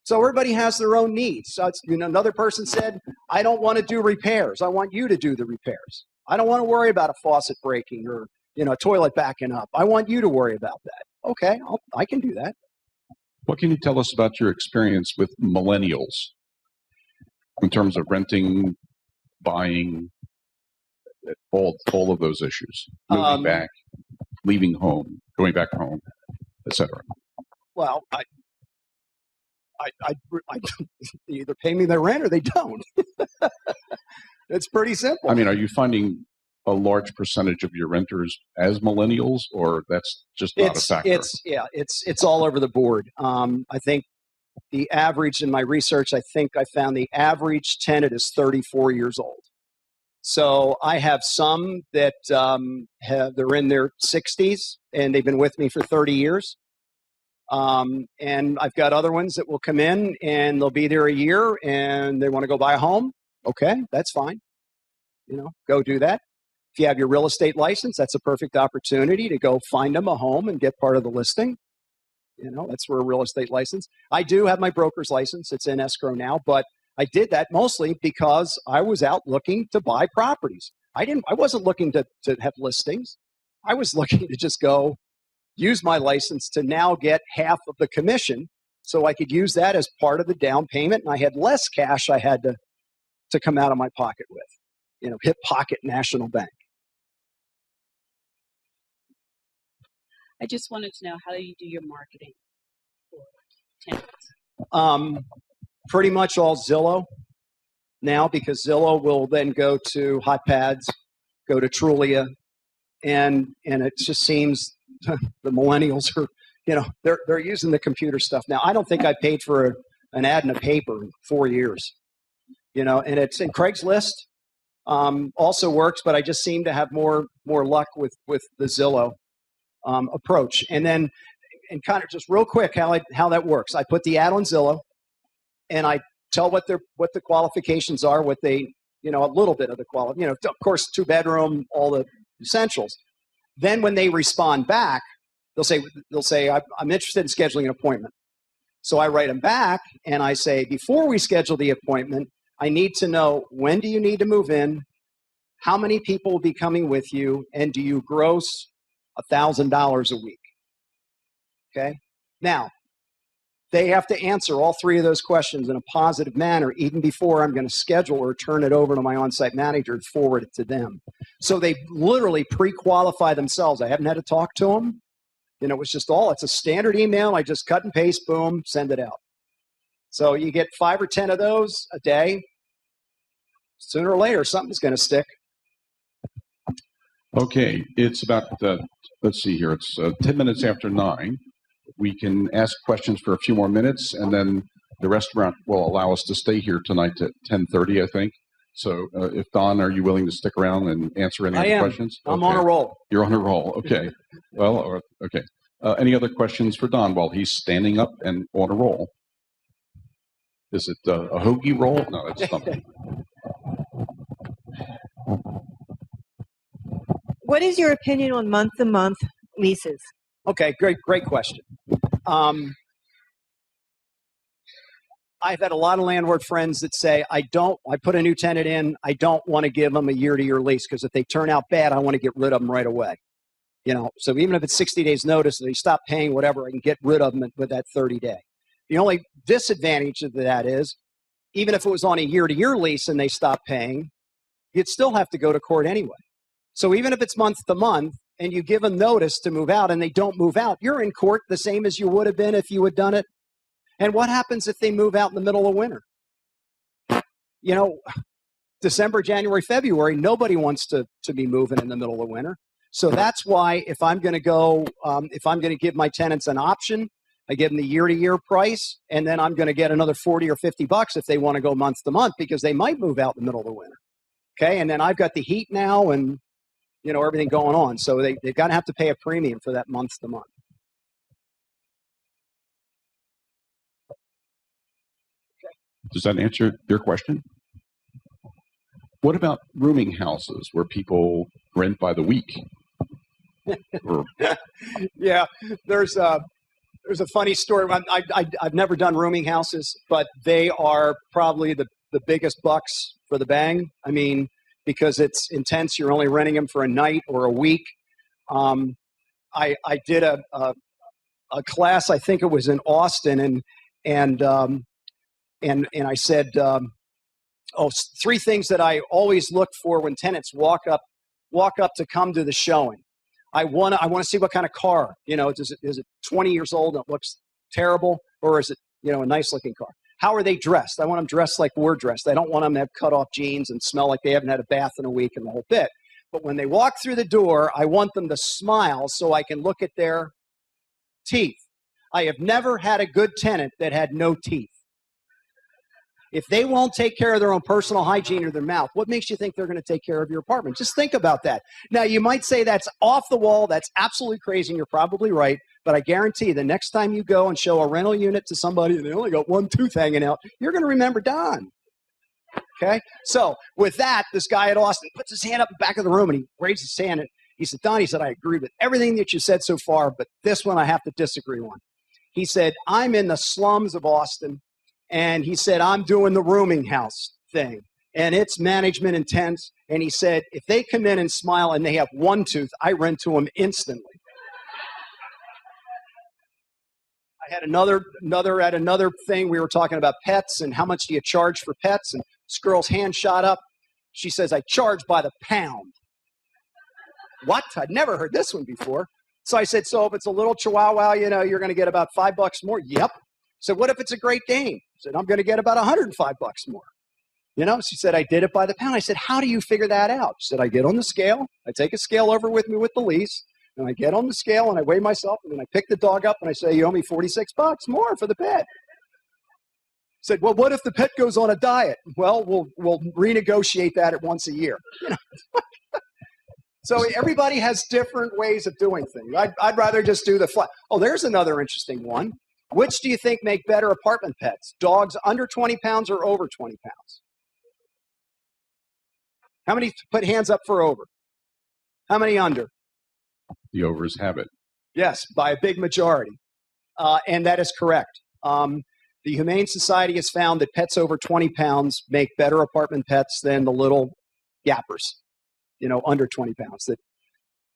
So everybody has their own needs. So you know, another person said, I don't want to do repairs. I want you to do the repairs. I don't want to worry about a faucet breaking or, you know, a toilet backing up. I want you to worry about that. Okay, I can do that. What can you tell us about your experience with millennials in terms of renting, buying, all of those issues? Moving back, leaving home, going back home, etc. Well, I they either pay me their rent or they don't. It's pretty simple. I mean, are you finding a large percentage of your renters as millennials, or that's just not a factor? It's all over the board. I think the average in my research, I think I found the average tenant is 34 years old. So I have some that they're in their 60s and they've been with me for 30 years. And I've got other ones that will come in and they'll be there a year and they want to go buy a home. Okay, that's fine. You know, go do that. If you have your real estate license, that's a perfect opportunity to go find them a home and get part of the listing. You know, that's where a real estate license. I do have my broker's license. It's in escrow now, but I did that mostly because I was out looking to buy properties. I wasn't looking to have listings. I was looking to just go use my license to now get half of the commission so I could use that as part of the down payment. And I had less cash I had to come out of my pocket with, you know, hip pocket National Bank. I just wanted to know, how do you do your marketing for tenants? Pretty much all Zillow now, because Zillow will then go to HotPads, go to Trulia, and it just seems the millennials are, you know, they're using the computer stuff now. I don't think I paid for an ad in a paper in 4 years, you know, and it's in Craigslist also works, but I just seem to have more luck with the Zillow approach. And then, and kind of just real quick how that works. I put the ad on Zillow, and I tell what the qualifications are, what they, you know, a little bit of the quality, you know, of course, 2-bedroom, all the essentials. Then when they respond back, they'll say, I'm interested in scheduling an appointment. So I write them back and I say, before we schedule the appointment, I need to know, when do you need to move in? How many people will be coming with you? And do you gross $1,000 a week? Okay. Now, they have to answer all three of those questions in a positive manner, even before I'm going to schedule or turn it over to my on-site manager and forward it to them. So they literally pre-qualify themselves. I haven't had to talk to them. It's a standard email. I just cut and paste, boom, send it out. So you get 5 or 10 of those a day. Sooner or later, something's going to stick. Okay, it's about, let's see here, it's 10 minutes after 9. We can ask questions for a few more minutes, and then the restaurant will allow us to stay here tonight at 10:30, I think. So if Don, are you willing to stick around and answer any other questions? I'm on a roll. You're on a roll. Okay. Okay. Any other questions for Don while he's standing up and on a roll? Is it a hoagie roll? No, that's something. What is your opinion on month-to-month leases? Okay, great question. I've had a lot of landlord friends that say, I put a new tenant in, I don't want to give them a year-to-year lease because if they turn out bad, I want to get rid of them right away. So even if it's 60 days notice, they stop paying whatever, I can get rid of them with that 30-day. The only disadvantage of that is, even if it was on a year-to-year lease and they stop paying, you'd still have to go to court anyway. So even if it's month-to-month and you give them notice to move out and they don't move out, you're in court the same as you would have been if you had done it. And what happens if they move out in the middle of winter? December, January, February, nobody wants to be moving in the middle of winter. So that's why if I'm going to give my tenants an option, I give them the year-to-year price, and then I'm going to get another $40 or $50 if they want to go month-to-month because they might move out in the middle of the winter. Okay, and then I've got the heat now and everything going on. So they've got to have to pay a premium for that month-to-month. Does that answer your question? What about rooming houses where people rent by the week? Yeah, there's a funny story. I've never done rooming houses, but they are probably the biggest bucks for the bang. I mean, because it's intense. You're only renting them for a night or a week. I did a class. I think it was in Austin, and I said, 3 things that I always look for when tenants walk up to come to the showing. I want to see what kind of car. Is it 20 years old and it looks terrible, or is it a nice looking car? How are they dressed? I want them dressed like we're dressed. I don't want them to have cut off jeans and smell like they haven't had a bath in a week and the whole bit. But when they walk through the door, I want them to smile so I can look at their teeth. I have never had a good tenant that had no teeth. If they won't take care of their own personal hygiene or their mouth, what makes you think they're going to take care of your apartment? Just think about that. Now, you might say that's off the wall, that's absolutely crazy, and you're probably right, but I guarantee the next time you go and show a rental unit to somebody and they only got one tooth hanging out, you're going to remember Don. Okay? So, with that, this guy at Austin puts his hand up in the back of the room and he raises his hand and he said, Don, I agree with everything that you said so far, but this one I have to disagree on. He said, I'm in the slums of Austin. And he said, I'm doing the rooming house thing, and it's management intense. And he said, if they come in and smile and they have one tooth, I rent to them instantly. I had another thing. We were talking about pets and how much do you charge for pets? And this girl's hand shot up. She says, I charge by the pound. What? I'd never heard this one before. So I said, so if it's a little Chihuahua, you're going to get about $5 more. Yep. So what if it's a Great Dane? I said, I'm going to get about $105 more. She said, I did it by the pound. I said, how do you figure that out? She said, I get on the scale. I take a scale over with me with the lease, and I get on the scale and I weigh myself, and then I pick the dog up and I say, you owe me $46 more for the pet. I said, well, what if the pet goes on a diet? Well, we'll renegotiate that at once a year. So everybody has different ways of doing things. I'd rather just do the flat. Oh, there's another interesting one. Which do you think make better apartment pets? Dogs under 20 pounds or over 20 pounds? How many put hands up for over? How many under? The overs have it. Yes, by a big majority. And that is correct. The Humane Society has found that pets over 20 pounds make better apartment pets than the little yappers, under 20 pounds.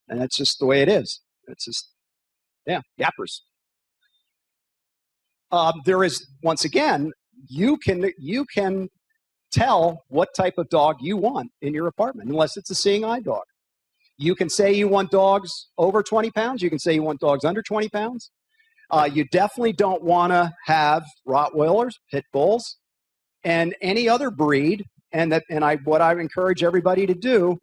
And that's just the way it is. It's just, yappers. There is, once again, you can tell what type of dog you want in your apartment, unless it's a seeing eye dog. You can say you want dogs over 20 pounds. You can say you want dogs under 20 pounds. You definitely don't want to have Rottweilers, Pit Bulls, and any other breed. What I encourage everybody to do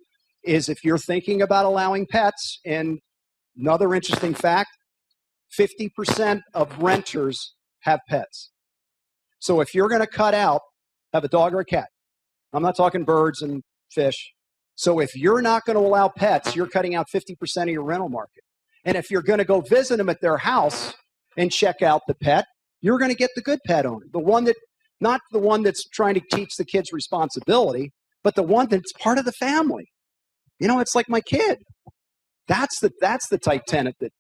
is, if you're thinking about allowing pets, and another interesting fact, 50% of renters have pets. So if you're going to cut out, have a dog or a cat. I'm not talking birds and fish. So if you're not going to allow pets, you're cutting out 50% of your rental market. And if you're going to go visit them at their house and check out the pet, you're going to get the good pet owner, not the one that's trying to teach the kids responsibility, but the one that's part of the family. It's like my kid. That's the type tenant that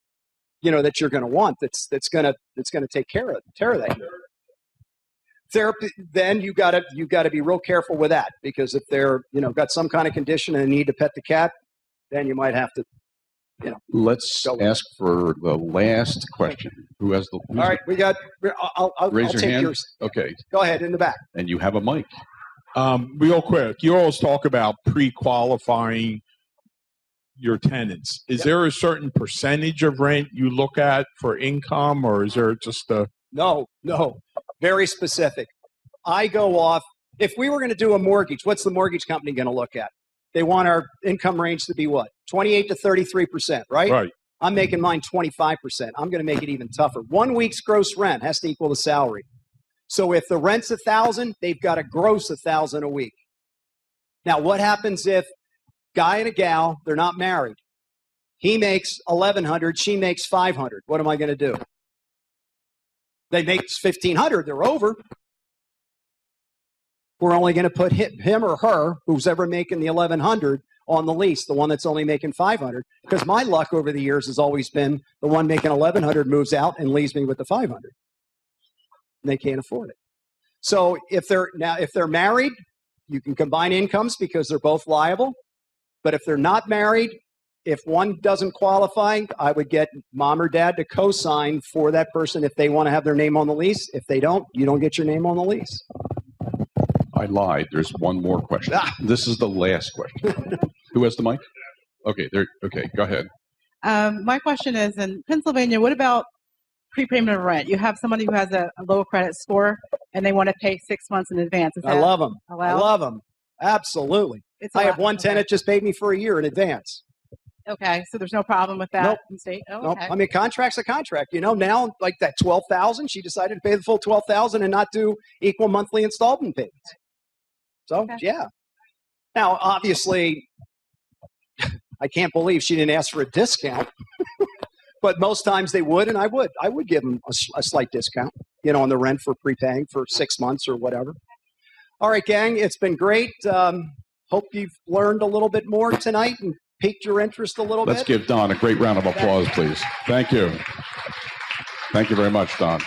that you're going to want. That's going to take care of that. Therapy. Then you got to be real careful with that, because if they're got some kind of condition and need to pet the cat, then you might have to. Let's ask for the last question. Who has the? All right, we got. I'll raise your take hand. Yours. Okay. Go ahead in the back. And you have a mic. Real quick, you always talk about pre-qualifying your tenants. Is there a certain percentage of rent you look at for income, or is there just a? No. Very specific. I go off. If we were going to do a mortgage, what's the mortgage company going to look at? They want our income range to be what? 28 to 33%, right? Right. I'm making mine 25%. I'm going to make it even tougher. 1 week's gross rent has to equal the salary. So if the rent's $1,000, they've got to gross $1,000 a week. Now, what happens if guy and a gal, they're not married? He makes $1,100, she makes $500. What am I going to do? They make $1,500, they're over. We're only going to put him or her, who's ever making the $1,100, on the lease, the one that's only making $500. Because my luck over the years has always been the one making $1,100 moves out and leaves me with the $500. And they can't afford it. So if they're married, you can combine incomes because they're both liable. But if they're not married, if one doesn't qualify, I would get mom or dad to co-sign for that person if they want to have their name on the lease. If they don't, you don't get your name on the lease. I lied. There's one more question. This is the last question. Who has the mic? Okay, okay, go ahead. My question is, in Pennsylvania, what about prepayment of rent? You have somebody who has a low credit score and they want to pay 6 months in advance. I love them. Allowed? I love them. Absolutely. I have one tenant just paid me for a year in advance. Okay, so there's no problem with that in state? Oh, Nope. okay. I mean, contract's a contract. Now, like that $12,000, she decided to pay the full $12,000 and not do equal monthly installment payments. So, yeah. Now, obviously, I can't believe she didn't ask for a discount. But most times they would, and I would give them a slight discount, on the rent for prepaying for 6 months or whatever. All right, gang, it's been great. Hope you've learned a little bit more tonight and piqued your interest a little bit. Let's give Don a great round of applause, please. Thank you. Thank you very much, Don.